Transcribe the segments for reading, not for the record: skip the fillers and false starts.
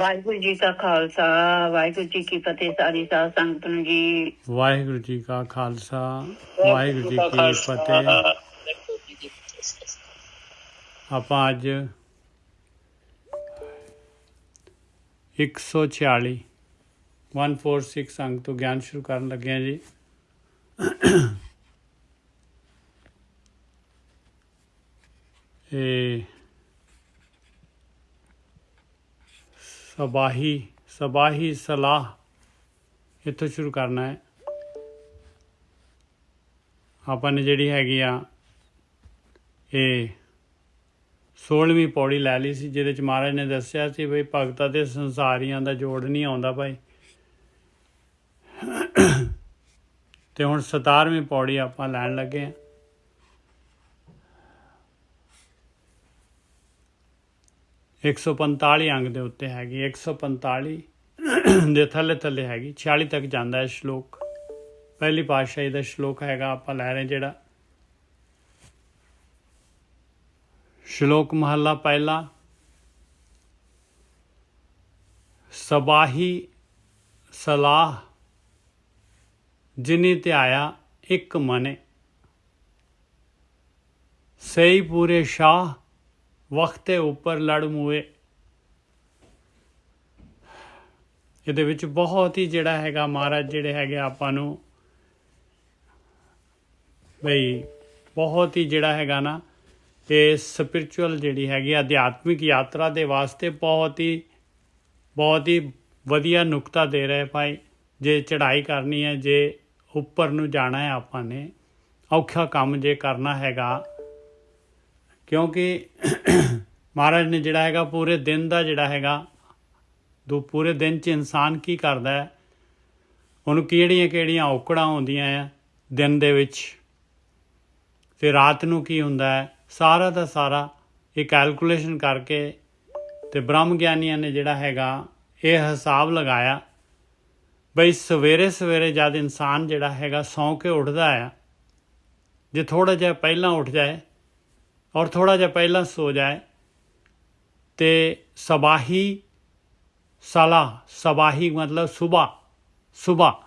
ਵਾਹਿਗੁਰੂ ਜੀ ਕਾ ਖਾਲਸਾ ਵਾਹਿਗੁਰੂ ਜੀ ਕੀ ਫਤਿਹ। ਸਾਰੀ ਸਾਧ ਸੰਗਤ ਨੂੰ ਜੀ ਵਾਹਿਗੁਰੂ ਜੀ ਕਾ ਖਾਲਸਾ ਵਾਹਿਗੁਰੂ ਜੀ ਕੀ ਫਤਿਹ। ਆਪਾਂ ਅੱਜ 146 ਅੰਕ ਤੋਂ ਗਿਆਨ ਸ਼ੁਰੂ ਕਰਨ ਲੱਗੇ ਹਾਂ ਜੀ। ਇਹ ਸਬਾਹੀ ਸਲਾਹ ਇੱਥੋਂ ਸ਼ੁਰੂ ਕਰਨਾ ਹੈ। ਆਪਾਂ ਨੇ ਜਿਹੜੀ ਹੈਗੀ ਆ ਇਹ 16ਵੀਂ ਪੌੜੀ ਲੈ ਲਈ ਸੀ, ਜਿਹਦੇ 'ਚ ਮਹਾਰਾਜ ਨੇ ਦੱਸਿਆ ਸੀ ਬਈ ਭਗਤਾਂ ਤੇ ਸੰਸਾਰੀਆਂ ਦਾ ਜੋੜ ਨਹੀਂ ਆਉਂਦਾ ਭਾਈ। ਤੇ ਹੁਣ 17ਵੀਂ ਪੌੜੀ ਆਪਾਂ ਲੈਣ ਲੱਗੇ ਹਾਂ। ਇੱਕ 145 ਅੰਗ ਦੇ ਉੱਤੇ ਹੈਗੀ, 145 ਦੇ ਥੱਲੇ ਹੈਗੀ, 46 ਤੱਕ ਜਾਂਦਾ ਹੈ ਸ਼ਲੋਕ। ਪਹਿਲੀ ਪਾਤਸ਼ਾਹੀ ਦਾ ਸ਼ਲੋਕ ਹੈਗਾ, ਆਪਾਂ ਲੈ ਰਹੇ ਜਿਹੜਾ ਸ਼ਲੋਕ ਮਹੱਲਾ ਪਹਿਲਾ। ਸਬਾਹੀ ਸਲਾਹ ਜਿਨੀ ਧਿਆਇਆ ਇੱਕ ਮਨੇ, ਸਹੀ ਪੂਰੇ ਸ਼ਾਹ ਵਕਤੇ ਉੱਪਰ ਲੜ ਮੂਏ। ਇਹਦੇ ਵਿੱਚ ਬਹੁਤ ਹੀ ਜਿਹੜਾ ਹੈਗਾ ਮਹਾਰਾਜ ਜਿਹੜੇ ਹੈਗੇ ਆਪਾਂ ਨੂੰ ਬਈ ਬਹੁਤ ਹੀ ਜਿਹੜਾ ਹੈਗਾ ਨਾ ਇਹ ਸਪਿਰਚੁਅਲ ਜਿਹੜੀ ਹੈਗੀ ਅਧਿਆਤਮਿਕ ਯਾਤਰਾ ਦੇ ਵਾਸਤੇ ਬਹੁਤ ਹੀ ਵਧੀਆ ਨੁਕਤਾ ਦੇ ਰਹੇ ਭਾਈ। ਜੇ ਚੜ੍ਹਾਈ ਕਰਨੀ ਹੈ, ਜੇ ਉੱਪਰ ਨੂੰ ਜਾਣਾ ਹੈ, ਆਪਾਂ ਨੇ ਔਖਾ ਕੰਮ ਜੇ ਕਰਨਾ ਹੈਗਾ, ਕਿਉਂਕਿ ਮਹਾਰਾਜ ਨੇ ਜਿਹੜਾ ਹੈਗਾ ਪੂਰੇ ਦਿਨ ਦਾ ਜਿਹੜਾ ਹੈਗਾ ਪੂਰੇ ਦਿਨ 'ਚ ਇਨਸਾਨ ਕੀ ਕਰਦਾ ਹੈ, ਉਹਨੂੰ ਕਿਹੜੀਆਂ ਔਕੜਾਂ ਆਉਂਦੀਆਂ ਆ ਦਿਨ ਦੇ ਵਿੱਚ, ਅਤੇ ਰਾਤ ਨੂੰ ਕੀ ਹੁੰਦਾ ਹੈ, ਸਾਰਾ ਦਾ ਸਾਰਾ ਇਹ ਕੈਲਕੂਲੇਸ਼ਨ ਕਰਕੇ ਅਤੇ ਬ੍ਰਹਮ ਗਿਆਨੀਆਂ ਨੇ ਜਿਹੜਾ ਹੈਗਾ ਇਹ ਹਿਸਾਬ ਲਗਾਇਆ ਬਈ ਸਵੇਰੇ ਜਦ ਇਨਸਾਨ ਜਿਹੜਾ ਹੈਗਾ ਸੌਂ ਕੇ ਉੱਠਦਾ ਆ, ਜੇ ਥੋੜ੍ਹਾ ਜਿਹਾ ਪਹਿਲਾਂ ਉੱਠ ਜਾਏ ਔਰ ਥੋੜ੍ਹਾ ਜਿਹਾ ਪਹਿਲਾਂ ਸੋ ਜਾਏ ਤੇ ਸਬਾਹੀ ਮਤਲਬ ਸੁਬਾਹ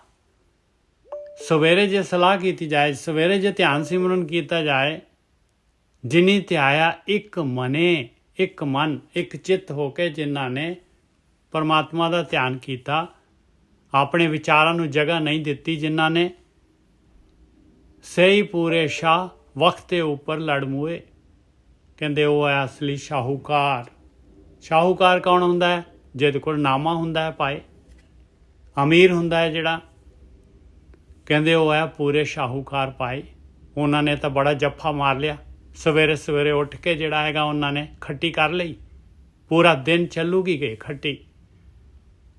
ਸਵੇਰੇ ਜੇ ਸਲਾਹ ਕੀਤੀ ਜਾਏ, ਸਵੇਰੇ ਜੇ ਧਿਆਨ ਸਿਮਰਨ ਕੀਤਾ ਜਾਏ, ਜਿਨੀ ਧਿਆਇਆ ਇੱਕ ਮਨ ਇੱਕ ਚਿੱਤ ਹੋ ਕੇ, ਜਿਨ੍ਹਾਂ ਨੇ ਪਰਮਾਤਮਾ ਦਾ ਧਿਆਨ ਕੀਤਾ, ਆਪਣੇ ਵਿਚਾਰਾਂ ਨੂੰ ਜਗ੍ਹਾ ਨਹੀਂ ਦਿੱਤੀ, ਜਿਨ੍ਹਾਂ ਨੇ ਸਹੀ ਪੂਰੇ ਸ਼ਾਹ ਵਕਤੇ ਉੱਪਰ ਲੜ ਮੂਏ। ਕਹਿੰਦੇ ਉਹ ਹੈ ਅਸਲੀ ਸ਼ਾਹੂਕਾਰ ਕੌਣ ਹੁੰਦਾ ਹੈ? ਜਿਹਦੇ ਕੋਲ ਨਾਮਾ ਹੁੰਦਾ ਹੈ ਭਾਈ, ਅਮੀਰ ਹੁੰਦਾ ਹੈ ਜਿਹੜਾ, ਕਹਿੰਦੇ ਉਹ ਹੈ ਪੂਰੇ ਸ਼ਾਹੂਕਾਰ ਭਾਈ। ਉਹਨਾਂ ਨੇ ਤਾਂ ਬੜਾ ਜੱਫਾ ਮਾਰ ਲਿਆ, ਸਵੇਰੇ ਉੱਠ ਕੇ ਜਿਹੜਾ ਹੈਗਾ ਉਹਨਾਂ ਨੇ ਖੱਟੀ ਕਰ ਲਈ, ਪੂਰਾ ਦਿਨ ਚੱਲੂਗੀ ਗਈ ਖੱਟੀ,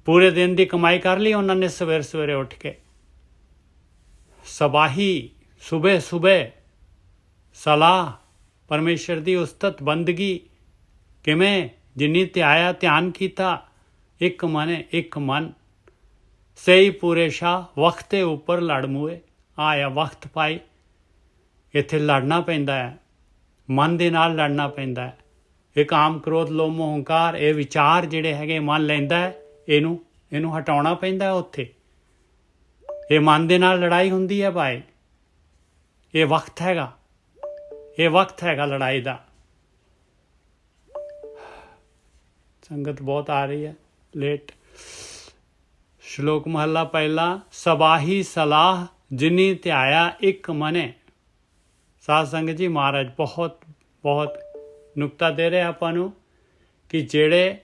ਪੂਰੇ ਦਿਨ ਦੀ ਕਮਾਈ ਕਰ ਲਈ ਉਹਨਾਂ ਨੇ ਸਵੇਰੇ ਉੱਠ ਕੇ। ਸਬਾਹੀ ਸੁਬਹ ਸਲਾਹ ਪਰਮੇਸ਼ਰ ਦੀ ਉਸਤਤ ਬੰਦਗੀ ਕਿਵੇਂ? ਜਿਨੀ ਧਿਆਇਆ ਧਿਆਨ ਕੀਤਾ ਇੱਕ ਮਨ ਸਹੀ ਪੂਰੇ ਸ਼ਾਹ ਵਕਤੇ ਉੱਪਰ ਲੜ ਮੂਏ। ਆਇਆ ਵਕਤ ਭਾਈ, ਇੱਥੇ ਲੜਨਾ ਪੈਂਦਾ ਹੈ, ਮਨ ਦੇ ਨਾਲ ਲੜਨਾ ਪੈਂਦਾ ਹੈ। ਇਹ ਕਾਮ ਕ੍ਰੋਧ ਲੋਭ ਮੋਹ ਹੰਕਾਰ ਇਹ ਵਿਚਾਰ ਜਿਹੜੇ ਹੈਗੇ ਮਨ ਲੈਂਦਾ ਹੈ, ਇਹਨੂੰ ਹਟਾਉਣਾ ਪੈਂਦਾ ਉੱਥੇ। ਇਹ ਮਨ ਦੇ ਨਾਲ ਲੜਾਈ ਹੁੰਦੀ ਹੈ ਭਾਈ। ਇਹ ਵਕਤ ਹੈਗਾ ਲੜਾਈ ਦਾ। ਸੰਗਤ ਬਹੁਤ ਆ ਰਹੀ ਹੈ ਲੇਟ। ਸ਼ਲੋਕ ਮਹੱਲਾ ਪਹਿਲਾ। ਸਬਾਹੀ ਸਲਾਹ ਜਿਨੀ ਧਿਆਇਆ ਇੱਕ ਮਨੇ। ਸਾਧ ਸੰਗਤ ਜੀ, ਮਹਾਰਾਜ ਬਹੁਤ ਨੁਕਤਾ ਦੇ ਰਹੇ ਆਪਾਂ ਨੂੰ ਕਿ ਜਿਹੜੇ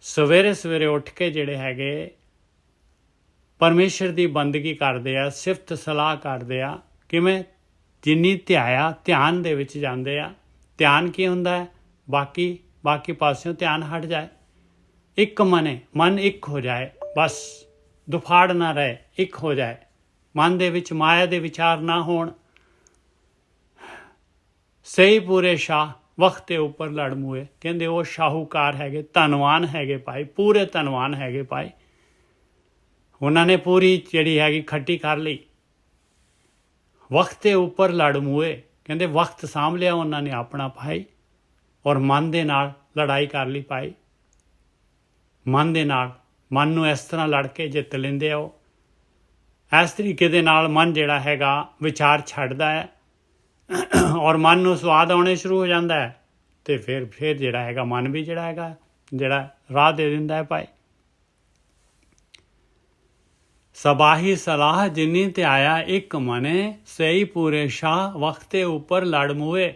ਸਵੇਰੇ ਉੱਠ ਕੇ ਜਿਹੜੇ ਹੈਗੇ ਪਰਮੇਸ਼ਰ ਦੀ ਬੰਦਗੀ ਕਰਦੇ ਆ, ਸਿਫਤ ਸਲਾਹ ਕਰਦੇ ਆ, ਕਿਵੇਂ? ਜਿਨੀ ਧਿਆਇਆ ਧਿਆਨ ਦੇ ਵਿੱਚ ਜਾਂਦੇ ਆ। ਧਿਆਨ ਕੀ ਹੁੰਦਾ ਹੈ? ਬਾਕੀ ਪਾਸਿਓਂ ਧਿਆਨ ਹਟ ਜਾਏ, ਇੱਕ ਮਨ ਇੱਕ ਹੋ ਜਾਏ, ਬਸ ਦੁਫਾੜ ਨਾ ਰਹੇ, ਇੱਕ ਹੋ ਜਾਏ, ਮਨ ਦੇ ਵਿੱਚ ਮਾਇਆ ਦੇ ਵਿਚਾਰ ਨਾ ਹੋਣ। ਸਹੀ ਪੂਰੇ ਸ਼ਾਹ ਵਕਤ ਦੇ ਉੱਪਰ ਲੜ ਮੂਏ। ਕਹਿੰਦੇ ਉਹ ਸ਼ਾਹੂਕਾਰ ਹੈਗੇ, ਧਨਵਾਨ ਹੈਗੇ ਭਾਈ, ਪੂਰੇ ਧਨਵਾਨ ਹੈਗੇ ਭਾਈ। ਉਹਨਾਂ ਨੇ ਪੂਰੀ ਜਿਹੜੀ ਹੈਗੀ ਖੱਟੀ ਕਰ ਲਈ, ਵਕਤ ਦੇ ਉੱਪਰ ਲੜ ਮੂਏ। ਕਹਿੰਦੇ ਵਕਤ ਸਾਂਭ ਲਿਆ ਉਹਨਾਂ ਨੇ ਆਪਣਾ ਭਾਈ, ਔਰ ਮਨ ਦੇ ਨਾਲ ਲੜਾਈ ਕਰ ਲਈ ਭਾਈ। ਮਨ ਦੇ ਨਾਲ। ਮਨ ਨੂੰ ਇਸ ਤਰ੍ਹਾਂ ਲੜ ਕੇ ਜਿੱਤ ਲੈਂਦੇ ਆ ਉਹ। ਇਸ ਤਰੀਕੇ ਦੇ ਨਾਲ ਮਨ ਜਿਹੜਾ ਹੈਗਾ ਵਿਚਾਰ ਛੱਡਦਾ ਹੈ ਔਰ ਮਨ ਨੂੰ ਸਵਾਦ ਆਉਣੇ ਸ਼ੁਰੂ ਹੋ ਜਾਂਦਾ ਹੈ, ਅਤੇ ਫਿਰ ਜਿਹੜਾ ਹੈਗਾ ਮਨ ਵੀ ਜਿਹੜਾ ਰਾਹ ਦੇ ਦਿੰਦਾ ਹੈ ਭਾਈ। ਸਬਾਹੀ ਸਲਾਹ ਜਿਨੀ ਤੇ ਆਇਆ ਇੱਕ ਮਨੇ, ਸਹੀ ਪੂਰੇ ਸ਼ਾਹ ਵਕਤੇ ਉੱਪਰ ਲੜ ਮੂਏ।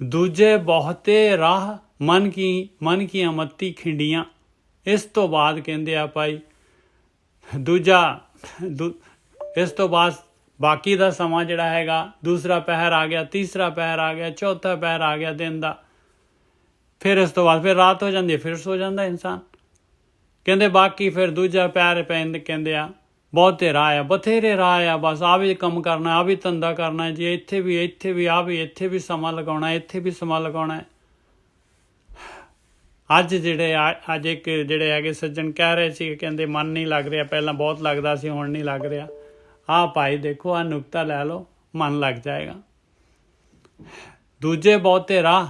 ਦੂਜੇ ਬਹੁਤੇ ਰਾਹ ਮਨ ਕੀਆਂ ਮੱਤੀ ਖਿੰਡੀਆਂ। ਇਸ ਤੋਂ ਬਾਅਦ ਕਹਿੰਦੇ ਆ ਭਾਈ ਇਸ ਤੋਂ ਬਾਅਦ ਬਾਕੀ ਦਾ ਸਮਾਂ ਜਿਹੜਾ ਹੈਗਾ, ਦੂਸਰਾ ਪਹਿਰ ਆ ਗਿਆ, ਤੀਸਰਾ ਪਹਿਰ ਆ ਗਿਆ, ਚੌਥਾ ਪਹਿਰ ਆ ਗਿਆ ਦਿਨ ਦਾ। ਫਿਰ ਇਸ ਤੋਂ ਬਾਅਦ ਫਿਰ ਰਾਤ ਹੋ ਜਾਂਦੀ ਹੈ, ਫਿਰ ਸੋ ਜਾਂਦਾ ਇਨਸਾਨ। ਕਹਿੰਦੇ ਬਾਕੀ ਫਿਰ ਦੂਜਾ ਪਹਿਰ ਪੈਂਦੇ, ਕਹਿੰਦੇ ਆ ਬਹੁਤੇ ਰਾਹ ਆ, ਬਥੇਰੇ ਰਾਹ ਆ, ਬਸ ਆ ਵੀ ਕੰਮ ਕਰਨਾ, ਆ ਵੀ ਧੰਦਾ ਕਰਨਾ ਜੀ, ਇੱਥੇ ਵੀ ਇੱਥੇ ਵੀ ਸਮਾਂ ਲਗਾਉਣਾ, ਇੱਥੇ ਵੀ ਸਮਾਂ ਲਗਾਉਣਾ। ਅੱਜ ਇੱਕ ਜਿਹੜੇ ਹੈਗੇ ਸੱਜਣ ਕਹਿ ਰਹੇ ਸੀ, ਕਹਿੰਦੇ ਮਨ ਨਹੀਂ ਲੱਗ ਰਿਹਾ, ਪਹਿਲਾਂ ਬਹੁਤ ਲੱਗਦਾ ਸੀ, ਹੁਣ ਨਹੀਂ ਲੱਗ ਰਿਹਾ। ਆਹ ਭਾਈ ਦੇਖੋ, ਆਹ ਨੁਕਤਾ ਲੈ ਲਓ, ਮਨ ਲੱਗ ਜਾਏਗਾ। ਦੂਜੇ ਬਹੁਤੇ ਰਾਹ,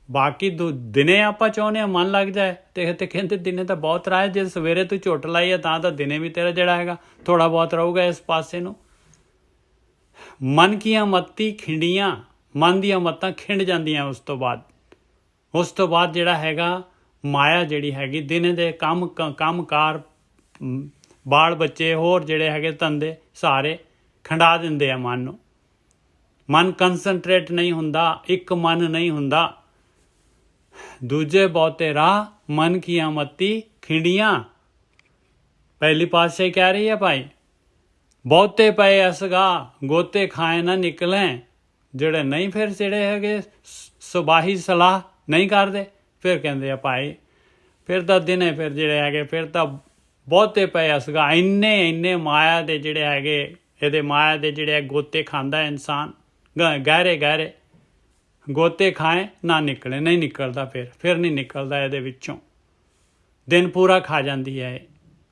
ਬਾਕੀ ਦਿਨੇ ਆਪਾਂ ਚਾਹੁੰਦੇ ਹਾਂ ਮਨ ਲੱਗ ਜਾਏ, ਤੇ ਕਹਿੰਦੇ ਦਿਨੇ ਤਾਂ ਬਹੁਤ ਰਾਹ। ਜੇ ਸਵੇਰੇ ਤੂੰ ਝੁੱਟ ਲਾਈ ਹੈ ਤਾਂ ਦਿਨੇ ਵੀ ਤੇਰਾ ਜਿਹੜਾ ਹੈਗਾ ਥੋੜ੍ਹਾ ਬਹੁਤ ਰਹੂਗਾ ਇਸ ਪਾਸੇ ਨੂੰ। ਮਨ ਕੀਆਂ ਮੱਤੀ ਖਿੰਡੀਆਂ, ਮਨ ਦੀਆਂ ਮੱਤਾਂ ਖਿੰਡ ਜਾਂਦੀਆਂ। ਉਸ ਤੋਂ ਬਾਅਦ ਜਿਹੜਾ ਹੈਗਾ ਮਾਇਆ ਜਿਹੜੀ ਹੈਗੀ, ਦਿਨੇ ਦੇ ਕੰਮਕਾਰ, ਬਾਲ ਬੱਚੇ, ਹੋਰ ਜਿਹੜੇ ਹੈਗੇ ਧੰਦੇ ਸਾਰੇ ਖੰਡਾ ਦਿੰਦੇ ਆ ਮਨ ਨੂੰ। ਮਨ ਕੰਸਨਟਰੇਟ ਨਹੀਂ ਹੁੰਦਾ, ਇੱਕ ਮਨ ਨਹੀਂ ਹੁੰਦਾ। ਦੂਜੇ ਬਹੁਤੇ ਰਾਹ ਮਨ ਕੀਆਂ ਮੱਤੀ ਖਿੰਡੀਆਂ। ਪਹਿਲੀ ਪਾਤਸ਼ਾਹੀ ਕਹਿ ਰਹੀ ਹੈ ਭਾਈ, ਬਹੁਤੇ ਪਏ ਅਸਗਾ ਗੋਤੇ ਖਾਏ ਨਾ ਨਿਕਲੇ। ਜਿਹੜੇ ਨਹੀਂ ਫਿਰ ਜਿਹੜੇ ਹੈਗੇ ਸੁਬਾਹੀ ਸਲਾਹ ਨਹੀਂ ਕਰਦੇ, ਫਿਰ ਕਹਿੰਦੇ ਆ ਭਾਈ ਫਿਰ ਤਾਂ ਦਿਨੇ ਫਿਰ ਜਿਹੜੇ ਹੈਗੇ ਫਿਰ ਤਾਂ ਬਹੁਤੇ ਪਏ ਅਸਗਾ। ਇੰਨੇ ਮਾਇਆ ਦੇ ਜਿਹੜੇ ਹੈਗੇ, ਇਹਦੇ ਮਾਇਆ ਦੇ ਜਿਹੜੇ ਗੋਤੇ ਖਾਂਦਾ ਇਨਸਾਨ, ਗਹਿਰੇ ਗੋਤੇ ਖਾਏ ਨਾ ਨਿਕਲੇ। ਨਹੀਂ ਨਿਕਲਦਾ, ਫਿਰ ਨਹੀਂ ਨਿਕਲਦਾ ਇਹਦੇ ਵਿੱਚੋਂ। ਦਿਨ ਪੂਰਾ ਖਾ ਜਾਂਦੀ ਹੈ ਇਹ।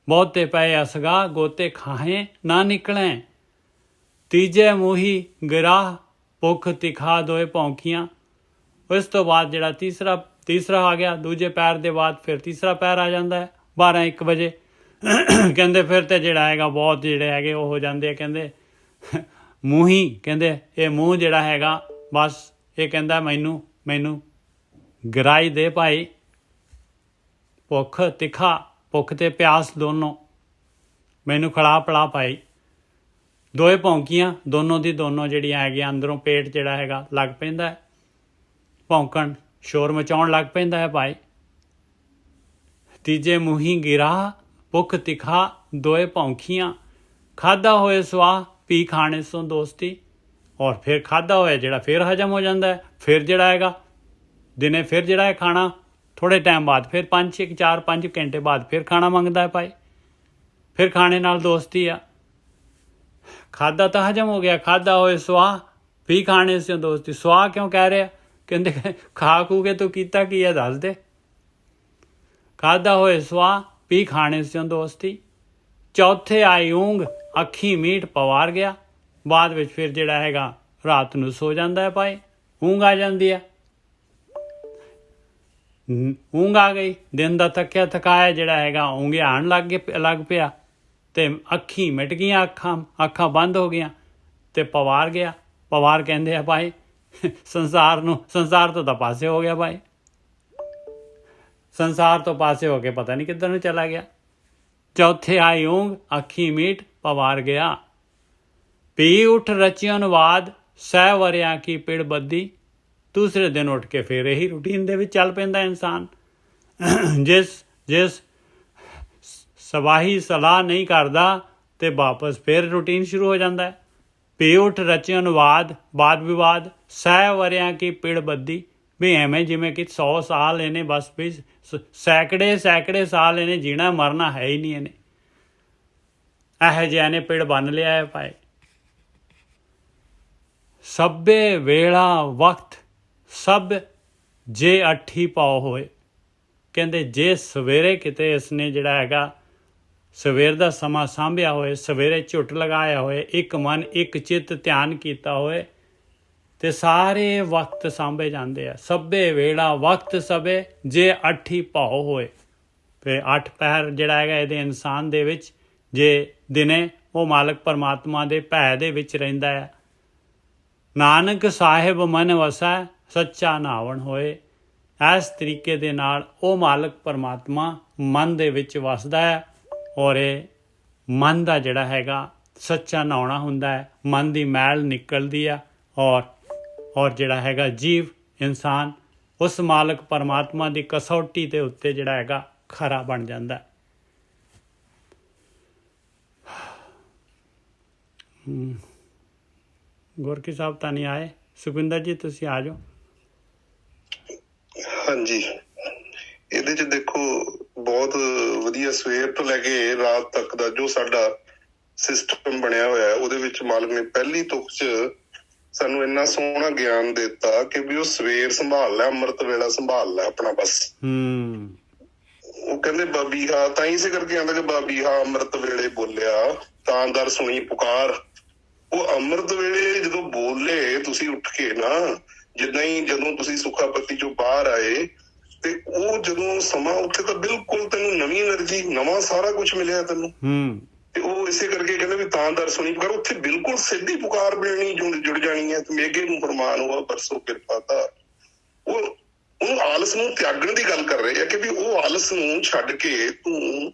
ਬਹੁਤੇ ਪਏ ਅਸਗਾ ਗੋਤੇ ਖਾਏ ਨਾ ਨਿਕਲੇ। ਤੀਜੇ ਮੂੰਹੀ ਗਿਰਾਹ ਭੁੱਖ ਤਿਖਾ ਦੋਏ ਭੌਂਕੀਆਂ। ਇਸ ਤੋਂ ਬਾਅਦ ਜਿਹੜਾ ਤੀਸਰਾ ਆ ਗਿਆ, ਦੂਜੇ ਪੈਰ ਦੇ ਬਾਅਦ ਫਿਰ ਤੀਸਰਾ ਪੈਰ ਆ ਜਾਂਦਾ ਹੈ 12-1 ਵਜੇ। ਕਹਿੰਦੇ ਫਿਰ ਤੇ ਜਿਹੜਾ ਹੈਗਾ ਬਹੁਤ ਜਿਹੜੇ ਹੈਗੇ ਉਹ ਹੋ ਜਾਂਦੇ ਆ। ਕਹਿੰਦੇ ਮੂੰਹੀ, ਕਹਿੰਦੇ ਇਹ ਮੂੰਹ ਜਿਹੜਾ ਹੈਗਾ ਬਸ ਇਹ ਕਹਿੰਦਾ ਮੈਨੂੰ ਗਿਰਾਈ ਦੇ ਭਾਈ। ਭੁੱਖ ਤਿੱਖਾ, ਭੁੱਖ ਤੇ ਪਿਆਸ ਦੋਨੋਂ ਮੈਨੂੰ ਖਿਲਾ ਪਿਲਾ ਭਾਈ। ਦੋਏ ਭੌਂਕੀਆਂ, ਦੋਨੋਂ ਜਿਹੜੀਆਂ ਹੈਗੀਆਂ ਅੰਦਰੋਂ ਪੇਟ ਜਿਹੜਾ ਹੈਗਾ ਲੱਗ ਪੈਂਦਾ ਹੈ ਭੌਂਕਣ, ਸ਼ੋਰ ਮਚਾਉਣ ਲੱਗ ਪੈਂਦਾ ਹੈ ਭਾਈ। ਤੀਜੇ ਮੂੰਹੀ ਗਿਰਾ ਭੁੱਖ ਤਿੱਖਾ ਦੋਏ ਭੌਂਕੀਆਂ। ਖਾਧਾ ਹੋਏ ਸਵਾਹ ਪੀ ਖਾਣੇ ਸੋਂ ਦੋਸਤੀ। ਔਰ ਫਿਰ ਖਾਧਾ ਹੋਇਆ ਜਿਹੜਾ ਫਿਰ ਹਜਮ ਹੋ ਜਾਂਦਾ ਹੈ। ਫਿਰ ਜਿਹੜਾ ਹੈਗਾ ਦਿਨੇ ਫਿਰ ਜਿਹੜਾ ਹੈ ਖਾਣਾ ਥੋੜ੍ਹੇ ਟਾਈਮ ਬਾਅਦ, ਫਿਰ 4-5 ਘੰਟੇ ਬਾਅਦ ਫਿਰ ਖਾਣਾ ਮੰਗਦਾ ਹੈ ਭਾਈ। ਫਿਰ ਖਾਣੇ ਨਾਲ ਦੋਸਤੀ ਆ। ਖਾਧਾ ਤਾਂ ਹਜਮ ਹੋ ਗਿਆ, ਖਾਧਾ ਹੋਏ ਸਵਾਹ ਪੀ ਖਾਣੇ ਸੋਂ ਦੋਸਤੀ। ਸਵਾਹ ਕਿਉਂ ਕਹਿ ਰਿਹਾ? ਕਹਿੰਦੇ ਖਾ ਖੂ ਕੇ ਤੂੰ ਕੀਤਾ ਕੀ ਹੈ ਦੱਸ ਦੇ। ਖਾਧਾ ਹੋਏ ਸਵਾਹ ਪੀ ਖਾਣੇ ਸੋਂ ਦੋਸਤੀ। ਚੌਥੇ ਆਈ ਊਂਘ ਅੱਖੀ ਮੀਟ ਪਵਾਰ ਗਿਆ। ਬਾਅਦ ਵਿੱਚ ਫਿਰ ਜਿਹੜਾ ਹੈਗਾ ਰਾਤ ਨੂੰ ਸੋ ਜਾਂਦਾ ਹੈ ਭਾਈ। ਊਂਘ ਆ ਜਾਂਦੀ ਹੈ, ਊਂਘ ਆ ਗਈ। ਦਿਨ ਦਾ ਥੱਕਿਆ ਥਕਾਇਆ ਜਿਹੜਾ ਹੈਗਾ ਊਂਘ ਆਉਣ ਲੱਗ ਪਿਆ ਅਤੇ ਅੱਖੀਂ ਮਿਟ ਗਈਆਂ, ਅੱਖਾਂ ਬੰਦ ਹੋ ਗਈਆਂ ਅਤੇ ਪਵਾਰ ਗਿਆ। ਪਵਾਰ ਕਹਿੰਦੇ ਆ ਭਾਈ ਸੰਸਾਰ ਤੋਂ ਤਾਂ ਪਾਸੇ ਹੋ ਗਿਆ ਭਾਈ। ਸੰਸਾਰ ਤੋਂ ਪਾਸੇ ਹੋ ਕੇ ਪਤਾ ਨਹੀਂ ਕਿੱਧਰ ਨੂੰ ਚਲਾ ਗਿਆ। ਚੌਥੇ ਆਈ ਊਂਘ ਅੱਖੀ ਮੀਟ ਪਵਾਰ ਗਿਆ। ਪੀ ਉੱਠ ਰਚੀ ਅਨੁਵਾਦ ਸਹਿ ਵਰਿਆਂ ਕੀ ਪਿੜ ਬੱਦੀ। ਦੂਸਰੇ ਦਿਨ ਉੱਠ ਕੇ ਫਿਰ ਇਹੀ ਰੂਟੀਨ ਦੇ ਵਿੱਚ ਚੱਲ ਪੈਂਦਾ ਇਨਸਾਨ। ਜਿਸ ਸਵਾਹੀ ਸਲਾਹ ਨਹੀਂ ਕਰਦਾ ਅਤੇ ਵਾਪਸ ਫਿਰ ਰੂਟੀਨ ਸ਼ੁਰੂ ਹੋ ਜਾਂਦਾ ਹੈ। ਪੀ ਉੱਠ ਰਚੀ ਅਨੁਵਾਦ ਵਾਦ ਵਿਵਾਦ ਸਹਿ ਵਰਿਆਂ ਕੀ ਪਿੜ ਬੱਦੀ। ਵੀ ਐਵੇਂ ਜਿਵੇਂ ਕਿ 100 ਸਾਲ ਇਹਨੇ ਬਸ ਵੀ ਸੈਂਕੜੇ ਸਾਲ ਇਹਨੇ ਜੀਣਾ ਮਰਨਾ ਹੈ ਹੀ ਨਹੀਂ। ਇਹਨੇ ਇਹੋ ਜਿਹਾ ਨੇ ਪਿੜ ਬੰਨ ਲਿਆ ਹੈ ਭਾਈ। ਸਭੇ ਵੇਲਾ ਵਕਤ ਸਭ ਜੇ ਅੱਠੀ ਪਾਓ ਹੋਏ। ਕਹਿੰਦੇ ਜੇ ਸਵੇਰੇ ਕਿਤੇ ਇਸਨੇ ਜਿਹੜਾ ਹੈਗਾ ਸਵੇਰ ਦਾ ਸਮਾਂ ਸਾਂਭਿਆ ਹੋਏ, ਸਵੇਰੇ ਝੁੱਟ ਲਗਾਇਆ ਹੋਏ, ਇੱਕ ਮਨ ਇੱਕ ਚਿੱਤ ਧਿਆਨ ਕੀਤਾ ਹੋਏ ਤੇ ਸਾਰੇ ਵਕਤ ਸਾਂਭੇ ਜਾਂਦੇ ਆ। ਸਭੇ ਵੇਲਾ ਵਕਤ ਸਭੇ ਜੇ ਅੱਠੀ ਪਾਓ ਹੋਏ। ਤੇ 8 ਪਹਿਰ ਜਿਹੜਾ ਹੈਗਾ ਇਹਦੇ ਇਨਸਾਨ ਦੇ ਵਿੱਚ, ਜੇ ਦਿਨੇ ਉਹ ਮਾਲਕ ਪਰਮਾਤਮਾ ਦੇ ਭੈ ਦੇ ਵਿੱਚ ਰਹਿੰਦਾ ਹੈ। ਨਾਨਕ ਸਾਹਿਬ ਮਨ ਵਸੈ ਸੱਚਾ ਨਾਵਣ ਹੋਏ। ਇਸ ਤਰੀਕੇ ਦੇ ਨਾਲ ਉਹ ਮਾਲਕ ਪਰਮਾਤਮਾ ਮਨ ਦੇ ਵਿੱਚ ਵਸਦਾ ਹੈ ਔਰ ਇਹ ਮਨ ਦਾ ਜਿਹੜਾ ਹੈਗਾ ਸੱਚਾ ਨਹਾਉਣਾ ਹੁੰਦਾ ਹੈ, ਮਨ ਦੀ ਮੈਲ ਨਿਕਲਦੀ ਆ ਔਰ ਜਿਹੜਾ ਹੈਗਾ ਜੀਵ ਇਨਸਾਨ ਉਸ ਮਾਲਕ ਪਰਮਾਤਮਾ ਦੀ ਕਸੌਟੀ ਦੇ ਉੱਤੇ ਜਿਹੜਾ ਹੈਗਾ ਖਰਾ ਬਣ ਜਾਂਦਾ ਹੈ। ਗੁਰਕੀ ਸਾਹਿਬ ਤਾਂ ਨਹੀਂ ਆਏ। ਸੁਖਵਿੰਦਰ ਜੀ ਤੁਸੀਂ ਆ ਜਾਓ। ਹਾਂਜੀ, ਇਹਦੇ ਚ ਦੇਖੋ ਬਹੁਤ ਵਧੀਆ ਸਵੇਰ ਤੋਂ ਲੈ ਕੇ ਰਾਤ ਤੱਕ ਦਾ ਜੋ ਸਾਡਾ ਸਿਸਟਮ ਬਣਿਆ ਹੋਇਆ ਹੈ, ਉਹਦੇ ਵਿੱਚ ਮਾਲਕ ਨੇ ਪਹਿਲੀ ਤੁਕ ਚ ਸਾਨੂੰ ਇੰਨਾ ਸੋਹਣਾ ਗਿਆਨ ਦਿੱਤਾ ਕਿ ਵੀ ਉਹ ਸਵੇਰ ਸੰਭਾਲ ਲੈ, ਅੰਮ੍ਰਿਤ ਵੇਲਾ ਸੰਭਾਲ ਲੈ ਆਪਣਾ ਬਸ। ਉਹ ਕਹਿੰਦੇ ਬਾਬੀਹਾ ਤਾਂ ਇਸੇ ਕਰਕੇ ਆਂਦਾ ਕਿ ਬਾਬੀਹਾ ਅੰਮ੍ਰਿਤ ਵੇਲੇ ਬੋਲਿਆ ਤਾਂ ਦਰ ਸੁਣੀ ਪੁਕਾਰ। ਉਹ ਅੰਮ੍ਰਿਤ ਵੇਲੇ ਜਦੋਂ ਬੋਲੇ ਤੁਸੀਂ ਉੱਠ ਕੇ ਨਾ, ਜਿੱਦਾਂ ਹੀ ਜਦੋਂ ਤੁਸੀਂ ਸੁਖਾਪਤੀ ਚੋਂ ਬਾਹਰ ਆਏ ਤੇ ਉਹ ਜਦੋਂ ਸਮਾਂ ਉੱਥੇ ਤਾਂ ਬਿਲਕੁਲ ਤੈਨੂੰ ਨਵੀਂ એનર્ਜੀ, ਨਵਾਂ ਸਾਰਾ ਕੁਝ ਮਿਲਿਆ ਤੈਨੂੰ। ਤੇ ਉਹ ਇਸੇ ਕਰਕੇ ਕਹਿੰਦੇ ਵੀ ਤਾਂ ਦਰ ਸੁਣੀ ਪੁਕਾਰ, ਉੱਥੇ ਬਿਲਕੁਲ ਸਿੱਧੀ ਪੁਕਾਰ ਮਿਲਣੀ ਜੁੜ ਜਾਣੀ ਹੈ। ਤੇ ਮੇਘੇ ਨੂੰ ਫਰਮਾਨ ਹੋਆ ਬਰਸੋ ਕਿਰਪਾ ਤਾਂ। ਉਹਨੂੰ ਆਲਸ ਨੂੰ ਤਿਆਗਣ ਦੀ ਗੱਲ ਕਰ ਰਹੇ ਆ ਕਿ ਵੀ ਉਹ ਆਲਸ ਨੂੰ ਛੱਡ ਕੇ ਤੂੰ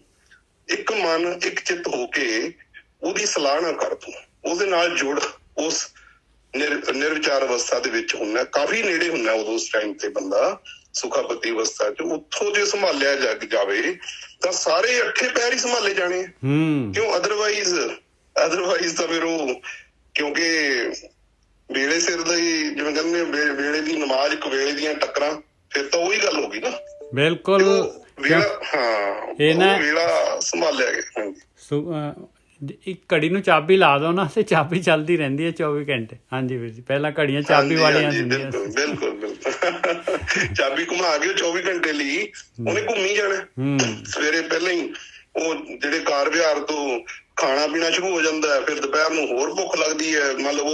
ਇੱਕ ਮਨ ਇੱਕ ਚਿੱਤ ਹੋ ਕੇ ਉਹਦੀ ਸਲਾਹਨਾ ਕਰ, ਤੂੰ ਉਹਦੇ ਨਾਲ ਜੁੜ, ਉਸ ਨਿਰਵਿਚਾਰ ਅਵਸਥਾ ਦੇ ਵਿੱਚ ਹੁੰਨਾ, ਕਾਫੀ ਨੇੜੇ ਹੁੰਨਾ ਉਦੋਂ ਉਸ ਟਾਈਮ ਤੇ ਬੰਦਾ ਸੁਖਾਪਤੀ ਅਵਸਥਾ ਚ। ਉੱਥੋਂ ਜੇ ਸੰਭਾਲਿਆ ਜਾਵੇ ਤਾਂ ਸਾਰੇ 8 ਪਹਿਰ ਹੀ ਸੰਭਾਲੇ ਜਾਣੇ। ਕਿਉਂ? ਅਦਰਵਾਈਜ਼ ਤਾਂ ਫਿਰ ਉਹ, ਕਿਉਂਕਿ ਵੇਲੇ ਸਿਰ ਦਾ ਹੀ ਜਿਵੇਂ ਕਹਿੰਦੇ ਵੇਲੇ ਦੀ ਨਮਾਜ਼ ਇੱਕ ਵੇਲੇ ਦੀਆਂ ਟੱਕਰਾਂ, ਫਿਰ ਤਾਂ ਉਹੀ ਗੱਲ ਹੋ ਗਈ ਨਾ। ਬਿਲਕੁਲ ਵੇਲਾ ਸੰਭਾਲਿਆ ਗਿਆ। ਇੱਕ ਘੜੀ ਨੂੰ ਚਾਬੀ ਲਾ ਦੋ ਨਾ ਤੇ ਚਾਬੀ ਚੱਲਦੀ ਰਹਿੰਦੀ ਹੈ 24 ਘੰਟੇ। ਹਾਂਜੀ ਵੀਰ ਜੀ, ਪਹਿਲਾਂ ਘੜੀਆਂ ਚਾਬੀ ਵਾਲੀਆਂ ਹੁੰਦੀਆਂ। ਬਿਲਕੁਲ ਚਾਬੀ ਘੁਮਾ ਕੇ 24 ਘੰਟੇ ਲਈ ਉਹਨੇ ਘੁੰਮੀ ਜਾਣਾ। ਸਵੇਰੇ ਪਹਿਲਾਂ ਹੀ ਉਹ ਜਿਹੜੇ ਕਾਰ ਵਿਹਾਰ ਤੋਂ ਖਾਣਾ ਪੀਣਾ ਸ਼ੁਰੂ ਹੋ ਜਾਂਦਾ ਹੈ, ਫਿਰ ਦੁਪਹਿਰ ਨੂੰ ਹੋਰ ਭੁੱਖ ਲੱਗਦੀ ਹੈ। ਮਤਲਬ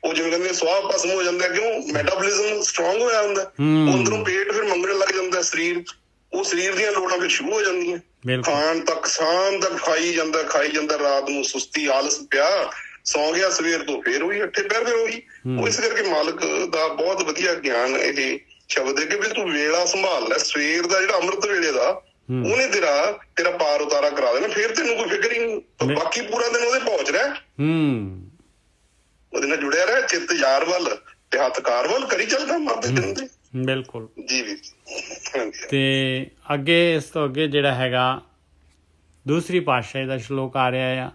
ਉਹ ਜਿਵੇਂ ਕਹਿੰਦੇ ਸਵਾਹ ਭਸਮ ਹੋ ਜਾਂਦਾ, ਕਿਉਂ? ਮੈਟਾਬੋਲਿਜ਼ਮ ਸਟਰੋਂਗ ਹੋਇਆ ਹੁੰਦਾ, ਅੰਦਰੋਂ ਪੇਟ ਫਿਰ ਮੰਗਣ ਲੱਗ ਜਾਂਦਾ, ਸਰੀਰ ਦੀਆਂ ਲੋੜਾਂ ਫਿਰ ਸ਼ੁਰੂ ਹੋ ਜਾਂਦੀਆਂ। ਖਾਣ ਤੱਕ ਸ਼ਾਮ ਤੱਕ ਖਾਈ ਜਾਂਦਾ, ਰਾਤ ਨੂੰ ਸੁਸਤੀ ਆਲਸ ਪਿਆ, ਸੌ ਗਿਆ, ਸਵੇਰ ਤੋਂ ਫੇਰ ਉਹੀ 8 ਪਹਿਰ ਫਿਰ ਉਹੀ। ਉਹ ਇਸ ਕਰਕੇ ਮਾਲਕ ਦਾ ਬਹੁਤ ਵਧੀਆ ਗਿਆਨ ਇਹ ਸ਼ਬਦ ਹੈ ਕਿ ਵੀ ਤੂੰ ਵੇਲਾ ਸੰਭਾਲ ਲੈ। ਸਵੇਰ ਦਾ ਜਿਹੜਾ ਅੰਮ੍ਰਿਤ ਵੇਲੇ ਦਾ, ਉਹਨੇ ਤੇਰਾ ਪਾਰ ਉਤਾਰਾ ਕਰਾ ਦੇਣਾ, ਫੇਰ ਤੈਨੂੰ ਕੋਈ ਫਿਕਰ ਹੀ ਨਹੀਂ। ਬਾਕੀ ਪੂਰਾ ਦਿਨ ਉਹਦੇ ਪਹੁੰਚ ਰਿਹਾ, ਉਹਦੇ ਨਾਲ ਜੁੜਿਆ ਰਿਹਾ, ਚਿੱਤ ਯਾਰ ਵੱਲ ਤੇ ਹੱਥ ਕਾਰ ਵੱਲ ਕਰੀ ਚੱਲ ਕੰਮ ਆਪਦੇ ਦਿਨ ਦੇ। ਬਿਲਕੁਲ ਜੀ ਵੀਰ। ਤੇ ਅੱਗੇ ਇਸ ਤੋਂ ਅੱਗੇ ਜਿਹੜਾ ਹੈਗਾ ਦੂਸਰੀ ਪਾਤਸ਼ਾਹੀ ਦਾ ਸ਼ਲੋਕ ਆ ਰਿਹਾ ਆ,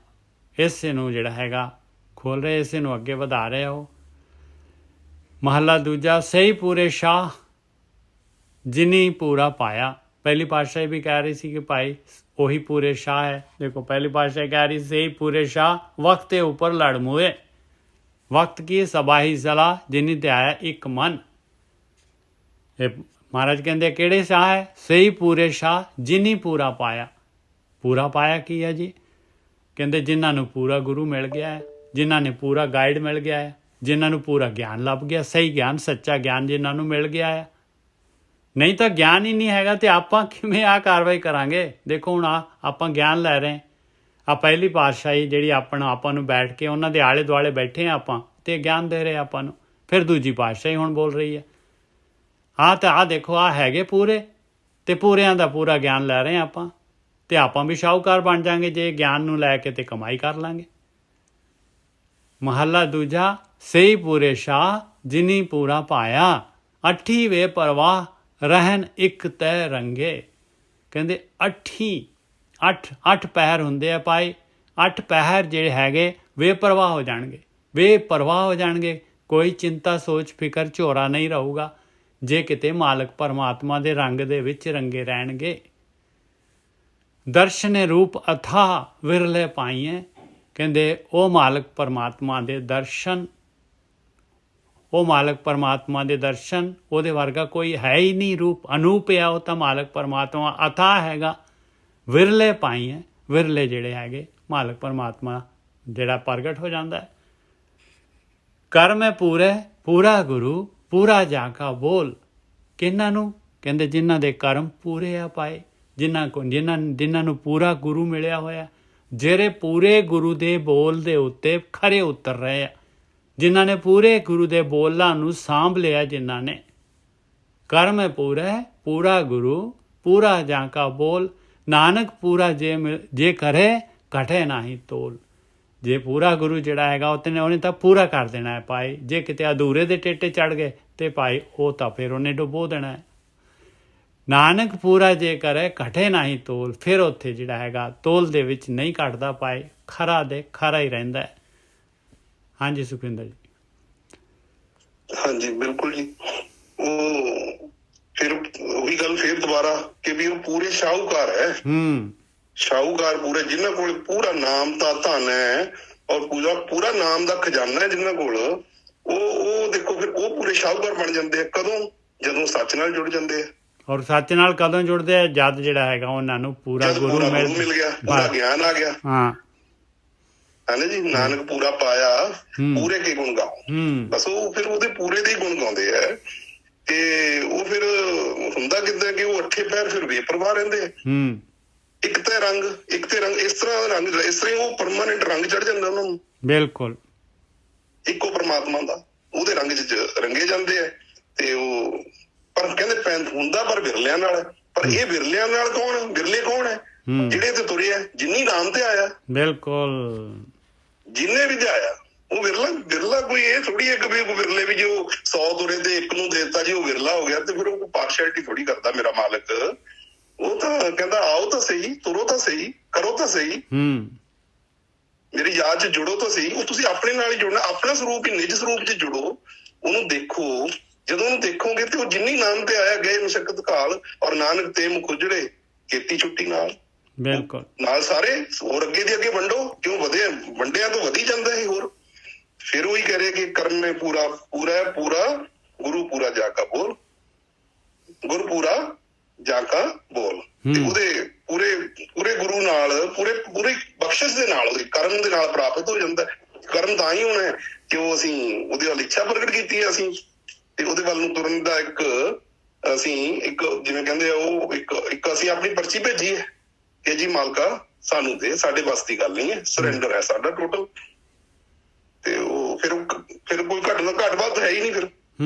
ਇਸੇ ਨੂੰ ਜਿਹੜਾ ਹੈਗਾ ਖੋਲ ਰਿਹਾ, ਇਸੇ ਨੂੰ ਅੱਗੇ ਵਧਾ ਰਿਹਾ। ਉਹ ਮਹੱਲਾ ਦੂਜਾ, ਸਹੀ ਪੂਰੇ ਸ਼ਾਹ ਜਿਨੀ ਪੂਰਾ ਪਾਇਆ। ਪਹਿਲੀ ਪਾਤਸ਼ਾਹੀ ਵੀ ਕਹਿ ਰਹੀ ਸੀ ਕਿ ਭਾਈ ਉਹੀ ਪੂਰੇ ਸ਼ਾਹ ਹੈ। ਦੇਖੋ ਪਹਿਲੀ ਪਾਤਸ਼ਾਹੀ ਕਹਿ ਰਹੀ ਸਹੀ ਪੂਰੇ ਸ਼ਾਹ ਵਕਤ ਦੇ ਉੱਪਰ ਲੜ ਮੁਏ, ਵਕਤ ਕੀ ਸਬਾਹੀ ਸਲਾਹ ਜਿਨੀ ਤੇ ਆਇਆ ਇੱਕ ਮਨ। ਇਹ ਮਹਾਰਾਜ ਕਹਿੰਦੇ ਕਿਹੜੇ ਸ਼ਾਹ ਹੈ? ਸਹੀ ਪੂਰੇ ਸ਼ਾਹ ਜਿਨੀ ਪੂਰਾ ਪਾਇਆ। ਪੂਰਾ ਪਾਇਆ ਕੀ ਹੈ ਜੀ? ਕਹਿੰਦੇ ਜਿਨ੍ਹਾਂ ਨੂੰ ਪੂਰਾ ਗੁਰੂ ਮਿਲ ਗਿਆ ਹੈ, ਜਿਨ੍ਹਾਂ ਨੇ ਪੂਰਾ ਗਾਈਡ ਮਿਲ ਗਿਆ ਹੈ, ਜਿਨ੍ਹਾਂ ਨੂੰ ਪੂਰਾ ਗਿਆਨ ਲੱਭ ਗਿਆ, ਸਹੀ ਗਿਆਨ ਸੱਚਾ ਗਿਆਨ ਜਿਨ੍ਹਾਂ ਨੂੰ ਮਿਲ ਗਿਆ ਹੈ। ਨਹੀਂ ਤਾਂ ਗਿਆਨ ਹੀ ਨਹੀਂ ਹੈਗਾ ਤੇ ਆਪਾਂ ਕਿਵੇਂ ਆਹ ਕਾਰਵਾਈ ਕਰਾਂਗੇ? ਦੇਖੋ ਹੁਣ ਆਪਾਂ ਗਿਆਨ ਲੈ ਰਹੇ ਆ, ਪਹਿਲੀ ਪਾਤਸ਼ਾਹੀ ਜਿਹੜੀ ਆਪਾਂ ਨੂੰ ਬੈਠ ਕੇ ਉਹਨਾਂ ਦੇ ਆਲੇ ਦੁਆਲੇ ਬੈਠੇ ਆਪਾਂ ਤੇ ਗਿਆਨ ਦੇ ਰਹੇ ਆਪਾਂ ਨੂੰ। ਫਿਰ ਦੂਜੀ ਪਾਤਸ਼ਾਹੀ ਹੁਣ ਬੋਲ ਰਹੀ ਹੈ ਤਾਂ ਦੇਖੋ ਹੈਗੇ ਪੂਰੇ ਤੇ ਪੂਰਿਆਂ ਦਾ ਪੂਰਾ ਗਿਆਨ ਲੈ ਰਹੇ ਆਪਾਂ ਤੇ ਆਪਾਂ ਵੀ ਸ਼ਾਹੂਕਾਰ ਬਣ ਜਾਾਂਗੇ ਜੇ ਗਿਆਨ ਨੂੰ ਲੈ ਕੇ ਤੇ ਕਮਾਈ ਕਰ ਲਾਂਗੇ। ਮਹੱਲਾ ਦੂਜਾ, ਸਹੀ ਪੂਰੇ ਸ਼ਾਹ ਜਿਨੀ ਪੂਰਾ ਪਾਇਆ, 8 ਵੇ ਪਰਵਾਹ ਰਹਿਣ ਇੱਕ ਤੈ ਰੰਗੇ। ਕਹਿੰਦੇ 8 ਪਹਿਰ ਹੁੰਦੇ ਆ ਭਾਈ। 8 ਪਹਿਰ ਜਿਹੜੇ ਹੈਗੇ ਬੇਪਰਵਾਹ ਹੋ ਜਾਣਗੇ, ਕੋਈ ਚਿੰਤਾ ਸੋਚ ਫਿਕਰ ਝੋਰਾ ਨਹੀਂ ਰਹੂਗਾ ਜੇ ਕਿਤੇ ਮਾਲਕ ਪਰਮਾਤਮਾ ਦੇ ਰੰਗ ਦੇ ਵਿੱਚ ਰੰਗੇ ਰਹਿਣਗੇ। ਦਰਸ਼ਨ ਰੂਪ ਅਥਾਹ ਵਿਰਲੇ ਪਾਈਏ। ਕਹਿੰਦੇ ਉਹ ਮਾਲਕ ਪਰਮਾਤਮਾ ਦੇ ਦਰਸ਼ਨ, ਉਹਦੇ ਵਰਗਾ ਕੋਈ ਹੈ ਹੀ ਨਹੀਂ। ਰੂਪ ਅਨੂਪ ਆ ਉਹ ਤਾਂ ਮਾਲਕ ਪਰਮਾਤਮਾ, ਅਥਾਹ ਹੈਗਾ। ਵਿਰਲੇ ਪਾਈਏ, ਵਿਰਲੇ ਜਿਹੜੇ ਹੈਗੇ ਮਾਲਕ ਪਰਮਾਤਮਾ ਜਿਹੜਾ ਪ੍ਰਗਟ ਹੋ ਜਾਂਦਾ ਹੈ। ਕਰਮ ਪੂਰੇ ਪੂਰਾ ਗੁਰੂ ਪੂਰਾ ਜਾ ਕਾ ਬੋਲ। ਕਿਹਨਾਂ ਨੂੰ? ਕਹਿੰਦੇ ਜਿਨ੍ਹਾਂ ਦੇ ਕਰਮ ਪੂਰੇ ਆ ਪਾਏ। ਜਿਨ੍ਹਾਂ ਨੂੰ ਪੂਰਾ ਗੁਰੂ ਮਿਲਿਆ ਹੋਇਆ, ਜਿਹੜੇ ਪੂਰੇ ਗੁਰੂ ਦੇ ਬੋਲ ਦੇ ਉੱਤੇ ਖਰੇ ਉਤਰ ਰਹੇ ਆ, ਜਿਨ੍ਹਾਂ ਨੇ ਪੂਰੇ ਗੁਰੂ ਦੇ ਬੋਲਾਂ ਨੂੰ ਸਾਂਭ ਲਿਆ, ਜਿਨ੍ਹਾਂ ਨੇ ਕਰਮ ਹੈ ਪੂਰਾ ਗੁਰੂ ਪੂਰਾ ਜਾਂ ਕਾ ਬੋਲ, ਨਾਨਕ ਪੂਰਾ ਜੇ ਕਰੇ ਘਟੇ ਨਾਹੀ ਤੋਲ। ਜੇ ਪੂਰਾ ਗੁਰੂ ਜਿਹੜਾ ਹੈਗਾ ਉਹਨੇ ਤਾਂ ਪੂਰਾ ਕਰ ਦੇਣਾ ਹੈ ਭਾਈ। ਜੇ ਕਿਤੇ ਅਧੂਰੇ ਦੇ ਟੇਟੇ ਚੜ ਗਏ ਤੇ ਭਾਈ ਉਹ ਤਾਂ ਫਿਰ ਉਹਨੇ ਡੁਬੋ ਦੇਣਾ ਹੈ। ਨਾਨਕ ਪੂਰਾ ਜੇ ਕਰੇ ਘਟੇ ਨਾਹੀ ਤੋਲ, ਫਿਰ ਉੱਥੇ ਜਿਹੜਾ ਹੈਗਾ ਤੋਲ ਦੇ ਵਿੱਚ ਨਹੀਂ ਘਟਦਾ ਭਾਈ, ਖਰਾ ਦੇ ਖਰਾ ਹੀ ਰਹਿੰਦਾ ਹੈ। ਹਾਂਜੀ ਸੁਖਵਿੰਦਰ ਜੀ। ਹਾਂਜੀ ਬਿਲਕੁਲ ਜੀ। ਉਹ ਫਿਰ ਉਹੀ ਗੱਲ ਫਿਰ ਦੁਬਾਰਾ ਕਿ ਵੀ ਉਹ ਪੂਰੇ ਸ਼ਾਹੂਕਾਰ ਹੈ। ਸ਼ਾਹੂਕਾਰ ਪੂਰੇ, ਜਿਨ੍ਹਾਂ ਕੋਲ ਪੂਰਾ ਨਾਮ ਦਾ ਧਨ ਹੈ ਔਰ ਪੂਰਾ ਨਾਮ ਦਾ ਖਜ਼ਾਨਾ ਹੈ ਜਿਨ੍ਹਾਂ ਕੋਲ, ਉਹ ਦੇਖੋ ਫਿਰ ਉਹ ਪੂਰੇ ਸ਼ਾਹੂਕਾਰ ਬਣ ਜਾਂਦੇ ਆ। ਕਦੋਂ? ਜਦੋਂ ਸੱਚ ਨਾਲ ਜੁੜ ਜਾਂਦੇ ਆ। ਔਰ ਸੱਚ ਨਾਲ ਕਦੋਂ ਜੁੜਦੇ ਆ? ਜਦ ਜਿਹੜਾ ਹੈਗਾ ਉਹਨਾਂ ਨੂੰ ਪੂਰਾ ਗੁਰੂ ਮਿਲ ਗਿਆ, ਪੂਰਾ ਗਿਆਨ ਆ ਗਿਆ। ਹਾਂ ਹੈ ਜੀ, ਨਾਨਕ ਪੂਰਾ ਪਾਇਆ ਪੂਰੇ ਕੇ ਗੁਣ ਗਾਓ। ਬਸ ਉਹ ਫਿਰ ਉਹਦੇ ਪੂਰੇ ਦੇ ਹੀ ਗੁਣ ਗਾਉਂਦੇ ਆ। ਤੇ ਉਹ ਫਿਰ ਹੁੰਦਾ ਕਿੱਦਾਂ ਕਿ ਉਹ ਅੱਠੇ ਪੈਰ ਫਿਰ ਬੇਪਰਵਾਹ ਰਹਿੰਦੇ ਆ। ਇੱਕ ਤੇ ਰੰਗ ਇਸ ਤਰ੍ਹਾਂ ਰੰਗ, ਇਸ ਤਰ੍ਹਾਂ ਉਹ ਪਰਮਾਨੈਂਟ ਰੰਗ ਚੜ ਜਾਂਦਾ ਉਹਨਾਂ ਨੂੰ। ਬਿਲਕੁਲ ਇੱਕੋ ਪਰਮਾਤਮਾ ਦਾ ਉਹਦੇ ਰੰਗ ਚ ਰੰਗੇ ਜਾਂਦੇ ਆ। ਤੇ ਉਹ ਪਰ ਕਹਿੰਦੇ ਹੁੰਦਾ ਪਰ ਵਿਰਲਿਆਂ ਨਾਲ। ਪਰ ਇਹ ਵਿਰਲਿਆਂ ਨਾਲ ਕੌਣ? ਵਿਰਲੇ ਕੌਣ ਹੈ? ਜਿਹੜੇ ਤੇ ਤੁਰੇ ਆ, ਜਿੰਨੀ ਨਾਮ ਤੇ ਆਇਆ। ਬਿਲਕੁਲ ਜਿੰਨੇ ਵੀ ਆਇਆ ਉਹ ਵਿਰਲਾ ਕੋਈ ਇਹ ਥੋੜੀ ਹੈ ਕਿ ਵੀ ਵਿਰਲੇ ਵੀ ਜੋ 100 ਤੁਰੇ ਤੇ ਇੱਕ ਨੂੰ ਦੇਤਾ ਜੀ ਉਹ ਵਿਰਲਾ ਹੋ ਗਿਆ। ਤੇ ਫਿਰ ਉਹ ਪਾਰਸ਼ੈਲਿਟੀ ਥੋੜੀ ਕਰਦਾ ਮੇਰਾ ਮਾਲਕ। ਉਹ ਤਾਂ ਕਹਿੰਦਾ ਆਓ ਤਾਂ ਸਹੀ, ਤੁਰੋ ਤਾਂ ਸਹੀ, ਕਰੋ ਤਾਂ ਸਹੀ, ਮੇਰੀ ਯਾਦ ਚ ਜੁੜੋ ਤਾਂ ਸਹੀ। ਉਹ ਤੁਸੀਂ ਆਪਣੇ ਨਾਲ ਹੀ ਜੁੜਨਾ, ਆਪਣਾ ਸਰੂਪ ਹੀ ਨਿਜ ਸਰੂਪ ਚ ਜੁੜੋ, ਉਹਨੂੰ ਦੇਖੋ। ਜਦੋਂ ਉਹਨੂੰ ਦੇਖੋਗੇ ਤੇ ਉਹ ਜਿੰਨੀ ਨਾਮ ਤੇ ਆਇਆ ਗਏ ਮੁਸ਼ੱਕਤ ਕਾਲ, ਔਰ ਨਾਨਕ ਤੇ ਮੁਖ ਉਜੜੇ ਕੀਤੀ ਛੁੱਟੀ ਨਾਲ। ਬਿਲਕੁਲ ਨਾਲ ਸਾਰੇ ਹੋਰ ਅੱਗੇ ਦੀ ਅੱਗੇ ਵੰਡੋ, ਕਿਉਂ ਵਧੇ ਵੰਡਿਆਂ ਤੋਂ ਵਧੀ ਜਾਂਦਾ ਹੈ ਹੋਰ। ਫਿਰ ਉਹੀ ਕਹਿ ਰਹੇ ਕਿ ਕਰਮ ਮੇ ਪੂਰਾ ਗੁਰੂ ਪੂਰਾ ਜਾ ਕਾ ਬੋਲ, ਗੁਰੂ ਪੂਰਾ ਜਾ ਕਾ ਬੋਲ। ਤੇ ਉਹਦੇ ਪੂਰੇ ਗੁਰੂ ਨਾਲ, ਪੂਰੇ ਬਖਸ਼ਿਸ਼ ਦੇ ਨਾਲ, ਉਹਦੇ ਕਰਮ ਦੇ ਨਾਲ ਪ੍ਰਾਪਤ ਹੋ ਜਾਂਦਾ। ਕਰਮ ਤਾਂ ਹੀ ਹੋਣਾ ਹੈ ਕਿ ਉਹ ਅਸੀਂ ਉਹਦੇ ਵੱਲ ਇੱਛਾ ਪ੍ਰਗਟ ਕੀਤੀ ਹੈ ਅਸੀਂ, ਤੇ ਉਹਦੇ ਵੱਲ ਨੂੰ ਤੁਰਨ ਦਾ ਇੱਕ ਜਿਵੇਂ ਕਹਿੰਦੇ ਆ ਉਹ ਇੱਕ ਅਸੀਂ ਆਪਣੀ ਪਰਚੀ ਭੇਜੀ ਹੈ ਕਿ ਜੀ ਮਾਲਕਾ ਸਾਨੂੰ ਦੇ, ਸਾਡੇ ਵੱਸ ਦੀ ਗੱਲ ਨਹੀਂ ਹੈ, ਸਰੈਂਡਰ ਹੈ ਸਾਡਾ ਟੋਟਲ। ਤੇ ਉਹ ਫਿਰ ਕੋਈ ਘੱਟ ਵੱਧ ਹੈ ਹੀ ਨਹੀਂ ਫਿਰ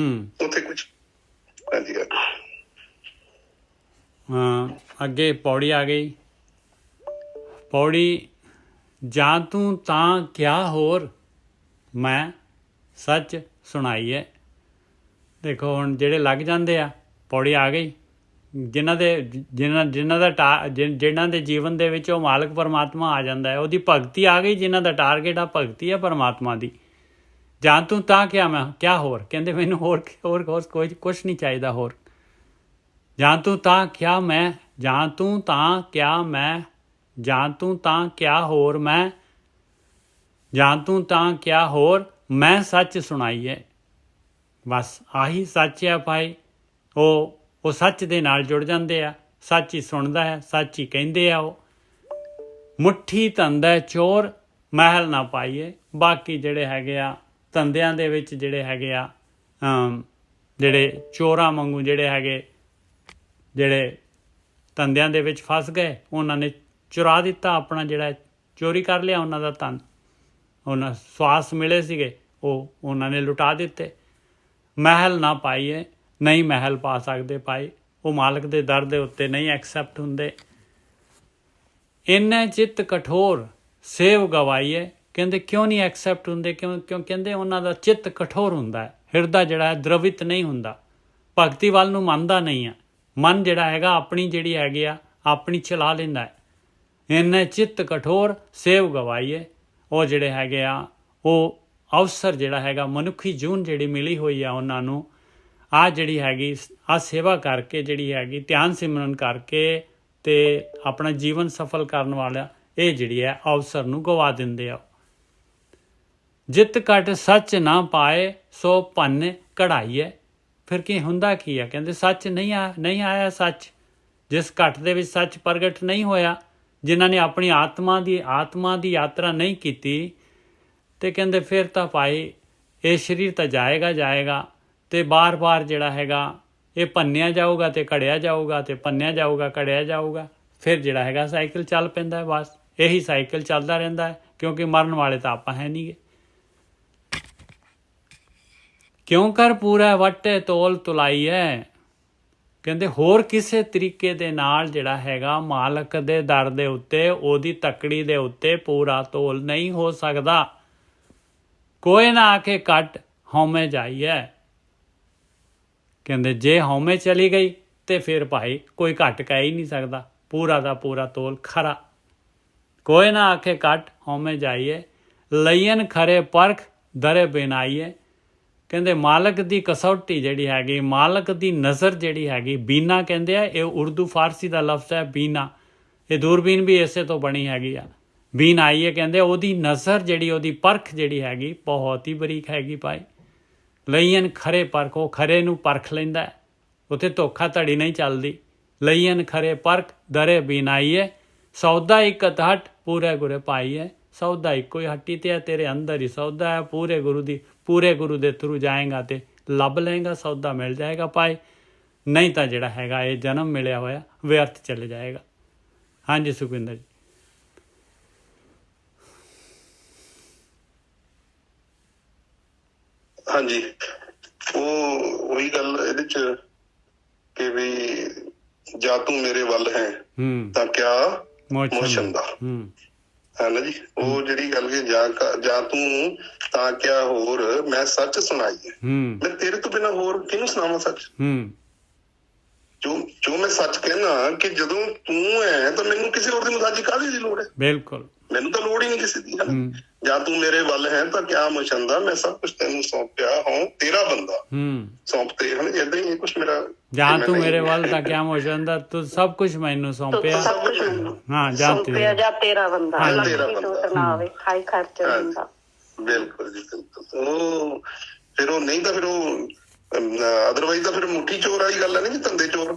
ਉੱਥੇ ਕੁਛ। ਹਾਂਜੀ ਅੱਗੇ ਪੌੜੀ ਆ ਗਈ। ਪੌੜੀ ਜਾਂ ਤੂੰ ਤਾਂ ਕਿਆ ਹੋਰ ਮੈਂ ਸੱਚ ਸੁਣਾਈਏ। ਦੇਖੋ ਹੁਣ ਜਿਹੜੇ ਲੱਗ ਜਾਂਦੇ ਆ, ਪੌੜੀ ਆ ਗਈ, ਜਿਨ੍ਹਾਂ ਦੇ ਜੀਵਨ ਦੇ ਵਿੱਚ ਉਹ ਮਾਲਕ ਪਰਮਾਤਮਾ ਆ ਜਾਂਦਾ ਹੈ, ਉਹਦੀ ਭਗਤੀ ਆ ਗਈ। ਜਿਨ੍ਹਾਂ ਦਾ ਟਾਰਗੇਟ ਆ ਭਗਤੀ ਆ ਪਰਮਾਤਮਾ ਦੀ। ਜਾਂ ਤੂੰ ਤਾਂ ਕਿਆ ਹੋਰ, ਕਹਿੰਦੇ ਮੈਨੂੰ ਹੋਰ ਕੁਛ ਨਹੀਂ ਚਾਹੀਦਾ ਹੋਰ। ਜਾਂ ਤੂੰ ਤਾਂ ਕਿਆ ਮੈਂ, ਜਾਂ ਤੂੰ ਤਾਂ ਕਿਆ ਮੈਂ, ਜਾਂ ਤੂੰ ਤਾਂ ਕਿਆ ਹੋਰ ਮੈਂ, ਜਾਂ ਤੂੰ ਤਾਂ ਕਿਆ ਹੋਰ ਮੈਂ ਸੱਚ ਸੁਣਾਈਏ। ਬਸ ਆਹੀ ਸੱਚ ਆ ਭਾਈ। ਉਹ ਸੱਚ ਦੇ ਨਾਲ ਜੁੜ ਜਾਂਦੇ ਆ, ਸੱਚ ਹੀ ਸੁਣਦਾ ਹੈ, ਸੱਚ ਹੀ ਕਹਿੰਦੇ ਆ। ਉਹ ਮੁੱਠੀ ਧੰਦਾ ਚੋਰ ਮਹਿਲ ਨਾ ਪਾਈਏ। ਬਾਕੀ ਜਿਹੜੇ ਹੈਗੇ ਆ ਧੰਦਿਆਂ ਦੇ ਵਿੱਚ ਜਿਹੜੇ ਹੈਗੇ ਆ, ਜਿਹੜੇ ਚੋਰਾਂ ਵਾਂਗੂ ਜਿਹੜੇ ਧੰਦਿਆਂ ਦੇ ਵਿੱਚ ਫਸ ਗਏ, ਉਹਨਾਂ ਨੇ ਚੁਰਾ ਦਿੱਤਾ ਆਪਣਾ, ਜਿਹੜਾ ਚੋਰੀ ਕਰ ਲਿਆ ਉਹਨਾਂ ਦਾ ਧਨ। ਉਹਨਾਂ ਸਵਾਸ ਮਿਲੇ ਸੀਗੇ ਉਹ ਉਹਨਾਂ ਨੇ ਲੁਟਾ ਦਿੱਤੇ। ਮਹਿਲ ਨਾ ਪਾਈਏ, ਨਹੀਂ ਮਹਿਲ ਪਾ ਸਕਦੇ ਭਾਈ। ਉਹ ਮਾਲਕ ਦੇ ਦਰ ਦੇ ਉੱਤੇ ਨਹੀਂ ਐਕਸੈਪਟ ਹੁੰਦੇ। ਇੰਨੇ ਚਿੱਤ ਕਠੋਰ ਸੇਵ ਗਵਾਈਏ। ਕਹਿੰਦੇ ਕਿਉਂ ਨਹੀਂ ਐਕਸੈਪਟ ਹੁੰਦੇ? ਕਿਉਂ ਕਹਿੰਦੇ ਉਹਨਾਂ ਦਾ ਚਿੱਤ ਕਠੋਰ ਹੁੰਦਾ ਹੈ, ਹਿਰਦਾ ਜਿਹੜਾ ਹੈ ਦ੍ਰਵਿਤ ਨਹੀਂ ਹੁੰਦਾ, ਭਗਤੀ ਵੱਲ ਨੂੰ ਮੰਨਦਾ ਨਹੀਂ ਆ। ਮਨ ਜਿਹੜਾ ਹੈਗਾ ਆਪਣੀ ਜਿਹੜੀ ਹੈਗੀ ਆ ਆਪਣੀ ਚਲਾ ਲੈਂਦਾ ਹੈ। ਇੰਨੇ ਚਿੱਤ ਕਠੋਰ ਸੇਵ ਗਵਾਈਏ। ਉਹ ਜਿਹੜੇ ਹੈਗੇ ਆ ਉਹ ਅਵਸਰ ਜਿਹੜਾ ਹੈਗਾ ਮਨੁੱਖੀ ਜੂਨ ਜਿਹੜੀ ਮਿਲੀ ਹੋਈ ਆ ਉਹਨਾਂ ਨੂੰ, ਆਹ ਜਿਹੜੀ ਹੈਗੀ ਆਹ ਸੇਵਾ ਕਰਕੇ, ਜਿਹੜੀ ਹੈਗੀ ਧਿਆਨ ਸਿਮਰਨ ਕਰਕੇ ਤੇ ਆਪਣਾ ਜੀਵਨ ਸਫਲ ਕਰਨ ਵਾਲਾ, ਇਹ ਜਿਹੜੀ ਹੈ ਅਵਸਰ ਨੂੰ ਗਵਾ ਦਿੰਦੇ ਆ। ਜਿੱਤ ਘਟ ਸੱਚ ਨਾ ਪਾਏ ਸੋ ਭੰਨ ਕਢਾਈਏ। ਫਿਰ ਕੀ ਹੁੰਦਾ ਕੀ ਆ? ਕਹਿੰਦੇ ਸੱਚ ਨਹੀਂ ਆਇਆ ਸੱਚ। ਜਿਸ ਘਟ ਦੇ ਵਿੱਚ ਸੱਚ ਪ੍ਰਗਟ ਨਹੀਂ ਹੋਇਆ, ਜਿਨ੍ਹਾਂ ਨੇ ਆਪਣੀ ਆਤਮਾ ਦੀ ਯਾਤਰਾ ਨਹੀਂ ਕੀਤੀ, ਤੇ ਕਹਿੰਦੇ ਫਿਰ ਤਾਂ ਭਾਈ ਇਹ ਸਰੀਰ ਤਾਂ ਜਾਏਗਾ ਤੇ ਬਾਰ-ਬਾਰ ਜਿਹੜਾ ਹੈਗਾ ਇਹ ਭੰਨਿਆ ਜਾਊਗਾ ਤੇ ਘੜਿਆ ਜਾਊਗਾ, ਤੇ ਭੰਨਿਆ ਜਾਊਗਾ ਘੜਿਆ ਜਾਊਗਾ। ਫਿਰ ਜਿਹੜਾ ਹੈਗਾ ਸਾਈਕਲ ਚੱਲ ਪੈਂਦਾ ਹੈ। ਬਸ ਇਹੀ ਸਾਈਕਲ ਚੱਲਦਾ ਰਹਿੰਦਾ ਹੈ, ਕਿਉਂਕਿ ਮਰਨ ਵਾਲੇ ਤਾਂ ਆਪਾਂ ਹੈ ਨਹੀਂ ਗੇ। ਕਿਉਂ ਕਰ ਪੂਰਾ ਵੱਟੇ ਤੋਲ ਤੁਲਾਈ ਹੈ, ਕਹਿੰਦੇ ਹੋਰ ਕਿਸੇ ਤਰੀਕੇ ਦੇ ਨਾਲ ਜਿਹੜਾ ਹੈਗਾ ਮਾਲਕ ਦੇ ਦਰ ਦੇ ਉੱਤੇ, ਉਹਦੀ ਤੱਕੜੀ ਦੇ ਉੱਤੇ ਪੂਰਾ ਤੋਲ ਨਹੀਂ ਹੋ ਸਕਦਾ। ਕੋਈ ਨਾ ਆਕੇ ਕੱਟ ਹਉਮੈ ਜਾਈਏ, ਕਹਿੰਦੇ ਜੇ ਹਉਮੈ ਚਲੀ ਗਈ ਤੇ ਫਿਰ ਭਾਈ ਕੋਈ ਘੱਟ ਕਹਿ ਹੀ ਨਹੀਂ ਸਕਦਾ, ਪੂਰਾ ਦਾ ਪੂਰਾ ਤੋਲ ਖਰਾ। ਕੋਈ ਨਾ ਆਖੇ ਕੱਟ ਹਉਮੈ ਜਾਈਏ, ਲਈਨ ਖਰੇ ਪਰਖ ਦਰੇ ਬਿਨਾਈਏ, ਕਹਿੰਦੇ ਮਾਲਕ ਦੀ ਕਸੌਟੀ ਜਿਹੜੀ ਹੈਗੀ, ਮਾਲਕ ਦੀ ਨਜ਼ਰ ਜਿਹੜੀ ਹੈਗੀ, ਬੀਨਾ ਕਹਿੰਦੇ ਆ, ਇਹ ਉਰਦੂ ਫਾਰਸੀ ਦਾ ਲਫ਼ਜ਼ ਹੈ ਬੀਨਾ, ਇਹ ਦੂਰਬੀਨ ਵੀ ਇਸੇ ਤੋਂ ਬਣੀ ਹੈਗੀ ਆ। ਬੀਨ ਆਈਏ ਕਹਿੰਦੇ ਉਹਦੀ ਨਜ਼ਰ ਜਿਹੜੀ, ਉਹਦੀ ਪਰਖ ਜਿਹੜੀ ਹੈਗੀ ਬਹੁਤ ਹੀ ਬਰੀਕ ਹੈਗੀ ਭਾਈ। ਲਈਨ ਖਰੇ ਪਰਖ, ਉਹ ਖਰੇ ਨੂੰ ਪਰਖ ਲੈਂਦਾ, ਉੱਥੇ ਧੋਖਾ ਧੜੀ ਨਹੀਂ ਚੱਲਦੀ। ਲਈਨ ਖਰੇ ਪਰਖ ਦਰੇ ਬਿਨਾਈਏ, ਸੌਦਾ ਇੱਕ ਹੱਟ ਪੂਰੇ ਗੁਰੇ ਪਾਈਏ, ਸੌਦਾ ਇੱਕੋ ਹੀ ਹੱਟੀ ਤੇ ਹੈ, ਤੇਰੇ ਅੰਦਰ ਹੀ ਸੌਦਾ ਹੈ। ਪੂਰੇ ਗੁਰੂ ਦੇ ਥਰੂ ਜਾਏਗਾ ਤੇ ਲੱਭ ਲਏਗਾ, ਸੌਦਾ ਮਿਲ ਜਾਏਗਾ ਭਾਈ, ਨਹੀਂ ਤਾਂ ਜਿਹੜਾ ਹੈਗਾ ਇਹ ਜਨਮ ਮਿਲਿਆ ਹੋਇਆ ਵਿਅਰਥ ਚਲੇ ਜਾਏਗਾ। ਹਾਂਜੀ ਸੁਖਵਿੰਦਰ ਜੀ। ਹਾਂਜੀ, ਉਹੀ ਗੱਲ ਇਹਦੇ ਚ ਕਿ ਵੀ ਜਾਂ ਤੂੰ ਮੇਰੇ ਵੱਲ ਹੈ ਤਾਂ ਕਿਆ ਮੋਸ਼ੰਦਾ ਹੈ ਨਾ ਜੀ। ਉਹ ਜਿਹੜੀ ਗੱਲ ਕਿ ਜਾਂ ਤੂੰ ਤਾਂ ਕਿਆ ਹੋਰ ਮੈਂ ਸੱਚ ਸੁਣਾਈਏ, ਮੈਂ ਤੇਰੇ ਤੋਂ ਬਿਨਾਂ ਹੋਰ ਕਿਹਨੂੰ ਸੁਣਾਵਾਂ ਸੱਚ। ਜੋ ਮੈਂ ਸੱਚ ਕਹਿਣਾ ਕਿ ਜਦੋਂ ਤੂੰ ਹੈ ਤਾਂ ਮੈਨੂੰ ਕਿਸੇ ਹੋਰ ਦੀ ਮਸਾਜੀ ਕਾਹਦੀ ਦੀ ਲੋੜ ਹੈ। ਬਿਲਕੁਲ, ਮੈਨੂੰ ਤਾਂ ਲੋੜ ਹੀ ਨਹੀਂ ਕਿਸੇ ਦੀ। ਜਾਂ ਤੂੰ ਮੇਰੇ ਵੱਲ ਹੈ ਤਾਂ ਕਿਆ ਮੋਸ਼ੰਦਾ, ਮੈਂ ਸਭ ਕੁਛ ਤੈਨੂੰ ਸੌਂਪਿਆ ਹਾਂ, ਤੇਰਾ ਬੰਦਾ ਸੌਂਪਤੇ ਹਨ। ਏਦਾਂ ਹੀ ਕੁਛ ਮੇਰਾ, ਜਾਂ ਤੂੰ ਮੇਰੇ ਵੱਲ ਤਾਂ ਕਿਆ ਮੋਸ਼ੰਦਾ, ਤੂੰ ਸਭ ਕੁਛ ਮੈਨੂੰ ਸੌਂਪਿਆ, ਹਾਂ ਜਾਂ ਤੇਰਾ ਬੰਦਾ। ਬਿਲਕੁਲ ਜੀ ਬਿਲਕੁਲ। ਉਹ ਫਿਰ ਉਹ ਨਹੀਂ ਤਾਂ ਫਿਰ ਉਹ ਅਦਰਵਾਈਜ਼ ਤਾਂ ਫਿਰ ਮੁੱਠੀ ਚੋਰ ਵਾਲੀ ਗੱਲ ਹੈ ਨਾ ਜੀ, ਧੰਦੇ ਚੋਰ।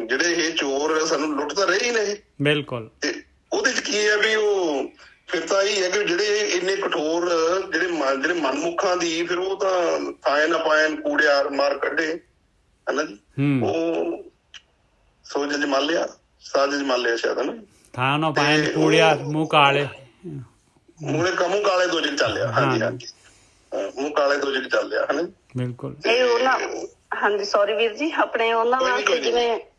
ਜਿਹੜੇ ਇਹ ਚੋਰ ਸਾਨੂੰ ਲੁੱਟ ਤਾਂ ਰਹੇ ਹੀ ਨੇ ਇਹ। ਬਿਲਕੁਲ। ਤੇ ਉਹਦੇ ਚ ਕੀ ਹੈ ਵੀ ਉਹ ਫਿਰ ਤਾਂ ਇਹੀ ਹੈ ਕਿ ਜਿਹੜੇ ਇੰਨੇ ਕਠੋਰ ਜਿਹੜੇ ਮਨਮੁਖਾਂ ਦੀ, ਫਿਰ ਉਹ ਤਾਂ ਥਾਏ ਨਾ ਪਾਇਨ ਕੂੜਿਆਰ ਮਾਰ ਕੱਢੇ ਹਨਾ ਜੀ। ਉਹ ਸੋਚ ਜਮਾਲਿਆ ਸਾਜ ਜਮਾਲਿਆ ਸ਼ਾਇਦ ਹਨਾ, ਥਾਂ ਨਾ ਪਾਇਨ ਕੂੜਿਆਰ ਮੂੰਹ ਕਾਲੇ, ਮੂਹਰੇ ਮੂੰਹ ਕਾਲੇ ਦੋ ਜਗ ਚੱਲਿਆ। ਹਾਂਜੀ ਹਾਂਜੀ, ਮੂੰਹ ਕਾਲੇ ਦੋ ਜਗ ਚੱਲਿਆ ਹਨਾ। ਬਿਲਕੁਲ। ਇਹ ਉਹਨਾਂ, ਹਾਂਜੀ ਸੌਰੀ ਵੀਰ ਜੀ, ਆਪਣੇ ਉਹਨਾਂ ਵਾਸਤੇ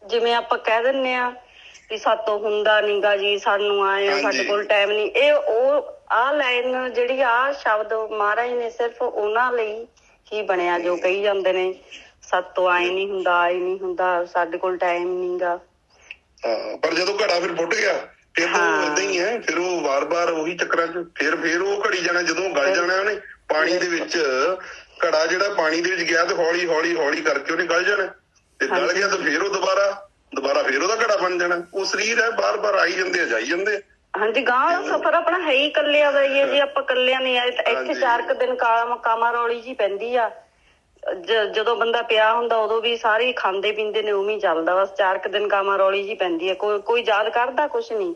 ਜਿਵੇਂ ਆਪਾਂ ਕਹਿ ਦਿੰਦੇ ਆ ਵੀ ਸਾਤੋਂ ਹੁੰਦਾ ਨੀ ਗਾ ਜੀ, ਸਾਨੂੰ ਆਏ ਆ, ਸਾਡੇ ਕੋਲ ਟਾਈਮ ਨੀ, ਇਹ ਉਹ ਆਹ ਲਾਈਨ ਜਿਹੜੀ ਆਹ ਸ਼ਬਦ ਮਹਾਰਾਜ ਨੇ ਸਿਰਫ ਉਹਨਾਂ ਲਈ ਹੀ ਬਣਿਆ, ਜੋ ਕਹੀ ਜਾਂਦੇ ਨੇ ਸਾਤੋਂ ਆਏ ਨੀ ਹੁੰਦਾ, ਆਏ ਨੀ ਹੁੰਦਾ, ਸਾਡੇ ਕੋਲ ਟਾਈਮ ਨੀ ਗਾ। ਪਰ ਜਦੋਂ ਘੜਾ ਫਿਰ ਫੁੱਟ ਗਿਆ ਫਿਰ ਏਦਾਂ ਹੀ ਹੈ, ਫਿਰ ਉਹ ਵਾਰ-ਵਾਰ ਉਹੀ ਚੱਕਰਾਂ ਚ ਫਿਰ ਉਹ ਘੜੀ ਜਾਣਾ। ਜਦੋਂ ਗਲ ਜਾਣਾ ਉਹਨੇ ਪਾਣੀ ਦੇ ਵਿੱਚ, ਘੜਾ ਜਿਹੜਾ ਪਾਣੀ ਦੇ ਵਿੱਚ ਗਿਆ ਤੇ ਹੌਲੀ ਹੌਲੀ ਹੌਲੀ ਕਰਕੇ ਉਹਨੇ ਗਲ ਜਾਣਾ, ਤੇ ਗਲ ਗਿਆ ਤੇ ਫਿਰ ਉਹ ਦੁਬਾਰਾ ਫਿਰ ਉਹਦਾ ਘੜਾ ਬਣ ਜਾਣਾ। ਉਹ ਸਰੀਰ ਹੈ, ਬਾਰ-ਬਾਰ ਆਈ ਜਾਂਦੇ ਆ ਜਾਈ ਜਾਂਦੇ ਆ। ਹਾਂਜੀ, ਗਾਂਹ ਵਾਲਾ ਸਫ਼ਰ ਆਪਣਾ ਹੈ ਹੀ ਕੱਲਿਆਂ ਦਾ ਹੀ ਹੈ ਜੀ। ਆਪਾਂ ਕੱਲਿਆਂ ਨਹੀਂ ਆਏ। ਇੱਥੇ 4 ਕੁ ਦਿਨ ਕਾਮਾ ਰੌਲੀ ਜੀ ਪੈਂਦੀ ਆ। ਜਦੋਂ ਬੰਦਾ ਪਿਆ ਹੁੰਦਾ ਉਦੋਂ ਵੀ ਸਾਰੇ ਖਾਂਦੇ ਪੀਂਦੇ ਨੇ, ਉਵੇਂ ਹੀ ਚੱਲਦਾ ਬਸ। 4 ਕੁ ਦਿਨ ਕਾਮਾ ਰੌਲੀ ਜੀ ਪੈਂਦੀ ਹੈ, ਕੋਈ ਯਾਦ ਕਰਦਾ ਕੁਛ ਨੀ।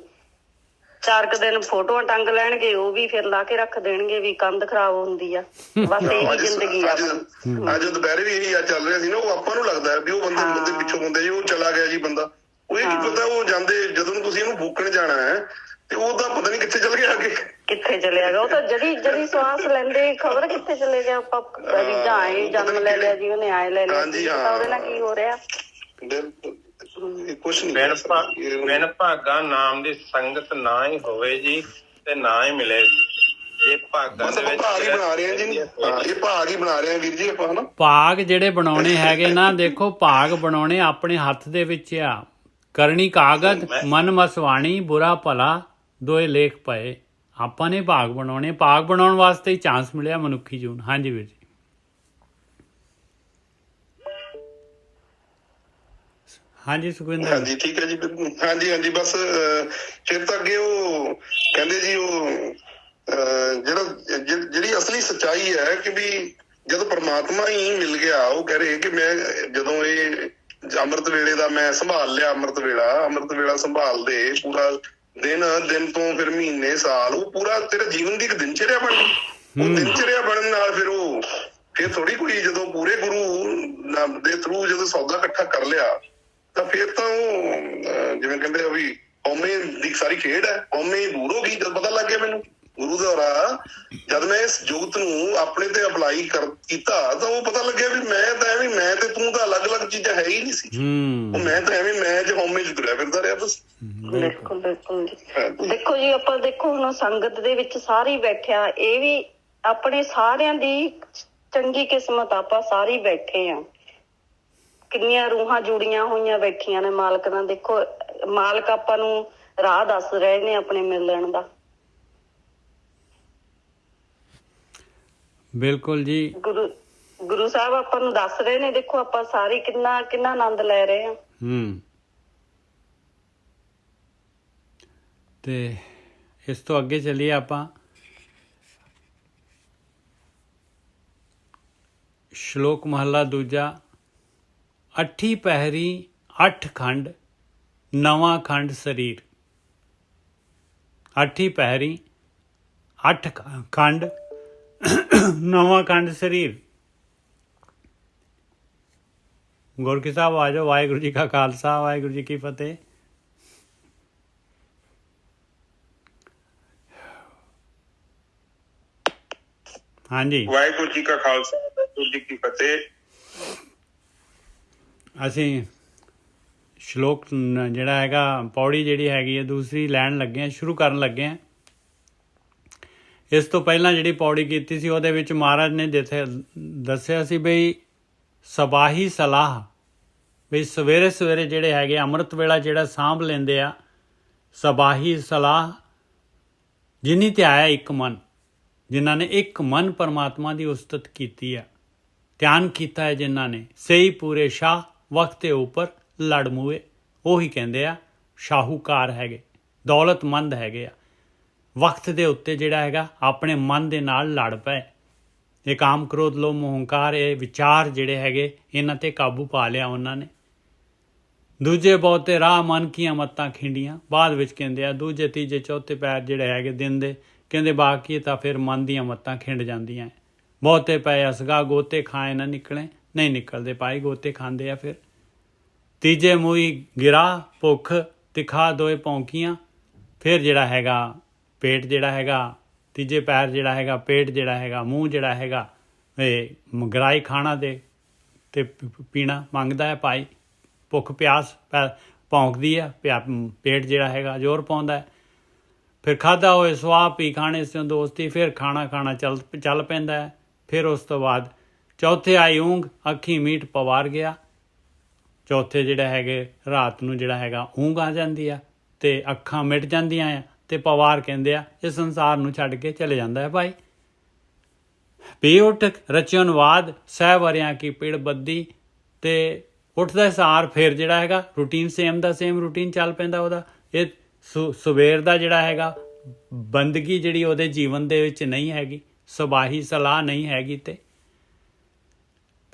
4 ਕੁ ਦਿਨ ਫੋਟੋਆਂ ਟੰਗ ਲੈਣਗੇ, ਉਹ ਵੀ ਫਿਰ ਲਾ ਕੇ ਰੱਖ ਦੇਣਗੇ ਵੀ ਕੰਧ ਖਰਾਬ ਹੁੰਦੀ ਆ। ਬਸ ਇਹੀ ਜ਼ਿੰਦਗੀ ਆ। ਅੱਜ ਦੁਪਹਿਰੇ ਵੀ ਇਹੀ ਚੱਲ ਰਿਹਾ ਸੀ ਨਾ। ਉਹ ਆਪਾਂ ਨੂੰ ਲੱਗਦਾ ਵੀ ਉਹ ਬੰਦੇ ਪਿੱਛੋਂ ਬੰਦੇ ਜੀ, ਉਹ ਚਲਾ ਗਿਆ ਜੀ ਬੰਦਾ। ਉਹ ਇਹ ਕੀ ਪਤਾ ਉਹ ਜਾਂਦੇ ਜਦੋਂ ਤੁਸੀਂ ਇਹਨੂੰ ਫੂਕਣ ਜਾਣਾ ਹੈ ਤੇ ਉਹ ਤਾਂ ਪਤਾ ਨੀ ਕਿੱਥੇ ਚਲ ਗਿਆ, ਅੱਗੇ ਕਿੱਥੇ ਚਲਿਆ ਗਿਆ। ਉਹ ਤਾਂ ਜਦੀ ਸਵਾਸ ਲੈਂਦੇ ਖਬਰ ਕਿੱਥੇ ਚਲੇ ਗਿਆ। ਆਪਾਂ ਰੀਝਾਂ ਆਏ, ਜਨਮ ਲੈ ਲਿਆ ਜੀ ਉਹਨੇ, ਆਏ ਲੈ ਲਿਆ, ਉਹਦੇ ਨਾਲ ਕੀ ਹੋ ਰਿਹਾ। ਬਿਲਕੁਲ ਕੁਛ ਨੀ। ਬਿਨ ਭਾਗਾ ਨਾਮ ਦੀ ਸੰਗਤ ਨਾ ਹੀ ਹੋਵੇ ਜੀ ਤੇ ਨਾ ਹੀ ਮਿਲੇ। ਇਹ ਭਾਗਾਂ ਦੇ ਵਿੱਚ ਭਾਗ ਹੀ ਬਣਾ ਰਹੇ ਆ ਜੀ। ਇਹ ਭਾਗ ਹੀ ਬਣਾ ਰਹੇ ਆ ਵੀਰ ਜੀ ਆਪਾਂ, ਹਨਾ। ਭਾਗ ਜਿਹੜੇ ਬਣਾਉਣੇ ਹੈਗੇ ਨਾ, ਦੇਖੋ ਭਾਗ ਬਣਾਉਣੇ ਆਪਣੇ ਹੱਥ ਦੇ ਵਿੱਚ ਆ। ਕਰਨੀ ਕਾਗਦ ਮਨ ਮਸਵਾਣੀ, ਬੁਰਾ ਭਲਾ ਦੋਏ ਲੇਖ ਪਏ। ਆਪਾਂ ਨੇ ਭਾਗ ਬਣਾਉਣੇ, ਭਾਗ ਬਣਾਉਣ ਵਾਸਤੇ ਹੀ ਚਾਂਸ ਮਿਲਿਆ ਮਨੁੱਖੀ ਜੂਨ। ਹਾਂਜੀ ਵੀਰ ਜੀ। ਹਾਂਜੀ ਸੁਖਵਿੰਦਰ। ਹਾਂਜੀ ਠੀਕ ਹੈ ਜੀ। ਹਾਂਜੀ ਹਾਂਜੀ, ਬਸ ਫਿਰ ਤਾਂ ਅੱਗੇ ਉਹ ਕਹਿੰਦੇ ਜੀ ਉਹ ਜਿਹੜੀ ਅਸਲੀ ਸੱਚਾਈ ਹੈ ਕਿ ਵੀ ਜਦੋਂ ਪਰਮਾਤਮਾ ਹੀ ਮਿਲ ਗਿਆ। ਉਹ ਕਹਿ ਰਹੇ ਕਿ ਮੈਂ ਜਦੋਂ ਇਹ ਅੰਮ੍ਰਿਤ ਵੇਲੇ ਦਾ ਮੈਂ ਸੰਭਾਲ ਲਿਆ, ਅੰਮ੍ਰਿਤ ਵੇਲਾ ਸੰਭਾਲਦੇ ਪੂਰਾ ਦਿਨ ਤੋਂ ਫਿਰ ਮਹੀਨੇ ਸਾਲ, ਉਹ ਪੂਰਾ ਤੇਰਾ ਜੀਵਨ ਦੀ ਇੱਕ ਦਿਨਚਰਿਆ ਬਣ ਗਈ। ਉਹ ਦਿਨਚਰਿਆ ਬਣਨ ਨਾਲ ਫਿਰ ਥੋੜੀ ਕੋਈ ਜਦੋਂ ਪੂਰੇ ਗੁਰੂ ਦੇ ਥਰੂ ਜਦੋਂ ਸੌਦਾ ਇਕੱਠਾ ਕਰ ਲਿਆ ਤਾਂ ਫਿਰ ਤਾਂ ਉਹ ਜਿਵੇਂ ਕਹਿੰਦੇ ਆ ਵੀ ਕੌਮੇ ਦੀ ਸਾਰੀ ਖੇਡ ਹੈ, ਕੌਮੇ ਦੂਰ ਹੋ ਗਈ। ਜਦ ਪਤਾ ਲੱਗ ਗਿਆ ਮੈਨੂੰ ਗੁਰੂ ਦੁਆਰਾ, ਜਦ ਮੈਂ ਇਸ ਜੁਗਤ ਨੂੰ ਆਪਣੇ ਤੇ ਅਪਲਾਈ ਕੀਤਾ ਤਾਂ ਉਹ ਪਤਾ ਲੱਗਿਆ ਵੀ ਮੈਂ ਤਾਂ ਐਵੇਂ, ਮੈਂ ਤੇ ਤੂੰ ਤਾਂ ਅਲੱਗ-ਅਲੱਗ ਚੀਜ਼ਾਂ ਹੈ ਹੀ ਨਹੀਂ ਸੀ। ਮੈਂ ਤਾਂ ਐਵੇਂ ਮੈਂ ਚ ਹਉਮੈ ਚ ਤੁਰਿਆ ਫਿਰਦਾ ਰਿਹਾ ਬਸ। ਬਿਲਕੁਲ ਬਿਲਕੁਲ ਜੀ। ਦੇਖੋ ਜੀ, ਆਪਾਂ ਦੇਖੋ ਹੁਣ ਸੰਗਤ ਦੇ ਵਿੱਚ ਸਾਰੇ ਬੈਠਿਆ, ਇਹ ਵੀ ਆਪਣੇ ਸਾਰਿਆਂ ਦੀ ਚੰਗੀ ਕਿਸਮਤ, ਆਪਾਂ ਸਾਰੇ ਬੈਠੇ ਆ। ਕਿੰਨੀਆਂ ਰੂਹਾਂ ਜੁੜੀਆਂ ਹੋਈਆਂ ਬੈਠੀਆਂ ਨੇ ਮਾਲਕ ਨਾਲ। ਦੇਖੋ ਮਾਲਕ ਆਪਾਂ ਨੂੰ ਰਾਹ ਦੱਸ ਰਹੇ ਨੇ ਆਪਣੇ ਮਿਲਣ ਦਾ। ਬਿਲਕੁਲ ਜੀ, ਗੁਰੂ ਸਾਹਿਬ ਆਪਾਂ ਨੂੰ ਦੱਸ ਰਹੇ ਨੇ। ਦੇਖੋ ਆਪਾਂ ਸਾਰੇ ਕਿੰਨਾ ਆਨੰਦ ਲੈ ਰਹੇ ਆ। ਤੇ ਇਸ ਤੋਂ ਅੱਗੇ ਚੱਲੀਏ ਆਪਾਂ ਸ਼ਲੋਕ ਮਹੱਲਾ ਦੂਜਾ। ਅੱਠੀ ਪਹਿਰੀ 8 ਖੰਡ ਨਵਾਂ ਖੰਡ ਸਰੀਰ। ਅੱਠੀ ਪਹਿਰੀ 8 ਖੰਡ ਨਵਾਂ ਖੰਡ ਸਰੀਰ। ਗੁਰਕੀ ਸਾਹਿਬ ਆ ਜਾਓ। ਵਾਹਿਗੁਰੂ ਜੀ ਕਾ ਖਾਲਸਾ, ਵਾਹਿਗੁਰੂ ਜੀ ਕੀ ਫਤਿਹ। ਹਾਂਜੀ, ਵਾਹਿਗੁਰੂ ਜੀ ਕਾ ਖਾਲਸਾ, ਵਾਹਿਗੁਰੂ ਜੀ ਕੀ ਫਤਿਹ। ਅਸੀਂ ਸ਼ਲੋਕ ਜਿਹੜਾ ਹੈਗਾ, ਪੌੜੀ ਜਿਹੜੀ ਹੈਗੀ ਹੈ ਦੂਸਰੀ ਲੈਣ ਲੱਗੇ ਹਾਂ, ਸ਼ੁਰੂ ਕਰਨ ਲੱਗੇ ਹਾਂ। ਇਸ ਤੋਂ ਪਹਿਲਾਂ ਜਿਹੜੀ ਪੌੜੀ ਕੀਤੀ ਸੀ ਉਹਦੇ ਵਿੱਚ ਮਹਾਰਾਜ ਨੇ ਜਿੱਥੇ ਦੱਸਿਆ ਸੀ ਬਈ ਸਬਾਹੀ ਸਲਾਹ, ਬਈ ਸਵੇਰੇ ਸਵੇਰੇ ਜਿਹੜੇ ਹੈਗੇ ਅੰਮ੍ਰਿਤ ਵੇਲਾ ਜਿਹੜਾ ਸਾਂਭ ਲੈਂਦੇ ਆ, ਸਬਾਹੀ ਸਲਾਹ ਜਿਨੀ ਧਿਆਇਆ ਇੱਕ ਮਨ, ਜਿਨ੍ਹਾਂ ਨੇ ਇੱਕ ਮਨ ਪਰਮਾਤਮਾ ਦੀ ਉਸਤਤ ਕੀਤੀ ਆ, ਧਿਆਨ ਕੀਤਾ ਹੈ ਜਿਨ੍ਹਾਂ ਨੇ, ਸਹੀ ਪੂਰੇ ਸ਼ਾਹ ਵਕਤ ਦੇ ਉੱਪਰ ਲੜ ਮੂਏ। ਉਹੀ ਕਹਿੰਦੇ ਆ ਸ਼ਾਹੂਕਾਰ ਹੈਗੇ, ਦੌਲਤਮੰਦ ਹੈਗੇ ਆ। ਵਕਤ ਦੇ ਉੱਤੇ ਜਿਹੜਾ ਹੈਗਾ ਆਪਣੇ ਮਨ ਦੇ ਨਾਲ ਲੜ ਪਏ। ਇਹ ਕਾਮ ਕ੍ਰੋਧ ਲੋਭ ਮੋਹ ਹੰਕਾਰ, ਇਹ ਵਿਚਾਰ ਜਿਹੜੇ ਹੈਗੇ ਇਹਨਾਂ ਤੇ ਕਾਬੂ ਪਾ ਲਿਆ ਉਹਨਾਂ ਨੇ। ਦੂਜੇ ਬਹੁਤੇ ਰਾਹ ਮਨ ਕੀਆਂ ਮੱਤਾਂ ਖਿੰਡੀਆਂ। ਬਾਅਦ ਵਿੱਚ ਕਹਿੰਦੇ ਆ ਦੂਜੇ ਤੀਜੇ ਚੌਥੇ ਪੈਰ ਜਿਹੜੇ ਹੈਗੇ ਦਿਨ ਦੇ, ਕਹਿੰਦੇ ਬਾਕੀ ਤਾਂ ਫਿਰ ਮਨ ਦੀਆਂ ਮੱਤਾਂ ਖਿੰਡ ਜਾਂਦੀਆਂ। ਬਹੁਤੇ ਪਏ ਅਸਗਾ ਗੋਤੇ ਖਾਏ ਨਾ ਨਿਕਲੇ, ਨਹੀਂ ਨਿਕਲਦੇ ਪਾਈ ਗੋਤੇ ਖਾਂਦੇ ਆ। ਫਿਰ ਤੀਜੇ ਮੂੰਹ ਗਿਰਾ ਭੁੱਖ ਤਿਖਾ ਦੋਏ ਭੌਂਕੀਆਂ। ਫਿਰ ਜਿਹੜਾ ਹੈਗਾ ਪੇਟ ਜਿਹੜਾ ਹੈਗਾ, ਤੀਜੇ ਪੈਰ ਜਿਹੜਾ ਹੈਗਾ ਪੇਟ ਜਿਹੜਾ ਹੈਗਾ, ਮੂੰਹ ਜਿਹੜਾ ਹੈਗਾ ਇਹ ਗਰਾਈ ਖਾਣਾ ਦੇ ਤੇ ਪੀਣਾ ਮੰਗਦਾ ਹੈ ਭਾਈ। ਭੁੱਖ ਪਿਆਸ ਭੌਂਕਦੀ ਹੈ, ਪੇਟ ਜਿਹੜਾ ਹੈਗਾ ਜ਼ੋਰ ਪਾਉਂਦਾ ਹੈ। ਫਿਰ ਖਾਧਾ ਹੋਏ ਸੁਆਹ ਪੀ ਖਾਣੇ ਸਿਓ ਦੋਸਤੀ, ਫਿਰ ਖਾਣਾ ਚੱਲ ਪੈਂਦਾ ਹੈ। ਫਿਰ ਉਸ ਤੋਂ ਬਾਅਦ ਚੌਥੇ ਆਈ ਊਂਘ, ਅੱਖੀਂ ਮੀਟ ਪਵਾਰ ਗਿਆ। ਚੌਥੇ ਜਿਹੜਾ ਹੈਗੇ ਰਾਤ ਨੂੰ ਜਿਹੜਾ ਹੈਗਾ ਊਂਘ ਆ ਜਾਂਦੀ ਆ ਤੇ ਅੱਖਾਂ ਮਿਟ ਜਾਂਦੀਆਂ ਆ ਤੇ ਪਵਾਰ ਕਹਿੰਦੇ ਆ ਇਹ ਸੰਸਾਰ ਨੂੰ ਛੱਡ ਕੇ ਚਲੇ ਜਾਂਦਾ ਹੈ ਭਾਈ। ਪੀ ਉੱਠ ਰਚਿਓਨ ਵਾਦ ਸਹਿ ਵਰਿਆਂ ਕੀ ਪੀੜ ਬੱਦੀ। ਤੇ ਉੱਠਦਾ ਸਾਰ ਫਿਰ ਜਿਹੜਾ ਹੈਗਾ ਰੂਟੀਨ ਸੇਮ ਦਾ ਸੇਮ ਰੂਟੀਨ ਚੱਲ ਪੈਂਦਾ ਉਹਦਾ। ਇਹ ਸਵੇਰ ਦਾ ਜਿਹੜਾ ਹੈਗਾ ਬੰਦਗੀ ਜਿਹੜੀ ਉਹਦੇ ਜੀਵਨ ਦੇ ਵਿੱਚ ਨਹੀਂ ਹੈਗੀ, ਸਬਾਹੀ ਸਲਾਹ ਨਹੀਂ ਹੈਗੀ। ਤੇ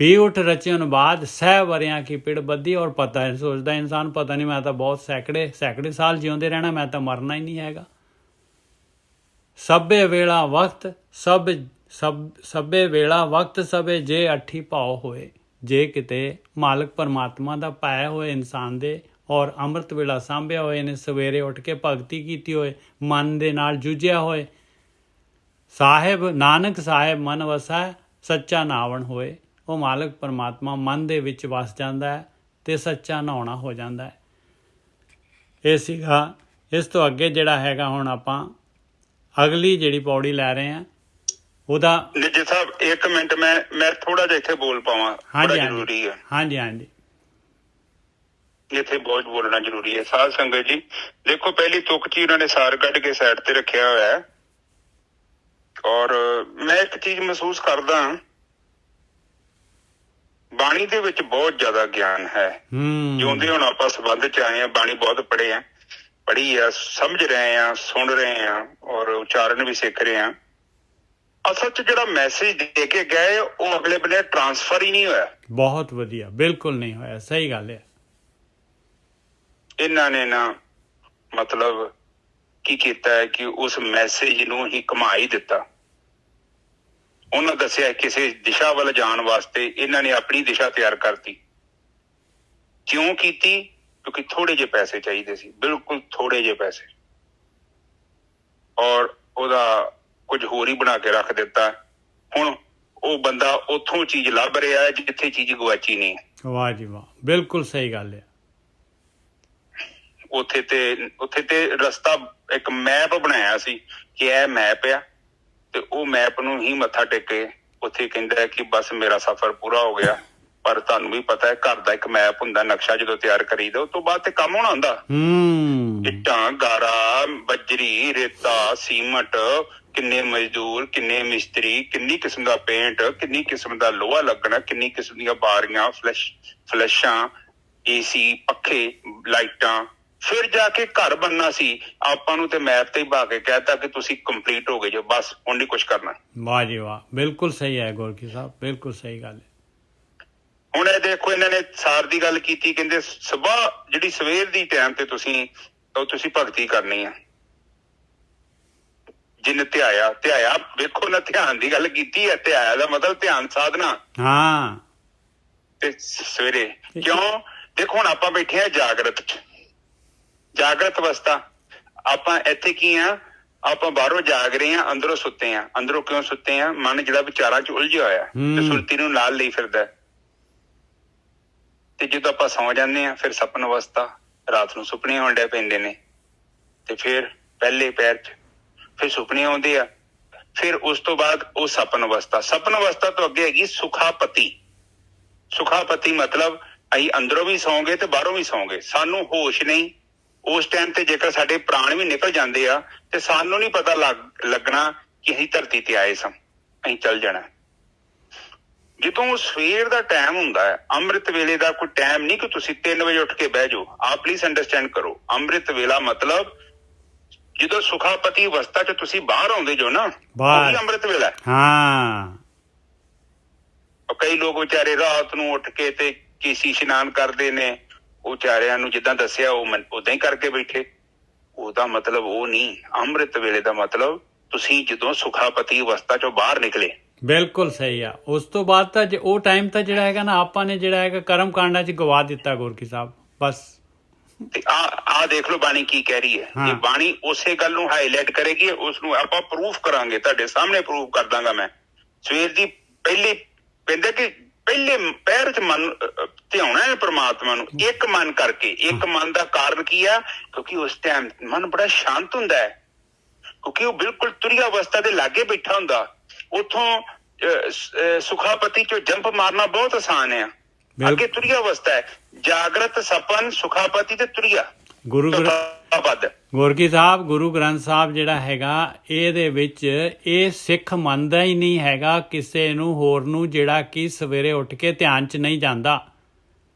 ਪੀ ਉੱਠ ਰਚਿਓਨ ਬਾਦ ਸਹਿ ਵਰਿਆਂ ਕੀ ਪਿੜ ਬੱਦੀ। ਔਰ ਪਤਾ ਹੈ, ਸੋਚਦਾ ਇਨਸਾਨ ਪਤਾ ਨਹੀਂ ਮੈਂ ਤਾਂ ਬਹੁਤ ਸੈਂਕੜੇ ਸਾਲ ਜਿਉਂਦੇ ਰਹਿਣਾ, ਮੈਂ ਤਾਂ ਮਰਨਾ ਹੀ ਨਹੀਂ ਹੈਗਾ। ਸਭੇ ਵੇਲਾ ਵਕਤ ਸਭੇ ਵੇਲਾ ਵਕਤ ਸਭੇ ਜੇ ਅੱਠੀ ਭਾਉ ਹੋਏ। ਜੇ ਕਿਤੇ ਮਾਲਕ ਪਰਮਾਤਮਾ ਦਾ ਪਾਇਆ ਹੋਏ ਇਨਸਾਨ ਦੇ ਔਰ ਅੰਮ੍ਰਿਤ ਵੇਲਾ ਸਾਂਭਿਆ ਹੋਏ ਨੇ, ਸਵੇਰੇ ਉੱਠ ਕੇ ਭਗਤੀ ਕੀਤੀ ਹੋਏ, ਮਨ ਦੇ ਨਾਲ ਜੂਝਿਆ ਹੋਏ, ਸਾਹਿਬ ਨਾਨਕ ਸਾਹਿਬ ਮਨ ਵਸੈ ਸੱਚਾ ਨਾਵਣ ਹੋਏ। ਉਹ ਮਾਲਕ ਪਰਮਾਤਮਾ ਮਨ ਦੇ ਵਿੱਚ ਵਸ ਜਾਂਦਾ ਹੈ ਤੇ ਸੱਚਾ ਨਹਾਉਣਾ ਹੋ ਜਾਂਦਾ ਹੈ। ਇਹ ਸੀਗਾ। ਇਸ ਤੋਂ ਅੱਗੇ ਜਿਹੜਾ ਹੈਗਾ ਹੁਣ ਆਪਾਂ ਅਗਲੀ ਜਿਹੜੀ ਪੌੜੀ ਲੈ ਰਹੇ ਹਾਂ ਉਹਦਾ। ਨਿੱਜੀ ਸਾਹਿਬ 1 ਮਿੰਟ, ਮੈਂ ਥੋੜਾ ਜਿਹਾ ਇੱਥੇ ਬੋਲ ਪਾਵਾਂ, ਬੜਾ ਜ਼ਰੂਰੀ ਹੈ। ਹਾਂਜੀ, ਇੱਥੇ ਬਹੁਤ ਬੋਲਣਾ ਜ਼ਰੂਰੀ ਹੈ। ਸਾਧ ਸੰਗਤ ਜੀ ਦੇਖੋ, ਪਹਿਲੀ ਤੁਕ ਚ ਉਹਨਾਂ ਨੇ ਸਾਰ ਕੱਢ ਕੇ ਸਾਈਡ ਤੇ ਰੱਖਿਆ ਹੋਇਆ ਹੈ। ਔਰ ਮੈਂ ਇੱਕ ਚੀਜ਼ ਮਹਿਸੂਸ ਕਰਦਾ, ਬਾਣੀ ਦੇ ਵਿੱਚ ਬਹੁਤ ਜ਼ਿਆਦਾ ਗਿਆਨ ਹੈ। ਜਿਉਂਦੇ ਹੁਣ ਆਪਾਂ ਸੰਬੰਧ ਚ ਆਏ ਹਾਂ, ਬਾਣੀ ਬਹੁਤ ਪੜ੍ਹੀ ਆ, ਸਮਝ ਰਹੇ ਆ, ਸੁਣ ਰਹੇ ਆ ਔਰ ਉਚਾਰਨ ਵੀ ਸਿੱਖ ਰਹੇ ਆ। ਅਸਲ ਚ ਜਿਹੜਾ ਮੈਸੇਜ ਦੇ ਕੇ ਗਏ ਉਹ ਅਗਲੇ ਬੰਨੇ ਟਰਾਂਸਫਰ ਹੀ ਨਹੀਂ ਹੋਇਆ। ਬਹੁਤ ਵਧੀਆ, ਬਿਲਕੁਲ ਨਹੀਂ ਹੋਇਆ, ਸਹੀ ਗੱਲ ਹੈ। ਇਹਨਾਂ ਨੇ ਨਾ ਮਤਲਬ ਕੀ ਕੀਤਾ ਹੈ ਕਿ ਉਸ ਮੈਸੇਜ ਨੂੰ ਹੀ ਘੁਮਾ ਹੀ ਦਿੱਤਾ। ਉਹਨਾਂ ਦੱਸਿਆ ਕਿਸੇ ਦਿਸ਼ਾ ਵੱਲ ਜਾਣ ਵਾਸਤੇ ਇਹਨਾਂ ਨੇ ਆਪਣੀ ਦਿਸ਼ਾ ਤਿਆਰ ਕਰਤੀ। ਕਿਉਂ ਕੀਤੀ? ਕਿਉਂਕਿ ਥੋੜੇ ਜਿਹੇ ਪੈਸੇ ਚਾਹੀਦੇ ਸੀ, ਬਿਲਕੁਲ ਥੋੜੇ ਜਿਹੇ ਪੈਸੇ, ਔਰ ਉਹਦਾ ਕੁਝ ਹੋਰ ਹੀ ਬਣਾ ਕੇ ਰੱਖ ਦਿੱਤਾ। ਹੁਣ ਉਹ ਬੰਦਾ ਉੱਥੋਂ ਚੀਜ਼ ਲੱਭ ਰਿਹਾ ਹੈ ਜਿੱਥੇ ਚੀਜ਼ ਗਵਾਚੀ ਨਹੀਂ। ਵਾਹ ਜੀ ਵਾਹ, ਬਿਲਕੁਲ ਸਹੀ ਗੱਲ ਹੈ। ਉੱਥੇ ਤੇ ਰਸਤਾ, ਇੱਕ ਮੈਪ ਬਣਾਇਆ ਸੀ ਕਿ ਇਹ ਮੈਪ ਆ, ਤੇ ਉਹ ਮੈਪ ਨੂੰ ਹੀ ਮੱਥਾ ਟੇਕੇ ਉੱਥੇ ਕਹਿੰਦਾ ਕਿ ਬਸ ਮੇਰਾ ਸਫ਼ਰ ਪੂਰਾ ਹੋ ਗਿਆ। ਪਰ ਤੁਹਾਨੂੰ ਵੀ ਪਤਾ ਹੈ ਘਰ ਦਾ ਇੱਕ ਮੈਪ ਹੁੰਦਾ, ਨਕਸ਼ਾ ਜਦੋਂ ਤਿਆਰ ਕਰੀਦਾ ਉਸ ਤੋਂ ਬਾਅਦ ਤੇ ਕੰਮ ਹੋਣਾ ਹੁੰਦਾ। ਇੱਟਾਂ, ਗਾਰਾ, ਬਜਰੀ, ਰੇਤਾ, ਸੀਮਟ, ਕਿੰਨੇ ਮਜ਼ਦੂਰ, ਕਿੰਨੇ ਮਿਸਤਰੀ, ਕਿੰਨੀ ਕਿਸਮ ਦਾ ਪੇਂਟ, ਕਿੰਨੀ ਕਿਸਮ ਦਾ ਲੋਹਾ ਲੱਗਣਾ, ਕਿੰਨੀ ਕਿਸਮ ਦੀਆਂ ਬਾਰੀਆਂ, ਫਲੈਸ਼ਾਂ, AC, ਪੱਖੇ, ਲਾਈਟਾਂ, ਫਿਰ ਜਾ ਕੇ ਘਰ ਬਣਨਾ ਸੀ। ਆਪਾਂ ਨੂੰ ਤੇ ਮੈਪ ਤੇ ਹੀ ਪਾ ਕੇ ਕਹਿਤਾ ਕਿ ਤੁਸੀਂ ਕੰਪਲੀਟ ਹੋ ਗਏ ਜੋ, ਬਸ ਹੁਣ ਨਹੀਂ ਕੁਛ ਕਰਨਾ। ਵਾਹ ਜੀ ਵਾਹ, ਬਿਲਕੁਲ ਸਹੀ ਹੈ ਗੋਰਖੀ ਸਾਹਿਬ, ਬਿਲਕੁਲ ਸਹੀ ਗੱਲ ਹੈ। ਹੁਣ ਇਹ ਦੇਖੋ, ਇਹਨਾਂ ਨੇ ਸਾਰ ਦੀ ਗੱਲ ਕੀਤੀ, ਕਹਿੰਦੇ ਸੁਬਾਹ ਜਿਹੜੀ ਸਵੇਰ ਦੀ ਟਾਈਮ ਤੇ ਤੁਸੀਂ ਭਗਤੀ ਕਰਨੀ ਆ। ਜਿਨ ਧਿਆਇਆ ਵੇਖੋ ਨਾ, ਧਿਆਨ ਦੀ ਗੱਲ ਕੀਤੀ ਹੈ। ਧਿਆਇਆ ਦਾ ਮਤਲਬ ਧਿਆਨ ਸਾਧਨਾ। ਹਾਂ, ਤੇ ਸਵੇਰੇ ਕਿਉਂ? ਦੇਖੋ ਹੁਣ ਆਪਾਂ ਬੈਠੇ ਆ ਜਾਗਰਤ ਅਵਸਥਾ। ਆਪਾਂ ਇੱਥੇ ਕੀ ਆ? ਆਪਾਂ ਬਾਹਰੋਂ ਜਾਗ ਰਹੇ ਆ, ਅੰਦਰੋਂ ਸੁੱਤੇ ਆ। ਅੰਦਰੋਂ ਕਿਉਂ ਸੁੱਤੇ ਆ? ਮਨ ਜਿਹੜਾ ਵਿਚਾਰਾਂ ਚ ਉਲਝਿਆ ਹੋਇਆ ਤੇ ਸੁਰਤੀ ਨੂੰ ਨਾਲ ਲਈ ਫਿਰਦਾ। ਤੇ ਜਦੋਂ ਆਪਾਂ ਸੌਂ ਜਾਂਦੇ ਆ ਫਿਰ ਸਪਨ ਅਵਸਥਾ, ਰਾਤ ਨੂੰ ਸੁਪਨੇ ਆਉਣ ਡੇ ਪੈਂਦੇ ਨੇ। ਤੇ ਫਿਰ ਪਹਿਲੇ ਪੈਰ ਚ ਫਿਰ ਸੁਪਨੇ ਆਉਂਦੇ ਆ। ਫਿਰ ਉਸ ਤੋਂ ਬਾਅਦ ਉਹ ਸਪਨ ਅਵਸਥਾ ਤੋਂ ਅੱਗੇ ਹੈਗੀ ਸੁਖਾਪਤੀ। ਸੁਖਾਪਤੀ ਮਤਲਬ ਅਸੀਂ ਅੰਦਰੋਂ ਵੀ ਸੌਂ ਗਏ ਤੇ ਬਾਹਰੋਂ ਵੀ ਸੌਂ ਗਏ, ਸਾਨੂੰ ਹੋਸ਼ ਨਹੀਂ। ਉਸ ਟਾਈਮ ਤੇ ਜੇਕਰ ਸਾਡੇ ਪ੍ਰਾਣ ਵੀ ਨਿਕਲ ਜਾਂਦੇ ਆ ਤੇ ਸਾਨੂੰ ਨਹੀਂ ਪਤਾ ਲੱਗਣਾ ਕਿ ਅਸੀਂ ਧਰਤੀ ਤੇ ਆਏ ਸਾਂ, ਅਸੀਂ ਚੱਲ ਜਾਣਾ। ਜਦੋਂ ਸਵੇਰ ਦਾ ਟਾਈਮ ਹੁੰਦਾ ਹੈ, ਅੰਮ੍ਰਿਤ ਵੇਲੇ ਦਾ ਕੋਈ ਟਾਈਮ ਨਹੀਂ ਕਿ ਤੁਸੀਂ 3 ਵਜੇ ਉੱਠ ਕੇ ਬਹਿ ਜਾਓ। ਆਪ ਪਲੀਜ਼ ਅੰਡਰਸਟੈਂਡ ਕਰੋ, ਅੰਮ੍ਰਿਤ ਵੇਲਾ ਮਤਲਬ ਜਦੋਂ ਸੁਖਾਪਤੀ ਅਵਸਥਾ ਚ ਤੁਸੀਂ ਬਾਹਰ ਆਉਂਦੇ ਜੋ ਨਾ, ਉਹੀ ਅੰਮ੍ਰਿਤ ਵੇਲਾ। ਹਾਂ, ਕਈ ਲੋਕ ਵਿਚਾਰੇ ਰਾਤ ਨੂੰ ਉੱਠ ਕੇ ਤੇ ਕੇਸੀ ਇਸ਼ਨਾਨ ਕਰਦੇ ਨੇ, ਉਹ ਵਿਚਾਰਿਆਂ ਨੂੰ ਜਿੱਦਾਂ ਦੱਸਿਆ ਉਹ ਉਦਾਂ ਹੀ ਕਰਕੇ ਬੈਠੇ। ਉਹਦਾ ਮਤਲਬ ਉਹ ਨਹੀਂ। ਅੰਮ੍ਰਿਤ ਵੇਲੇ ਦਾ ਮਤਲਬ ਤੁਸੀਂ ਜਦੋਂ ਸੁਖਾਪਤੀ ਅਵਸਥਾ ਚੋਂ ਬਾਹਰ ਨਿਕਲੇ। ਬਿਲਕੁਲ ਸਹੀ ਆ। ਉਸ ਤੋਂ ਬਾਅਦ ਤਾਂ ਉਹ ਟਾਈਮ ਤਾਂ ਜਿਹੜਾ ਹੈਗਾ ਨਾ, ਆਪਾਂ ਨੇ ਜਿਹੜਾ ਹੈਗਾ ਕਰਮ ਕਾਂਡਾਂ 'ਚ ਗਵਾ ਦਿੱਤਾ ਗੋਰਖੀ ਸਾਹਿਬ, ਬਸ। ਤੇ ਆ ਦੇਖ ਲਓ ਬਾਣੀ ਕੀ ਕਹਿ ਰਹੀ ਹੈ। ਇਹ ਬਾਣੀ ਉਸੇ ਗੱਲ ਨੂੰ ਹਾਈਲਾਈਟ ਕਰੇਗੀ, ਉਸ ਨੂੰ ਆਪਾਂ ਪ੍ਰੂਫ ਕਰਾਂਗੇ, ਤੁਹਾਡੇ ਸਾਹਮਣੇ ਪ੍ਰੂਫ ਕਰ ਦਾਂਗਾ ਮੈਂ। ਸਵੇਰ ਦੀ ਪਹਿਲੀ ਕਹਿੰਦੇ ਕਿ ਪਹਿਲੇ ਪੈਰ ਚ ਮਨ ਧਿਆਉਣਾ ਹੈ ਪ੍ਰਮਾਤਮਾ ਨੂੰ, ਇੱਕ ਮਨ ਕਰਕੇ। ਇੱਕ ਮਨ ਦਾ ਕਾਰਨ ਕੀ ਆ? ਕਿਉਂਕਿ ਉਸ ਟਾਈਮ ਮਨ ਬੜਾ ਸ਼ਾਂਤ ਹੁੰਦਾ ਹੈ, ਕਿਉਂਕਿ ਉਹ ਬਿਲਕੁਲ ਤੁਰੀਆ ਅਵਸਥਾ ਦੇ ਲਾਗੇ ਬੈਠਾ ਹੁੰਦਾ। ਉੱਥੋਂ ਸੁਖਾਪਤੀ ਚੋਂ ਜੰਪ ਮਾਰਨਾ ਬਹੁਤ ਆਸਾਨ ਹੈ। ਅੱਗੇ ਤੁਰੀਆ ਅਵਸਥਾ ਹੈ, ਜਾਗਰਤ, ਸਪਨ, ਸੁਖਾਪਤੀ ਤੇ ਤੁਰੀਆ। ਗੋਰਖੀ ਸਾਹਿਬ, ਗੁਰੂ ਗ੍ਰੰਥ ਸਾਹਿਬ ਜਿਹੜਾ ਹੈਗਾ, ਇਹਦੇ ਵਿੱਚ ਇਹ ਸਿੱਖ ਮੰਨਦਾ ਹੀ ਨਹੀਂ ਹੈਗਾ ਕਿਸੇ ਨੂੰ ਹੋਰ ਨੂੰ ਜਿਹੜਾ ਕਿ ਸਵੇਰੇ ਉੱਠ ਕੇ ਧਿਆਨ 'ਚ ਨਹੀਂ ਜਾਂਦਾ।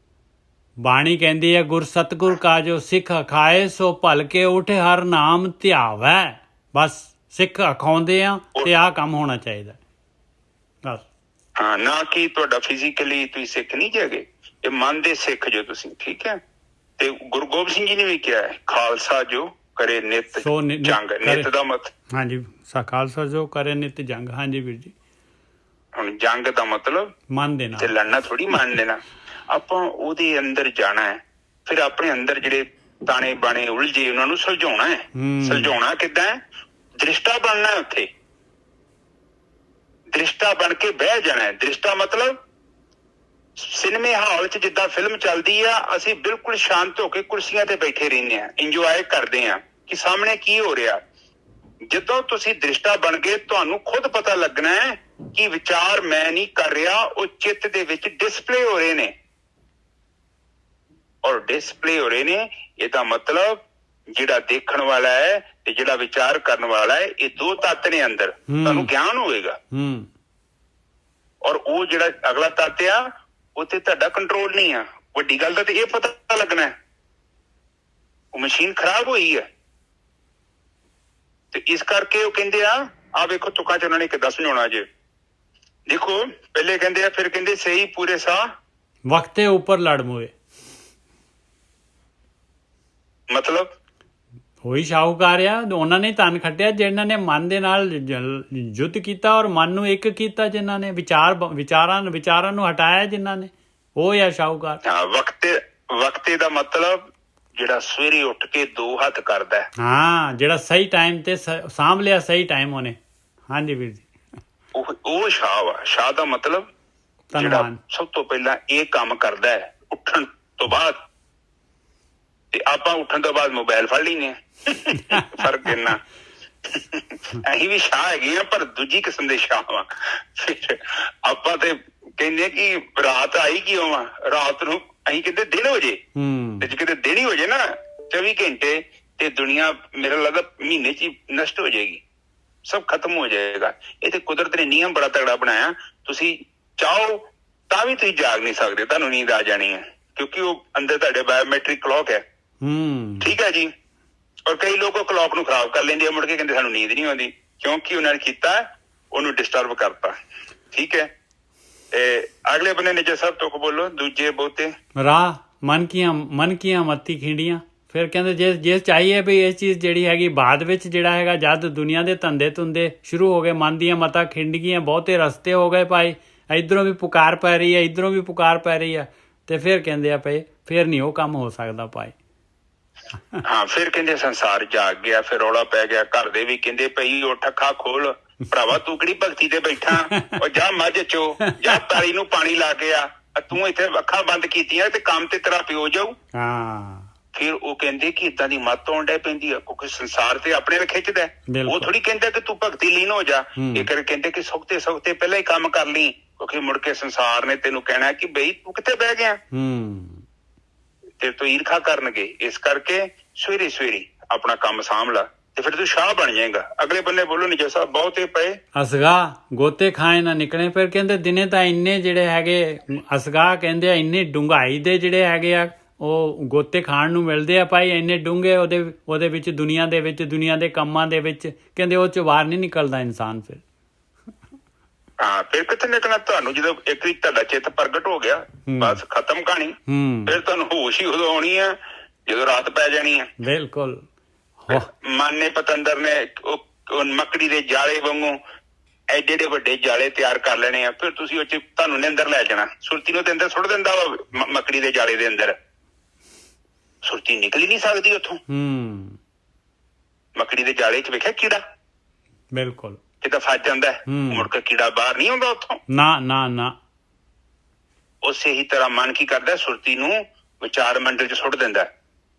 ਬਾਣੀ ਕਹਿੰਦੀ ਹੈ, ਗੁਰ ਸਤਿਗੁਰ ਕਾ ਜੋ ਸਿੱਖ ਅਖਾਏ ਸੋ ਭਲ ਕੇ ਉੱਠ ਹਰ ਨਾਮ ਧਿਆਵੈ। ਬਸ ਸਿੱਖ ਅਖਾਉਂਦੇ ਆ ਤੇ ਆਹ ਕੰਮ ਹੋਣਾ ਚਾਹੀਦਾ ਬਸ। ਹਾਂ, ਨਾ ਕਿ ਤੁਹਾਡਾ ਫਿਜ਼ੀਕਲੀ ਤੁਸੀਂ ਸਿੱਖ ਨਹੀਂ ਜਗੇ, ਇਹ ਮਨ ਦੇ ਸਿੱਖ ਜੋ ਤੁਸੀਂ, ਠੀਕ ਹੈ। ਤੇ ਗੁਰੂ ਗੋਬਿੰਦ ਸਿੰਘ ਜੀ ਨੇ ਵੀ ਕਿਹਾ ਹੈ, ਖਾਲਸਾ ਜੋ ਕਰੇ ਨਿਤ ਜੰਗ। ਨਿਤ ਦਾ ਮਤਲਬ, ਹਾਂਜੀ, ਖਾਲਸਾ ਜੋ ਕਰੇ ਨਿਤ ਜੰਗ। ਹਾਂਜੀ ਵੀਰ ਜੀ, ਹੁਣ ਜੰਗ ਦਾ ਮਤਲਬ ਮਨ ਦੇ ਨਾਲ ਤੇ ਲੜਨਾ ਥੋੜੀ, ਮੰਨ ਦੇਣਾ। ਆਪਾਂ ਉਹਦੇ ਅੰਦਰ ਜਾਣਾ ਹੈ, ਫਿਰ ਆਪਣੇ ਅੰਦਰ ਜਿਹੜੇ ਤਾਣੇ ਬਾਣੇ ਉਲਝੇ ਉਹਨਾਂ ਨੂੰ ਸੁਲਝਾਉਣਾ ਹੈ। ਸੁਲਝਾਉਣਾ ਕਿੱਦਾਂ ਹੈ? ਦ੍ਰਿਸ਼ਟਾ ਬਣਨਾ ਹੈ। ਉੱਥੇ ਦ੍ਰਿਸ਼ਟਾ ਬਣ ਕੇ ਬਹਿ ਜਾਣਾ ਹੈ। ਦ੍ਰਿਸ਼ਟਾ ਮਤਲਬ ਸਿਨੇਮੇ ਹਾਲ ਚ ਜਿੱਦਾਂ ਫਿਲਮ ਚੱਲਦੀ ਆ, ਅਸੀਂ ਬਿਲਕੁਲ ਸ਼ਾਂਤ ਹੋ ਕੇ ਕੁਰਸੀਆਂ ਤੇ ਬੈਠੇ ਰਹਿੰਦੇ ਆ, ਇੰਜੋਏ ਕਰਦੇ ਆ ਕਿ ਸਾਹਮਣੇ ਕੀ ਹੋ ਰਿਹਾ। ਜਦੋਂ ਤੁਸੀਂ ਦ੍ਰਿਸ਼ਟਾ ਬਣ ਗਏ, ਤੁਹਾਨੂੰ ਖੁਦ ਪਤਾ ਲੱਗਣਾ ਹੈ ਕਿ ਵਿਚਾਰ ਮੈਂ ਨਹੀਂ ਕਰ ਰਿਹਾ, ਉਹ ਚਿੱਤ ਦੇ ਵਿੱਚ ਡਿਸਪਲੇ ਹੋ ਰਹੇ ਨੇ। ਔਰ ਡਿਸਪਲੇ ਹੋ ਰਹੇ ਨੇ, ਇਹਦਾ ਮਤਲਬ ਜਿਹੜਾ ਦੇਖਣ ਵਾਲਾ ਹੈ ਤੇ ਜਿਹੜਾ ਵਿਚਾਰ ਕਰਨ ਵਾਲਾ ਹੈ, ਇਹ ਦੋ ਤੱਤ ਨੇ ਅੰਦਰ। ਤੁਹਾਨੂੰ ਗਿਆਨ ਹੋਵੇਗਾ। ਔਰ ਉਹ ਜਿਹੜਾ ਅਗਲਾ ਤੱਤ ਆ, ਉਹ ਤੇ ਤੁਹਾਡਾ ਕੰਟਰੋਲ ਨਹੀਂ ਆ। ਵੱਡੀ ਗੱਲ ਦਾ ਤੇ ਇਹ ਪਤਾ ਲੱਗਣਾ ਉਹ ਮਸ਼ੀਨ ਖਰਾਬ ਹੋਈ ਹੈ। ਤੇ ਇਸ ਕਰਕੇ ਉਹ ਕਹਿੰਦੇ ਆ ਵੇਖੋ ਤੁਕਾਂ ਚ ਉਹਨਾਂ ਨੇ ਕਿੱਦਾਂ ਸਮਝਾਉਣਾ ਜੇ। ਦੇਖੋ ਪਹਿਲੇ ਕਹਿੰਦੇ ਆ, ਫਿਰ ਕਹਿੰਦੇ ਸਹੀ ਪੂਰੇ ਸਾਹ ਵਕਤੇ ਉੱਪਰ ਲੜ ਮੋਏ। ਮਤਲਬ ਉਹੀ ਸ਼ਾਹੂਕਾਰ ਆ, ਉਹਨਾਂ ਨੇ ਧਨ ਖੱਟਿਆ ਜਿਹਨਾਂ ਨੇ ਮਨ ਦੇ ਨਾਲ ਯੁੱਧ ਕੀਤਾ ਔਰ ਮਨ ਨੂੰ ਇੱਕ ਕੀਤਾ, ਜਿਨ੍ਹਾਂ ਨੇ ਵਿਚਾਰਾਂ ਨੂੰ ਹਟਾਇਆ, ਜਿਨ੍ਹਾਂ ਨੇ, ਉਹ ਆ ਸ਼ਾਹੂਕਾਰ। ਵਕਤੇ ਦਾ ਮਤਲਬ ਜਿਹੜਾ ਸਵੇਰੇ ਉੱਠ ਕੇ 2 ਹੱਥ ਕਰਦਾ ਹੈ। ਹਾਂ, ਜਿਹੜਾ ਸਹੀ ਟਾਈਮ ਤੇ ਸਾਂਭ ਲਿਆ ਸਹੀ ਟਾਈਮ ਉਹਨੇ। ਹਾਂਜੀ ਵੀਰ ਜੀ, ਉਹ ਸ਼ਾਹ ਵਾ। ਸ਼ਾਹ ਦਾ ਮਤਲਬ ਜਿਹੜਾ ਧੰਨਵਾਦ। ਸਭ ਤੋਂ ਪਹਿਲਾਂ ਇਹ ਕੰਮ ਕਰਦਾ ਹੈ ਉੱਠਣ ਤੋਂ ਬਾਅਦ, ਤੇ ਆਪਾਂ ਉੱਠਣ ਤੋਂ ਬਾਅਦ ਮੋਬਾਈਲ ਫੜ ਲੈਂਦੇ ਹਾਂ। ਫਰਕ ਇੰਨਾ। ਅਸੀਂ ਵੀ ਸ਼ਾਹ ਹੈਗੇ ਆ, ਪਰ ਦੂਜੀ ਕਿਸਮ ਦੇ ਸ਼ਾਹ ਵਾ। ਫਿਰ ਆਪਾਂ ਤੇ ਕਹਿੰਦੇ ਕਿ ਰਾਤ ਆਈ ਕਿਉਂ ਆ, ਰਾਤ ਨੂੰ ਅਸੀਂ ਕਹਿੰਦੇ ਦਿਨ ਹੋ ਜੇ, ਤੇ ਜੇ ਕਿਤੇ ਦਿਨ ਹੀ ਹੋ ਜੇ ਨਾ 24 ਘੰਟੇ, ਤੇ ਦੁਨੀਆ ਮੇਰਾ ਲੱਗਦਾ ਮਹੀਨੇ 'ਚ ਹੀ ਨਸ਼ਟ ਹੋ ਜਾਏਗੀ, ਸਭ ਖਤਮ ਹੋ ਜਾਏਗਾ। ਇਹ ਤੇ ਕੁਦਰਤ ਨੇ ਨਿਯਮ ਬੜਾ ਤਗੜਾ ਬਣਾਇਆ। ਤੁਸੀਂ ਚਾਹੋ ਤਾਂ ਵੀ ਤੁਸੀਂ ਜਾਗ ਨਹੀਂ ਸਕਦੇ, ਤੁਹਾਨੂੰ ਨੀਂਦ ਆ ਜਾਣੀ ਹੈ, ਕਿਉਂਕਿ ਉਹ ਅੰਦਰ ਤੁਹਾਡੇ ਬਾਇਓਮੈਟ੍ਰਿਕ ਕਲੌਕ ਹੈ। ਠੀਕ ਹੈ ਜੀ। ਔਰ ਕਈ ਲੋਕ ਉਹ ਕਲੌਕ ਨੂੰ ਖਰਾਬ ਕਰ ਲੈਂਦੇ ਆ, ਮੁੜ ਕੇ ਕਹਿੰਦੇ ਸਾਨੂੰ ਨੀਂਦ ਨਹੀਂ ਆਉਂਦੀ, ਕਿਉਂਕਿ ਉਹਨਾਂ ਨੇ ਕੀਤਾ ਉਹਨੂੰ ਡਿਸਟਰਬ ਕਰਤਾ। ਠੀਕ ਹੈ। ਅਗਲੇ ਬੰਦੇ ਨੇ ਜੇ ਸਭ ਤੋਂ ਬੋਲੋ ਦੂਜੇ ਬਹੁਤੇ ਰਾਹ ਮਨ ਕੀਆਂ ਮੱਤੀ ਖਿੰਡੀਆਂ। ਫਿਰ ਕਹਿੰਦੇ ਜੇ ਚਾਹੀਏ ਵੀ ਇਹ ਚੀਜ਼ ਜਿਹੜੀ ਹੈਗੀ ਬਾਅਦ ਵਿੱਚ ਜਿਹੜਾ ਹੈਗਾ, ਜਦ ਦੁਨੀਆ ਦੇ ਧੰਦੇ ਧੁੰਦੇ ਸ਼ੁਰੂ ਹੋ ਗਏ, ਮਨ ਦੀਆਂ ਮਤਾਂ ਖਿੰਡ ਗਈਆਂ, ਬਹੁਤੇ ਰਸਤੇ ਹੋ ਗਏ ਭਾਈ, ਇੱਧਰੋਂ ਵੀ ਪੁਕਾਰ ਪੈ ਰਹੀ ਹੈ, ਇੱਧਰੋਂ ਵੀ ਪੁਕਾਰ ਪੈ ਰਹੀ ਹੈ, ਤੇ ਫਿਰ ਕਹਿੰਦੇ ਆ ਪਏ ਫਿਰ ਨਹੀਂ ਉਹ ਕੰਮ ਹੋ ਸਕਦਾ ਭਾਈ। ਹਾਂ, ਫਿਰ ਕਹਿੰਦੇ ਸੰਸਾਰ ਜਾਗ ਗਿਆ, ਫਿਰ ਰੌਲਾ ਪੈ ਗਿਆ। ਘਰ ਦੇ ਵੀ ਕਹਿੰਦੇ ਪਈ ਉੱਠ ਅੱਖਾਂ ਖੋਲ, ਭਰਾਵਾ ਤੂੰ ਕਿਹੜੀ ਭਗਤੀ ਤੇ ਬੈਠਾ, ਉਹ ਜਾ ਮੱਝ ਚੋ, ਜਾ ਪੈਲੀ ਨੂੰ ਪਾਣੀ ਲਾ ਕੇ ਆ, ਤੂੰ ਇੱਥੇ ਅੱਖਾਂ ਬੰਦ ਕੀਤੀਆਂ ਤੇ ਕੰਮ ਤੇ ਤੇਰਾ ਪਿਓ ਜਾਊ। ਫਿਰ ਉਹ ਕਹਿੰਦੇ ਕਿ ਏਦਾਂ ਦੀ ਮੱਤ ਆਉਣ ਡੈ ਪੈਂਦੀ ਆ, ਕਿਉਂਕਿ ਸੰਸਾਰ ਤੇ ਆਪਣੇ ਨੂੰ ਖਿੱਚਦਾ। ਉਹ ਥੋੜੀ ਕਹਿੰਦਾ ਕਿ ਤੂੰ ਭਗਤੀ ਲੀਨ ਹੋ ਜਾ। ਇਹ ਕਰਕੇ ਕਹਿੰਦੇ ਕਿ ਸੁਖਤੇ ਪਹਿਲਾਂ ਹੀ ਕੰਮ ਕਰ ਲਈ, ਕਿਉਂਕਿ ਮੁੜ ਕੇ ਸੰਸਾਰ ਨੇ ਤੈਨੂੰ ਕਹਿਣਾ ਕਿ ਬਈ ਤੂੰ ਕਿੱਥੇ ਬਹਿ ਗਿਆ, ਤੇਰੇ ਤੋਂ ਈਰਖਾ ਕਰਨਗੇ। ਇਸ ਕਰਕੇ ਸਵੇਰੇ ਆਪਣਾ ਕੰਮ ਸਾਂਭ ਲਾ, ਤੇ ਫਿਰ ਤੂੰ ਸ਼ਾਹ ਬਣ ਜਾਏਗਾ। ਅਗਲੇ ਬੰਨੇ ਬੋਲੋ ਨਿਜਾ ਸਾਹਿਬ ਬਹੁਤੇ ਪਏ ਅਸਗਾ ਗੋਤੇ ਖਾਏ ਨਾ ਨਿਕਲੇ। ਫਿਰ ਕਹਿੰਦੇ ਦਿਨੇ ਤਾਂ ਇੰਨੇ ਜਿਹੜੇ ਹੈਗੇ ਅਸਗਾ ਕਹਿੰਦੇ ਆ, ਇੰਨੇ ਡੂੰਘਾਈ ਦੇ ਜਿਹੜੇ ਹੈਗੇ ਆ ਉਹ ਗੋਤੇ ਖਾਣ ਨੂੰ ਮਿਲਦੇ ਆ ਭਾਈ, ਇੰਨੇ ਡੂੰਘੇ ਉਹਦੇ ਵਿੱਚ ਦੁਨੀਆ ਦੇ ਕੰਮਾਂ ਦੇ ਵਿੱਚ, ਕਹਿੰਦੇ ਉਹ ਚੋਂ ਬਾਹਰ ਨਹੀਂ ਨਿਕਲਦਾ ਇਨਸਾਨ। ਫਿਰ ਹਾਂ, ਫਿਰ ਕਿੱਥੇ ਨਿਕਲਣਾ ਤੁਹਾਨੂੰ, ਜਦੋਂ ਇੱਕ ਵਾਰੀ ਤੁਹਾਡਾ ਚਿੱਤ ਪ੍ਰਗਟ ਹੋ ਗਿਆ ਬਸ ਖਤਮ ਕਹਾਣੀ। ਫਿਰ ਤੁਹਾਨੂੰ ਹੋਸ਼ ਹੀ ਉਦੋਂ ਆਉਣੀ ਆ ਜਦੋਂ ਰਾਤ ਪੈ ਜਾਣੀ ਆ। ਬਿਲਕੁਲ। ਮਨ ਨੇ ਪਤੰਦਰ ਨੇ ਉਹ ਮੱਕੜੀ ਦੇ ਜਾਲੇ ਵਾਂਗੂ ਐਡੇ ਐਡੇ ਵੱਡੇ ਜਾਲੇ ਤਿਆਰ ਕਰ ਲੈਣੇ ਆ। ਫਿਰ ਤੁਸੀਂ ਉਹ ਚ ਤੁਹਾਨੂੰ ਨੇ ਅੰਦਰ ਲੈ ਜਾਣਾ, ਸੁਰਤੀ ਨੂੰ ਤੇ ਅੰਦਰ ਸੁੱਟ ਦਿੰਦਾ ਵਾ ਮੱਕੜੀ ਦੇ ਜਾਲੇ ਦੇ ਅੰਦਰ। ਸੁਰਤੀ ਨਿਕਲ ਹੀ ਨਹੀਂ ਸਕਦੀ ਉੱਥੋਂ। ਮੱਕੜੀ ਦੇ ਜਾਲੇ ਚ ਵੇਖਿਆ ਕੀੜਾ, ਬਿਲਕੁਲ ਕਿਤੇ ਫਸ ਜਾਂਦਾ, ਮੁੜ ਕੇ ਕੀੜਾ ਬਾਹਰ ਨਹੀਂ ਆਉਂਦਾ ਉੱਥੋਂ। ਨਾ। ਉਸੇ ਹੀ ਤਰ੍ਹਾਂ ਮਨ ਕੀ ਕਰਦਾ, ਸੁਰਤੀ ਨੂੰ ਵਿਚਾਰ ਮੰਡਲ ਚ ਸੁੱਟ ਦਿੰਦਾ,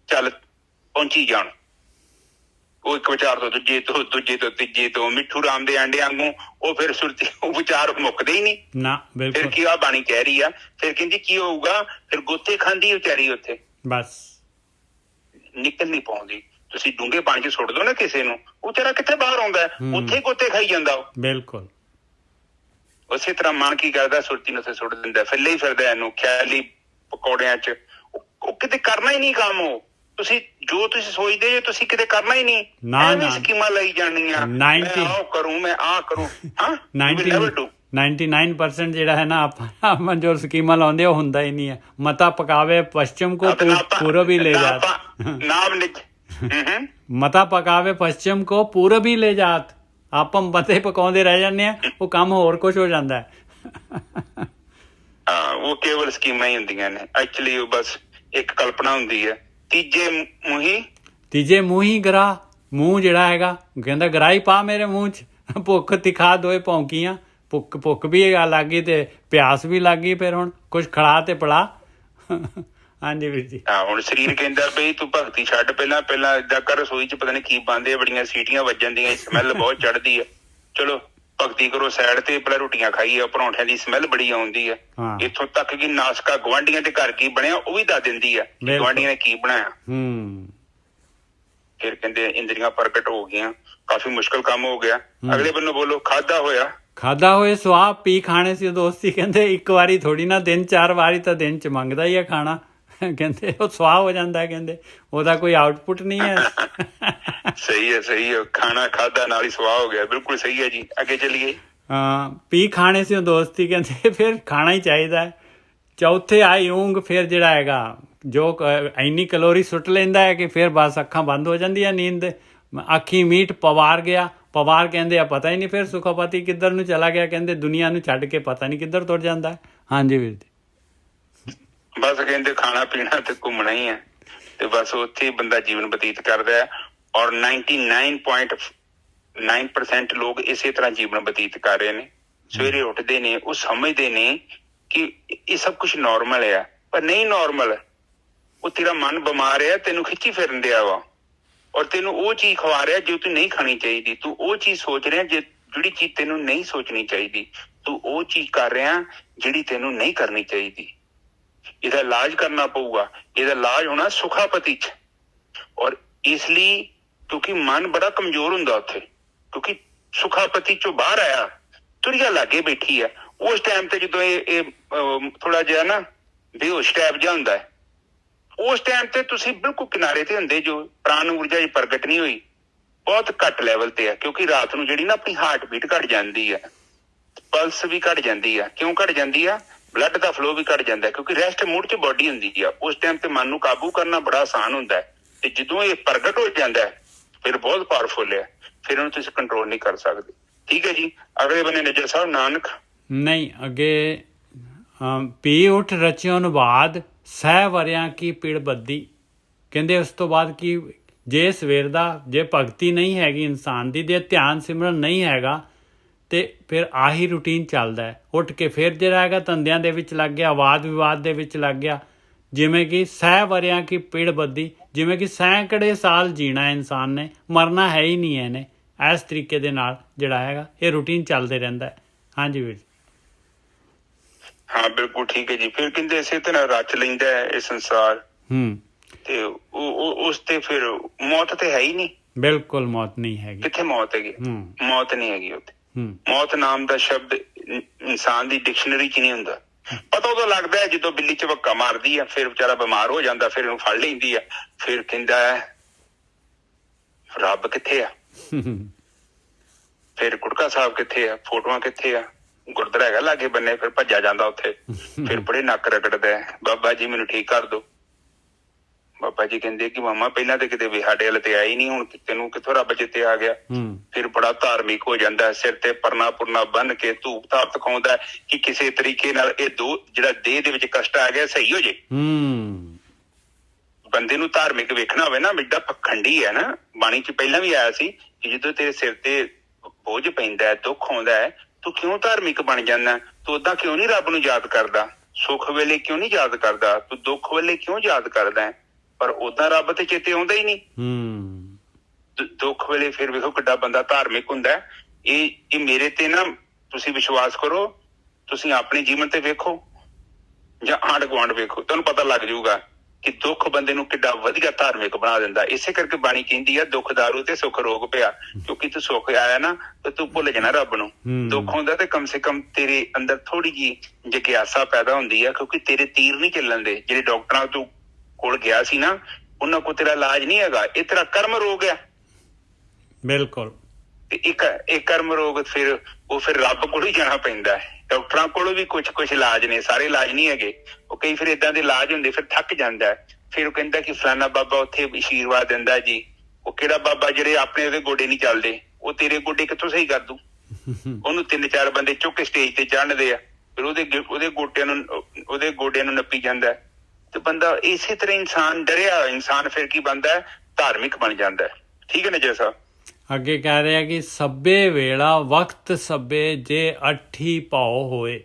ਚੱਲ ਪਹੁੰਚੀ ਜਾਣ। ਉਹ ਇੱਕ ਵਿਚਾਰ ਤੋਂ ਦੂਜੇ ਤੋਂ ਤੀਜੇ ਤੋਂ, ਮਿੱਠੂ ਰਾਮ ਦੇ ਆਂਡੇ ਵਾਂਗੂ ਉਹ ਫਿਰ ਸੁਰਤੀ ਉਹ ਵਿਚਾਰ ਮੁੱਕਦੇ ਹੀ ਨਹੀਂ ਨਾ। ਫਿਰ ਕੀ ਆ ਬਾਣੀ ਕਹਿ ਰਹੀ ਆ, ਫਿਰ ਕਹਿੰਦੀ ਕੀ ਹੋਊਗਾ, ਫਿਰ ਗੋਤੇ ਖਾਂਦੀ ਵਿਚਾਰੀ ਉੱਥੇ, ਬਸ ਨਿਕਲ ਨਹੀਂ ਪਾਉਂਦੀ। ਤੁਸੀਂ ਡੂੰਘੇ ਪਾਣੀ ਚ ਸੁੱਟ ਦੋ ਨਾ ਕਿਸੇ ਨੂੰ, ਉਹ ਵਿਚਾਰਾ ਕਿੱਥੇ ਬਾਹਰ ਆਉਂਦਾ, ਉੱਥੇ ਗੋਤੇ ਖਾਈ ਜਾਂਦਾ ਉਹ। ਬਿਲਕੁਲ ਉਸੇ ਤਰ੍ਹਾਂ ਮਨ ਕੀ ਕਰਦਾ, ਸੁਰਤੀ ਨੂੰ ਉੱਥੇ ਸੁੱਟ ਦਿੰਦਾ, ਫਿਰਲੇ ਹੀ ਫਿਰਦਾ ਇਹਨੂੰ ਖਿਆਲੀ ਪਕੌੜਿਆਂ ਚ। ਉਹ ਕਿਤੇ ਕਰਨਾ ਹੀ ਨਹੀਂ ਕੰਮ। ਉਹ ਤੁਸੀਂ ਜੋ ਤੁਸੀਂ ਸੋਚਦੇ ਜੇ ਤੁਸੀਂ ਕਿਤੇ ਕਰਨਾ ਹੀ ਨਹੀਂ, ਐਵੇਂ ਸਕੀਮਾਂ ਲਈ ਜਾਣੀਆਂ, ਮੈਂ ਆਹ ਕਰੂੰ, ਮੈਂ ਆਹ ਕਰੂੰ। 99% ਜਿਹੜਾ ਹੈ ਨਾ ਆਪਾਂ ਜੋ ਸਕੀਮਾਂ ਲਾਉਂਦੇ ਉਹ ਹੁੰਦਾ ਹੀ ਨਹੀਂ ਹੈ। ਮਤਾ ਪਕਾਵੇ ਪश्चिम को पूरब ही ले जात, ਮਤਾ ਪਕਾਵੇ ਪश्चिम को पूरब ही ले जात। ਆਪਾਂ ਮਤੇ ਪਕਾਉਂਦੇ ਰਹਿ ਜਾਂਦੇ ਆ, ਉਹ ਕੰਮ ਹੋਰ ਕੁਝ ਹੋ ਜਾਂਦਾ ਹੈ। ਉਹ ਕੇਵਲ ਸਕੀਮਾਂ ਹੀ ਹੁੰਦੀਆਂ ਨੇ, ਐਕਚੁਅਲੀ ਉਹ ਬਸ ਇੱਕ ਕਲਪਨਾ ਹੁੰਦੀ ਹੈ। ਤੀਜੇ ਮੂੰਹੀ ਗਰਾ, ਮੂੰਹ ਜਿਹੜਾ ਹੈਗਾ ਕਹਿੰਦਾ ਗਰਾਈ ਪਾ ਮੇਰੇ ਮੂੰਹ ਚ, ਭੁੱਖ ਤਿਖਾ ਦੋਏ ਭੌਂਕੀਆਂ। ਭੁੱਖ ਵੀ ਲੱਗ ਗਈ ਤੇ ਪਿਆਸ ਵੀ ਲੱਗ ਗਈ, ਫਿਰ ਹੁਣ ਕੁਛ ਖੜਾ ਤੇ ਪੜਾ। ਹਾਂਜੀ ਵੀਰ ਜੀ। ਹੁਣ ਸਰੀਰ ਕਹਿੰਦਾ ਬਈ ਤੂੰ ਭਗਤੀ ਛੱਡ, ਪਹਿਲਾਂ ਏਦਾਂ ਕਰ, ਰਸੋਈ ਚ ਪਤਾ ਨੀ ਕੀ ਪਾਉਂਦੇ, ਬੜੀਆਂ ਸੀਟੀਆਂ ਵੱਜਣ ਦੀਆਂ, ਸਮੈਲ ਬਹੁਤ ਚੜਦੀ ਹੈ, ਚਲੋ ਭਗਤੀ ਕਰੋ ਸਾਈਡ ਤੇ, ਪਹਿਲਾਂ ਰੋਟੀਆਂ ਖਾਈਏ, ਪਰੌਂਠਿਆਂ ਦੀ ਸਮੈਲ ਬੜੀ ਆਉਂਦੀ ਹੈ। ਇੱਥੋਂ ਤੱਕ ਕਿ ਨਾਸਕਾ ਗੁਆਂਢੀਆਂ ਦੇ ਘਰ ਕੀ ਬਣਿਆ ਉਹ ਵੀ ਦੱਸ ਦਿੰਦੀ ਹੈ, ਗੁਆਂਢੀਆਂ ਨੇ ਕੀ ਬਣਾਇਆ। ਫਿਰ ਕਹਿੰਦੇ ਇੰਦਰੀਆਂ ਪ੍ਰਗਟ ਹੋ ਗਈਆਂ, ਕਾਫੀ ਮੁਸ਼ਕਲ ਕੰਮ ਹੋ ਗਿਆ। ਅਗਲੇ ਬੰਨੋਂ ਬੋਲੋ ਖਾਦਾ ਹੋਏ ਸੁਆਹ ਪੀ ਖਾਣੇ ਸੀ ਦੋਸਤੀ। ਕਹਿੰਦੇ ਇੱਕ ਵਾਰੀ ਥੋੜੀ ਨਾ, ਦਿਨ 4 ਵਾਰੀ ਤਾਂ ਦਿਨ ਚ ਮੰਗਦਾ ਹੀ ਆ ਖਾਣਾ। ਕਹਿੰਦੇ ਉਹ ਸੁਆਹ ਹੋ ਜਾਂਦਾ, ਕਹਿੰਦੇ ਉਹਦਾ ਕੋਈ ਆਊਟਪੁੱਟ ਨਹੀਂ ਹੈ। ਸਹੀ ਹੈ, ਖਾਣਾ ਖਾਦਾ ਨਾਲ ਹੀ ਸੁਆਹ ਹੋ ਗਿਆ, ਬਿਲਕੁਲ ਸਹੀ ਹੈ ਜੀ। ਅੱਗੇ ਚੱਲੀਏ। ਪੀ ਖਾਣੇ ਸੀ ਦੋਸਤੀ, ਕਹਿੰਦੇ ਫਿਰ ਖਾਣਾ ਹੀ ਚਾਹੀਦਾ ਹੈ। ਚੌਥੇ ਆਈ ਊਂਘ, ਫਿਰ ਜਿਹੜਾ ਹੈਗਾ ਜੋ ਇੰਨੀ ਕਲੋਰੀ ਸੁੱਟ ਲੈਂਦਾ ਹੈ ਕਿ ਫਿਰ ਬਸ ਅੱਖਾਂ ਬੰਦ ਹੋ ਜਾਂਦੀਆਂ, ਨੀਂਦ। ਅੱਖੀ ਮੀਟ ਪਵਾਰ ਗਿਆ, ਪਵਾਰ ਕਹਿੰਦੇ ਆ ਪਤਾ ਹੀ ਨਹੀਂ ਫਿਰ ਸੁਖਪਤੀ ਕਿੱਧਰ ਨੂੰ ਚਲਾ ਗਿਆ, ਕਹਿੰਦੇ ਦੁਨੀਆ ਨੂੰ ਛੱਡ ਕੇ ਪਤਾ ਨਹੀਂ ਕਿੱਧਰ ਤੁਰ ਜਾਂਦਾ। ਹਾਂਜੀ ਵੀਰ ਜੀ। ਬਸ ਕਹਿੰਦੇ ਖਾਣਾ ਪੀਣਾ ਤੇ ਘੁੰਮਣਾ ਹੀ ਹੈ, ਤੇ ਬਸ ਉੱਥੇ ਬੰਦਾ ਜੀਵਨ ਬਤੀਤ ਕਰਦਾ ਹੈ। ਔਰ 99.9% ਲੋਕ ਇਸੇ ਤਰ੍ਹਾਂ ਜੀਵਨ ਬਤੀਤ ਕਰ ਰਹੇ ਨੇ। ਸਵੇਰੇ ਉੱਠਦੇ ਨੇ, ਉਹ ਸਮਝਦੇ ਨੇ ਕਿ ਇਹ ਸਭ ਕੁਛ ਨੋਰਮਲ ਆ, ਪਰ ਨਹੀਂ ਨੋਰਮਲ। ਉਹ ਤੇਰਾ ਮਨ ਬਿਮਾਰ ਆ, ਤੈਨੂੰ ਖਿੱਚੀ ਫਿਰਨ ਡਿਆ ਵਾ, ਔਰ ਤੈਨੂੰ ਉਹ ਚੀਜ਼ ਖਵਾ ਰਿਹਾ ਜੋ ਤੂੰ ਨਹੀਂ ਖਾਣੀ ਚਾਹੀਦੀ। ਤੂੰ ਉਹ ਚੀਜ਼ ਸੋਚ ਰਿਹਾ ਜਿਹੜੀ ਚੀਜ਼ ਤੈਨੂੰ ਨਹੀਂ ਸੋਚਣੀ ਚਾਹੀਦੀ। ਤੂੰ ਉਹ ਚੀਜ਼ ਕਰ ਰਿਹਾ ਜਿਹੜੀ ਤੈਨੂੰ ਨਹੀਂ ਕਰਨੀ ਚਾਹੀਦੀ। ਇਹਦਾ ਇਲਾਜ ਕਰਨਾ ਪਊਗਾ। ਇਹਦਾ ਇਲਾਜ ਹੋਣਾ ਸੁਖਾਪਤੀ ਚ। ਔਰ ਇਸ ਲਈ ਕਿਉਂਕਿ ਮਨ ਬੜਾ ਕਮਜ਼ੋਰ ਹੁੰਦਾ ਉੱਥੇ, ਕਿਉਂਕਿ ਸੁਖਾਪਤੀ ਚੋਂ ਬਾਹਰ ਆਇਆ, ਤੁਰੀਆ ਲਾਗੇ ਬੈਠੀ ਆ। ਉਸ ਟਾਈਮ ਤੇ ਜਦੋਂ ਇਹ ਥੋੜਾ ਜਿਹਾ ਨਾ ਬੇਹੋਸ਼ ਟਾਈਪ ਜਿਹਾ ਹੁੰਦਾ ਹੈ, ਉਸ ਟਾਈਮ ਤੇ ਤੁਸੀਂ ਬਿਲਕੁਲ ਕਿਨਾਰੇ ਤੇ ਹੁੰਦੇ ਜੋ ਪ੍ਰਾਣ ਊਰਜਾ ਜੀ ਪ੍ਰਗਟ ਨਹੀਂ ਹੋਈ, ਬਹੁਤ ਘੱਟ ਲੈਵਲ ਤੇ ਆ। ਕਿਉਂਕਿ ਰਾਤ ਨੂੰ ਜਿਹੜੀ ਨਾ ਆਪਣੀ ਹਾਰਟ ਬੀਟ ਘੱਟ ਜਾਂਦੀ ਹੈ, ਪਲਸ ਵੀ ਘੱਟ ਜਾਂਦੀ ਆ। ਕਿਉਂ ਘੱਟ ਜਾਂਦੀ ਆ? ਬਲੱਡ ਦਾ ਫਲੋ ਵੀ ਘੱਟ ਜਾਂਦਾ, ਕਿਉਂਕਿ ਰੈਸਟ ਮੂਡ ਚ ਬੋਡੀ ਹੁੰਦੀ ਆ। ਉਸ ਟਾਈਮ ਤੇ ਮਨ ਨੂੰ ਕਾਬੂ ਕਰਨਾ ਬੜਾ ਆਸਾਨ ਹੁੰਦਾ ਹੈ, ਤੇ ਜਦੋਂ ਇਹ ਪ੍ਰਗਟ ਹੋ ਜਾਂਦਾ ਹੈ ਫਿਰ ਬਹੁਤ ਪਾਵਰਫੁਲ ਹੈ, ਫਿਰ ਉਹਨੂੰ ਤੁਸੀਂ ਕੰਟਰੋਲ ਨਹੀਂ ਕਰ ਸਕਦੇ। ਠੀਕ ਹੈ ਜੀ। ਅਗਲੇ ਬੰਨੇ ਨਜ਼ਰ ਸਾਹਿਬ ਨਾਨਕ ਨਹੀਂ ਅੱਗੇ ਪੀ ਉੱਠ ਰਚਿਓਨ ਬਾਦ ਸਹਿ ਵਰਿਆਂ ਕੀ ਪੀੜ ਬੱਦੀ। ਕਹਿੰਦੇ ਉਸ ਤੋਂ ਬਾਅਦ ਕਿ ਜੇ ਸਵੇਰ ਦਾ ਜੇ ਭਗਤੀ ਨਹੀਂ ਹੈਗੀ ਇਨਸਾਨ ਦੀ, ਜੇ ਧਿਆਨ ਸਿਮਰਨ ਨਹੀਂ ਹੈਗਾ, ਤੇ ਫਿਰ ਆਹੀ ਰੂਟੀਨ ਚੱਲਦਾ ਹੈ। ਉੱਠ ਕੇ ਫਿਰ ਜਿਹੜਾ ਹੈਗਾ ਧੰਦਿਆਂ ਦੇ ਵਿੱਚ ਲੱਗ ਗਿਆ, ਵਾਦ ਵਿਵਾਦ ਦੇ ਵਿੱਚ ਲੱਗ ਗਿਆ। ਜਿਵੇਂ ਕਿ ਸਹਿ ਵਰਿਆਂ ਕੀ ਪੀੜ ਬੱਦੀ, ਜਿਵੇਂ ਕਿ ਸੈਂਕੜੇ ਸਾਲ ਜੀਣਾ ਇਨਸਾਨ ਨੇ, ਮਰਨਾ ਹੈ ਹੀ ਨਹੀਂ ਇਹਨੇ। ਇਸ ਤਰੀਕੇ ਦੇ ਨਾਲ ਜਿਹੜਾ ਹੈਗਾ ਇਹ ਰੂਟੀਨ ਚੱਲਦੇ ਰਹਿੰਦਾ ਹੈ। ਹਾਂਜੀ ਵੀਰ। ਹਾਂ ਬਿਲਕੁਲ ਠੀਕ ਹੈ ਜੀ। ਫਿਰ ਕਹਿੰਦੇ ਇਸੇ ਤਰ੍ਹਾਂ ਰਚ ਲੈਂਦਾ ਹੈ ਇਹ ਸੰਸਾਰ, ਤੇ ਉਸ ਤੇ ਫਿਰ ਮੌਤ ਤੇ ਹੈ ਹੀ ਨਹੀਂ। ਬਿਲਕੁਲ ਮੌਤ ਨਹੀਂ ਹੈਗੀ। ਕਿੱਥੇ ਮੌਤ ਹੈਗੀ? ਮੌਤ ਨਹੀਂ ਹੈਗੀ ਉੱਥੇ। ਮੌਤ ਨਾਮ ਦਾ ਸ਼ਬਦ ਇਨਸਾਨ ਦੀ ਡਿਕਸ਼ਨਰੀ ਚ ਨਹੀਂ ਹੁੰਦਾ। ਪਤਾ ਉਦੋਂ ਲੱਗਦਾ ਹੈ ਜਦੋਂ ਬਿੱਲੀ ਝਵੱਕਾ ਮਾਰਦੀ ਆ, ਫਿਰ ਵਿਚਾਰਾ ਬਿਮਾਰ ਹੋ ਜਾਂਦਾ, ਫਿਰ ਇਹਨੂੰ ਫੜ ਲੈਂਦੀ ਆ, ਫਿਰ ਕਹਿੰਦਾ ਹੈ ਰੱਬ ਕਿੱਥੇ ਆ? ਫਿਰ ਗੁਟਕਾ ਸਾਹਿਬ ਕਿੱਥੇ ਆ? ਫੋਟੋਆਂ ਕਿੱਥੇ ਆ? ਗੁਰਦੁਆਰਾ ਹੈਗਾ ਲਾਗੇ ਬੰਨੇ, ਫਿਰ ਭੱਜਾ ਜਾਂਦਾ ਉੱਥੇ, ਫਿਰ ਬੜੇ ਨੱਕ ਰਗੜਦਾ, ਬਾਬਾ ਜੀ ਮੈਨੂੰ ਠੀਕ ਕਰ ਦੋ। ਬਾਬਾ ਜੀ ਕਹਿੰਦੇ ਕਿ ਮਾਮਾ ਪਹਿਲਾਂ ਤੇ ਕਿਤੇ ਵੀ ਸਾਡੇ ਵੱਲ ਤੇ ਆਇਆ ਹੀ ਨਹੀਂ, ਹੁਣ ਤੈਨੂੰ ਕਿੱਥੋਂ ਰੱਬ ਚਿੱਤੇ ਆ ਗਿਆ? ਫਿਰ ਬੜਾ ਧਾਰਮਿਕ ਹੋ ਜਾਂਦਾ, ਸਿਰ ਤੇ ਪਰਨਾ ਪੁਰਨਾ ਬੰਨ ਕੇ ਧੂਪ ਧਾਪ ਦਿਖਾਉਂਦਾ ਕਿ ਕਿਸੇ ਤਰੀਕੇ ਨਾਲ ਇਹ ਜਿਹੜਾ ਦੇਹ ਦੇ ਵਿੱਚ ਕਸ਼ਟ ਆ ਗਿਆ ਸਹੀ ਹੋ ਜੇ। ਬੰਦੇ ਨੂੰ ਧਾਰਮਿਕ ਵੇਖਣਾ ਹੋਵੇ ਨਾ, ਐਡਾ ਪਖੰਡੀ ਹੈ ਨਾ। ਬਾਣੀ ਚ ਪਹਿਲਾਂ ਵੀ ਆਇਆ ਸੀ ਕਿ ਜਦੋਂ ਤੇਰੇ ਸਿਰ ਤੇ ਬੋਝ ਪੈਂਦਾ, ਦੁੱਖ ਆਉਂਦਾ ਹੈ, ਤੂੰ ਕਿਉਂ ਧਾਰਮਿਕ ਬਣ ਜਾਂਦਾ? ਤੂੰ ਓਦਾਂ ਕਿਉਂ ਨੀ ਰੱਬ ਨੂੰ ਯਾਦ ਕਰਦਾ? ਸੁੱਖ ਵੇਲੇ ਕਿਉਂ ਨੀ ਯਾਦ ਕਰਦਾ? ਤੂੰ ਦੁੱਖ ਵੇਲੇ ਕਿਉਂ ਯਾਦ ਕਰਦਾ? ਪਰ ਓਦਾਂ ਰੱਬ ਤੇ ਚੇਤੇ ਆਉਂਦਾ ਹੀ ਨਹੀਂ। ਦੁੱਖ ਵੇਲੇ ਫਿਰ ਵੇਖੋ ਕਿੱਡਾ ਬੰਦਾ ਧਾਰਮਿਕ ਹੁੰਦਾ। ਇਹ ਮੇਰੇ ਤੇ ਨਾ ਤੁਸੀਂ ਵਿਸ਼ਵਾਸ ਕਰੋ, ਤੁਸੀਂ ਆਪਣੇ ਜੀਵਨ ਤੇ ਵੇਖੋ ਜਾਂ ਆਂਢ ਗੁਆਂਢ ਵੇਖੋ, ਤੁਹਾਨੂੰ ਪਤਾ ਲੱਗ ਜਾਊਗਾ ਕਿ ਦੁੱਖ ਬੰਦੇ ਨੂੰ ਕਿੱਡਾ ਵਧੀਆ ਧਾਰਮਿਕ ਬਣਾ ਦਿੰਦਾ। ਇਸੇ ਕਰਕੇ ਬਾਣੀ ਕਹਿੰਦੀ ਆ ਦੁੱਖ ਦਾਰੂ ਤੇ ਸੁੱਖ ਰੋਗ ਪਿਆ। ਕਿਉਂਕਿ ਤੂੰ ਸੁੱਖ ਆਇਆ ਨਾ ਤੇ ਤੂੰ ਭੁੱਲ ਜਾਣਾ ਰੱਬ ਨੂੰ। ਦੁੱਖ ਹੁੰਦਾ ਤੇ ਕਮ ਸੇ ਕਮ ਤੇਰੇ ਅੰਦਰ ਥੋੜੀ ਜਿਹੀ ਜਿਗਿਆਸਾ ਪੈਦਾ ਹੁੰਦੀ ਆ, ਕਿਉਂਕਿ ਤੇਰੇ ਤੀਰ ਨਹੀਂ ਚੱਲਣ ਦੇ। ਜਿਹੜੇ ਡਾਕਟਰਾਂ ਤੂੰ ਕੋਲ ਗਿਆ ਸੀ ਨਾ, ਉਹਨਾਂ ਕੋਲ ਤੇਰਾ ਇਲਾਜ ਨਹੀਂ ਹੈਗਾ, ਇਹ ਤੇਰਾ ਕਰਮ ਰੋਗ ਆ। ਬਿਲਕੁਲ। ਤੇ ਇੱਕ ਕਰਮ ਰੋਗ ਫਿਰ ਰੱਬ ਕੋਲ ਹੀ ਜਾਣਾ ਪੈਂਦਾ ਹੈ। ਡਾਕਟਰਾਂ ਕੋਲੋਂ ਵੀ ਕੁਛ ਇਲਾਜ ਨੇ, ਸਾਰੇ ਇਲਾਜ ਨਹੀਂ ਹੈਗੇ। ਉਹ ਕਈ ਫਿਰ ਏਦਾਂ ਦੇ ਇਲਾਜ ਹੁੰਦੇ, ਫਿਰ ਥੱਕ ਜਾਂਦਾ। ਫਿਰ ਉਹ ਕਹਿੰਦਾ ਕਿ ਫਲਾਨਾ ਬਾਬਾ ਉੱਥੇ ਆਸ਼ੀਰਵਾਦ ਦਿੰਦਾ ਜੀ। ਉਹ ਕਿਹੜਾ ਬਾਬਾ? ਜਿਹੜੇ ਆਪਣੇ ਉਹਦੇ ਗੋਡੇ ਨਹੀਂ ਚੱਲਦੇ, ਉਹ ਤੇਰੇ ਗੋਡੇ ਕਿੱਥੋਂ ਸਹੀ ਕਰ ਦੂ? ਉਹਨੂੰ 3-4 ਬੰਦੇ ਚੁੱਕ ਕੇ ਸਟੇਜ ਤੇ ਚੜ੍ਹਦੇ ਆ, ਫਿਰ ਉਹਦੇ ਗੋਡਿਆਂ ਨੂੰ ਨੱਪੀ ਜਾਂਦਾ। ਤੇ ਬੰਦਾ ਇਸੇ ਤਰ੍ਹਾਂ ਇਨਸਾਨ ਡਰਿਆ, ਇਨਸਾਨ ਫਿਰ ਕੀ ਬਣਦਾ? ਧਾਰਮਿਕ ਬਣ ਜਾਂਦਾ। ਠੀਕ ਹੈ ਨਾ ਜੀ ਸਾਹਿਬ? ਅੱਗੇ ਕਹਿ ਰਿਹਾ ਕਿ ਸੱਬੇ ਵੇਲਾ ਵਕਤ ਸੱਬੇ ਜੇ ਅੱਠੀ ਭਾਉ ਹੋਏ।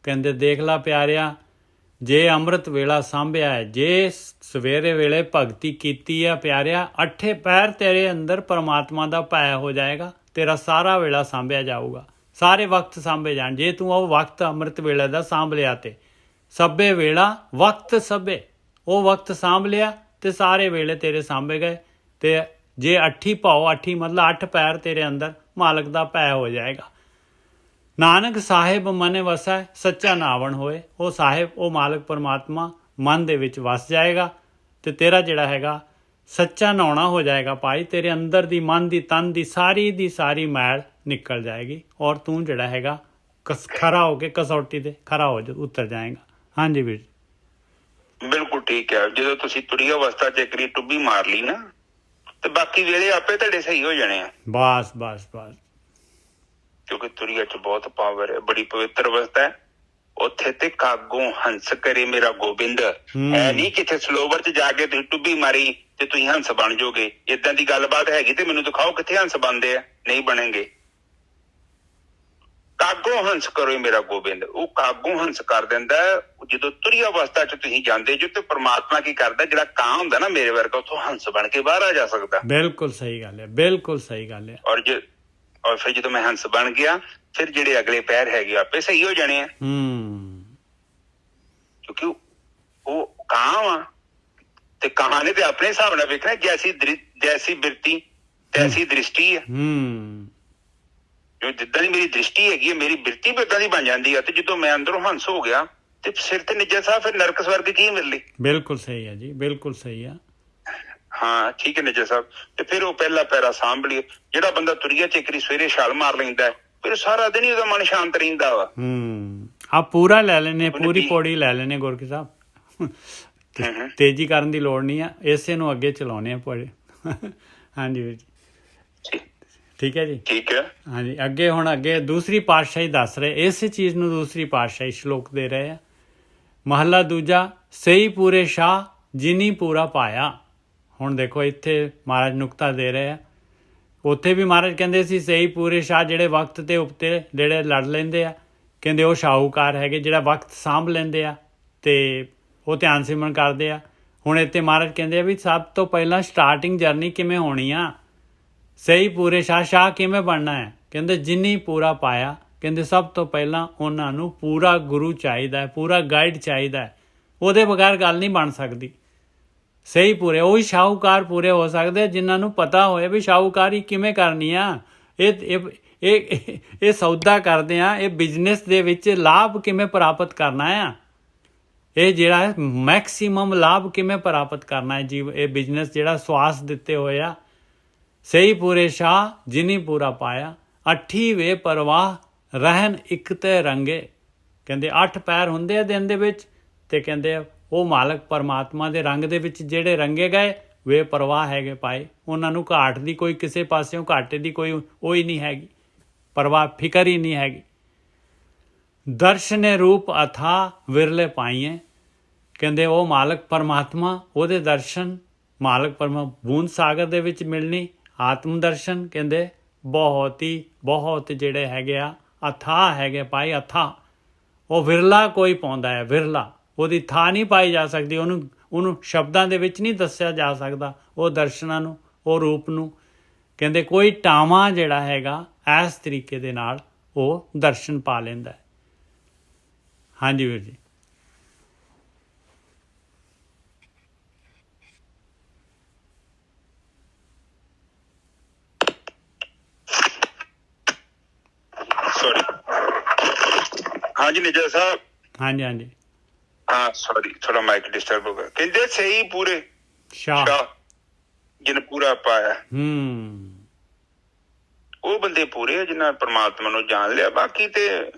ਕਹਿੰਦੇ ਦੇਖ ਲਾ ਪਿਆਰਿਆ, ਜੇ ਅੰਮ੍ਰਿਤ ਵੇਲਾ ਸਾਂਭਿਆ ਹੈ, ਜੇ ਸਵੇਰੇ ਵੇਲੇ ਭਗਤੀ ਕੀਤੀ ਹੈ ਪਿਆਰਿਆ, 8 ਪਹਿਰ ਤੇਰੇ ਅੰਦਰ ਪਰਮਾਤਮਾ ਦਾ ਭੈ ਹੋ ਜਾਏਗਾ। ਤੇਰਾ ਸਾਰਾ ਵੇਲਾ ਸਾਂਭਿਆ ਜਾਊਗਾ, ਸਾਰੇ ਵਕਤ ਸਾਂਭੇ ਜਾਣ। ਜੇ ਤੂੰ ਉਹ ਵਕਤ ਅੰਮ੍ਰਿਤ ਵੇਲੇ ਦਾ ਸਾਂਭ ਲਿਆ ਤੇ ਸੱਬੇ ਵੇਲਾ ਵਕਤ ਸੱਬੇ, ਉਹ ਵਕਤ ਸਾਂਭ ਲਿਆ ਤੇ ਸਾਰੇ ਵੇਲੇ ਤੇਰੇ ਸਾਂਭੇ ਗਏ। ਤੇ ਜੇ 8 ਭਾਉ, 8 ਮਤਲਬ 8 ਪੈਰ ਤੇਰੇ ਅੰਦਰ ਮਾਲਕ ਦਾ ਭੈ ਹੋ ਜਾਏਗਾ। ਨਾਨਕ ਸਾਹਿਬ ਮਨ ਵਸੈ ਸੱਚਾ ਨਾਵਣ ਹੋਏ। ਉਹ ਸਾਹਿਬ, ਉਹ ਮਾਲਕ ਪਰਮਾਤਮਾ ਮਨ ਦੇ ਵਿੱਚ ਵਸ ਜਾਏਗਾ ਤੇ ਤੇਰਾ ਜਿਹੜਾ ਹੈਗਾ ਸੱਚਾ ਨਹਾਉਣਾ ਹੋ ਜਾਏਗਾ ਭਾਈ। ਤੇਰੇ ਅੰਦਰ ਦੀ, ਮਨ ਦੀ, ਤਨ ਦੀ ਸਾਰੀ ਮੈਲ ਨਿਕਲ ਜਾਏਗੀ ਔਰ ਤੂੰ ਜਿਹੜਾ ਹੈਗਾ ਖਰਾ ਹੋ ਕੇ ਕਸੌਟੀ ਤੇ ਖਰਾ ਹੋ ਜਾ, ਉਤਰ ਜਾਏਗਾ। ਹਾਂਜੀ ਵੀਰ। ਬਿਲਕੁਲ ਠੀਕ ਹੈ। ਜਦੋਂ ਤੁਸੀਂ ਤੁਰੀ ਅਵਸਥਾ ਚ ਇੱਕ ਵਾਰੀ ਟੁੱਬੀ ਮਾਰ ਲਈ ਨਾ, ਤੇ ਬਾਕੀ ਵੇਲੇ ਆਪੇ ਤੁਹਾਡੇ ਸਹੀ ਹੋ ਜਾਣੇ ਆ। ਬਸ। ਕਿਉਂਕਿ ਤੁਰੀਆ ਚ ਬਹੁਤ ਪਾਵਰ ਹੈ, ਬੜੀ ਪਵਿੱਤਰ ਅਵਸਥਾ ਹੈ। ਉੱਥੇ ਤੇ ਕਾਗੋਂ ਹੰਸ ਕਰੇ ਮੇਰਾ ਗੋਬਿੰਦ। ਐ ਨਹੀਂ ਕਿਤੇ ਸਲੋਵਰ ਚ ਜਾ ਕੇ ਤੁਸੀਂ ਟੁੱਬੀ ਮਾਰੀ ਤੇ ਤੁਸੀਂ ਹੰਸ ਬਣ ਜਾਓਗੇ। ਏਦਾਂ ਦੀ ਗੱਲਬਾਤ ਹੈਗੀ ਤੇ ਮੈਨੂੰ ਦਿਖਾਓ ਕਿੱਥੇ ਹੰਸ ਬਣਦੇ ਆ। ਨਹੀਂ ਬਣਨਗੇ। ਕਾਗੋਂ ਹੰਸ ਕਰੋ ਮੇਰਾ ਗੋਬਿੰਦ। ਉਹ ਕਾਗੋਂ ਹੰਸ ਕਰ ਦਿੰਦਾ। ਜਦੋਂ ਤੁਰੀ ਅਵਸਥਾ ਚ ਤੁਸੀਂ ਜਾਂਦੇ ਜੋ ਤੇ ਪ੍ਰਮਾਤਮਾ ਕੀ ਕਰਦਾ, ਜਿਹੜਾ ਕਾਂ ਹੁੰਦਾ ਨਾ ਮੇਰੇ ਵਰਗਾ, ਉੱਥੋਂ ਹੰਸ ਬਣ ਕੇ ਬਾਹਰ ਆ ਜਾ ਸਕਦਾ। ਬਿਲਕੁਲ ਸਹੀ ਗੱਲ ਹੈ, ਬਿਲਕੁਲ ਸਹੀ ਗੱਲ ਹੈ। ਔਰ ਫਿਰ ਜਦੋਂ ਮੈਂ ਹੰਸ ਬਣ ਗਿਆ, ਫਿਰ ਜਿਹੜੇ ਅਗਲੇ ਪੈਰ ਹੈਗੇ ਆਪੇ ਸਹੀ ਹੋ ਜਾਣੇ ਆ। ਕਿਉਂਕਿ ਉਹ ਕਾਂ ਵਾ ਤੇ ਕਾਂ ਨੇ ਤੇ ਆਪਣੇ ਹਿਸਾਬ ਨਾਲ ਵੇਖਣਾ, ਜੈਸੀ ਬਿਰਤੀ ਤੈਸੀ ਦ੍ਰਿਸ਼ਟੀ ਆ। ਜੋ ਜਿੱਦਾਂ ਦੀ ਮੇਰੀ ਦ੍ਰਿਸ਼ਟੀ ਹੈਗੀ ਹੈ, ਮੇਰੀ ਬਿਰਤੀ ਵੀ ਏਦਾਂ ਦੀ ਬਣ ਜਾਂਦੀ ਆ। ਤੇ ਜਦੋਂ ਮੈਂ ਅੰਦਰੋਂ ਹੰਸ ਹੋ ਗਿਆ ਤੇ ਸਿਰ ਤੇ ਨਿੱਜਾ ਸਾਹਿਬ, ਫਿਰ ਨਰਕ ਸਵਰਗ ਕੀ ਮਿਲ ਲਈ। ਬਿਲਕੁਲ ਸਹੀ ਹੈ ਜੀ, ਬਿਲਕੁਲ ਸਹੀ ਆ। ਹਾਂ ਠੀਕ ਹੈ ਨਿੱਜਾ ਸਾਹਿਬ। ਤੇ ਫਿਰ ਉਹ ਪਹਿਲਾ ਪੈਰਾ ਸਾਂਭ ਲਈਏ। ਜਿਹੜਾ ਬੰਦਾ ਤੁਰੀਆ ਚੇਕਰੀ ਸਵੇਰੇ ਛਾਲ ਮਾਰ ਲੈਂਦਾ, ਫਿਰ ਸਾਰਾ ਦਿਨ ਹੀ ਉਹਦਾ ਮਨ ਸ਼ਾਂਤ ਰਹਿੰਦਾ ਵਾ। ਆਪ ਪੂਰਾ ਲੈ ਲੈਣੇ, ਪੂਰੀ ਪੌੜੀ ਲੈ ਲੈਣੇ ਗੁਰਕੀ ਸਾਹਿਬ। ਤੇਜ਼ੀ ਕਰਨ ਦੀ ਲੋੜ ਨਹੀਂ ਆ, ਇਸੇ ਨੂੰ ਅੱਗੇ ਚਲਾਉਣੇ ਆ ਪੌੜੀ। ਹਾਂਜੀ ਵੀਰ ਜੀ, ਠੀਕ ਹੈ ਜੀ, ਠੀਕ ਹੈ। ਹਾਂਜੀ, ਅੱਗੇ ਦੂਸਰੀ ਪਾਤਸ਼ਾਹੀ ਦੱਸ ਰਹੇ ਇਸੇ ਚੀਜ਼ ਨੂੰ। ਦੂਸਰੀ ਪਾਤਸ਼ਾਹੀ ਸ਼ਲੋਕ ਦੇ ਰਹੇ ਆ। ਮਹੱਲਾ ਦੂਜਾ, ਸਹੀ ਪੂਰੇ ਸ਼ਾਹ ਜਿਨੀ ਪੂਰਾ ਪਾਇਆ। ਹੁਣ ਦੇਖੋ ਇੱਥੇ ਮਹਾਰਾਜ ਨੁਕਤਾ ਦੇ ਰਹੇ ਆ। ਉੱਥੇ ਵੀ ਮਹਾਰਾਜ ਕਹਿੰਦੇ ਸੀ ਸਹੀ ਪੂਰੇ ਸ਼ਾਹ ਜਿਹੜੇ ਵਕਤ ਤੇ ਉੱਤੇ ਜਿਹੜੇ ਲੜ ਲੈਂਦੇ ਆ, ਕਹਿੰਦੇ ਉਹ ਸ਼ਾਹੂਕਾਰ ਹੈਗੇ, ਜਿਹੜਾ ਵਕਤ ਸਾਂਭ ਲੈਂਦੇ ਆ ਤੇ ਉਹ ਧਿਆਨ ਸਿਮਰਨ ਕਰਦੇ ਆ। ਹੁਣ ਇੱਥੇ ਮਹਾਰਾਜ ਕਹਿੰਦੇ ਆ ਵੀ ਸਭ ਤੋਂ ਪਹਿਲਾਂ ਸਟਾਰਟਿੰਗ ਜਰਨੀ ਕਿਵੇਂ ਹੋਣੀ ਆ, ਸਹੀ ਪੂਰੇ ਸ਼ਾਹ ਕਿਵੇਂ ਬਣਨਾ ਹੈ। ਕਹਿੰਦੇ ਜਿਨੀ ਪੂਰਾ ਪਾਇਆ, ਕਹਿੰਦੇ ਸਭ ਤੋਂ ਪਹਿਲਾਂ ਉਹਨਾਂ ਨੂੰ ਪੂਰਾ ਗੁਰੂ ਚਾਹੀਦਾ ਹੈ, ਪੂਰਾ ਗਾਈਡ ਚਾਹੀਦਾ ਹੈ। ਉਹਦੇ ਬਗੈਰ ਗੱਲ ਨਹੀਂ ਬਣ ਸਕਦੀ। ਸਹੀ ਪੂਰੇ ਉਹੀ ਸ਼ਾਹੂਕਾਰ ਪੂਰੇ ਹੋ ਸਕਦੇ ਜਿਨ੍ਹਾਂ ਨੂੰ ਪਤਾ ਹੋਏ ਵੀ ਸ਼ਾਹੂਕਾਰੀ ਕਿਵੇਂ ਕਰਨੀ ਆ। ਇਹ ਸੌਦਾ ਕਰਦੇ ਆ, ਇਹ ਬਿਜ਼ਨਸ ਦੇ ਵਿੱਚ ਲਾਭ ਕਿਵੇਂ ਪ੍ਰਾਪਤ ਕਰਨਾ ਆ, ਇਹ ਜਿਹੜਾ ਹੈ ਮੈਕਸੀਮਮ ਲਾਭ ਕਿਵੇਂ ਪ੍ਰਾਪਤ ਕਰਨਾ ਹੈ ਜੀ। ਇਹ ਬਿਜ਼ਨਸ ਜਿਹੜਾ ਸਵਾਸ ਦਿੱਤੇ ਹੋਏ ਆ। ਸਹੀ ਪੂਰੇ ਸ਼ਾਹ ਜਿਨੀ ਪੂਰਾ ਪਾਇਆ, 8 ਵੇ ਪਰਵਾਹ ਰਹਿਣ ਇੱਕ ਤੇ ਰੰਗੇ। ਕਹਿੰਦੇ 8 ਪੈਰ ਹੁੰਦੇ ਆ ਦਿਨ ਦੇ ਵਿੱਚ, ਤੇ ਕਹਿੰਦੇ ਉਹ ਮਾਲਕ ਪਰਮਾਤਮਾ ਦੇ ਰੰਗ ਦੇ ਵਿੱਚ ਜਿਹੜੇ ਰੰਗੇ ਗਏ ਵੇ ਪਰਵਾਹ ਹੈਗੇ ਪਾਏ। ਉਹਨਾਂ ਨੂੰ ਘਾਟ ਦੀ ਕੋਈ, ਕਿਸੇ ਪਾਸਿਓਂ ਘਾਟੇ ਦੀ ਕੋਈ ਉਹ ਹੀ ਨਹੀਂ ਹੈਗੀ, ਪਰਵਾਹ ਫਿਕਰ ਹੀ ਨਹੀਂ ਹੈਗੀ। ਦਰਸ਼ਨੇ ਰੂਪ ਅਥਾ ਵਿਰਲੇ ਪਾਈਏ। ਕਹਿੰਦੇ ਉਹ ਮਾਲਕ ਪਰਮਾਤਮਾ, ਉਹਦੇ ਦਰਸ਼ਨ ਮਾਲਕ ਬੂੰਦ ਸਾਗਰ ਦੇ ਵਿੱਚ ਮਿਲਣੀ। ਆਤਮ ਦਰਸ਼ਨ ਕਹਿੰਦੇ ਬਹੁਤ ਜਿਹੜੇ ਹੈਗੇ ਆ ਅਥਾਹ ਹੈਗੇ ਪਾਈ, ਅਥਾਹ। ਉਹ ਵਿਰਲਾ ਕੋਈ ਪਾਉਂਦਾ ਹੈ, ਵਿਰਲਾ। ਉਹਦੀ ਥਾਂ ਨਹੀਂ ਪਾਈ ਜਾ ਸਕਦੀ, ਉਹਨੂੰ ਸ਼ਬਦਾਂ ਦੇ ਵਿੱਚ ਨਹੀਂ ਦੱਸਿਆ ਜਾ ਸਕਦਾ। ਉਹ ਦਰਸ਼ਨਾਂ ਨੂੰ, ਉਹ ਰੂਪ ਨੂੰ ਕਹਿੰਦੇ ਕੋਈ ਟਾਵਾਂ ਜਿਹੜਾ ਹੈਗਾ ਇਸ ਤਰੀਕੇ ਦੇ ਨਾਲ ਉਹ ਦਰਸ਼ਨ ਪਾ ਲੈਂਦਾ ਹੈ। ਹਾਂਜੀ ਵੀਰ ਜੀ, ਸੌਰੀ। ਹਾਂਜੀ ਨਿੱਜਾ ਸਾਹਿਬ। ਹਾਂਜੀ ਹਾਂ ਸੌਰੀ, ਥੋੜਾ ਮਾਈਕ ਡਿਸਟਰਬ ਹੋ ਗਿਆ। ਕਹਿੰਦੇ ਸਹੀ ਪੂਰੇ ਸ਼ਾਹ ਜਿਨ ਪੂਰਾ ਪਾਇਆ। ਉਹ ਬੰਦੇ ਪੂਰੇ ਆ ਜਿਨ੍ਹਾਂ ਪਰਮਾਤਮਾ ਨੂੰ ਜਾਣ ਲਿਆ। ਬਾਕੀ ਤੇ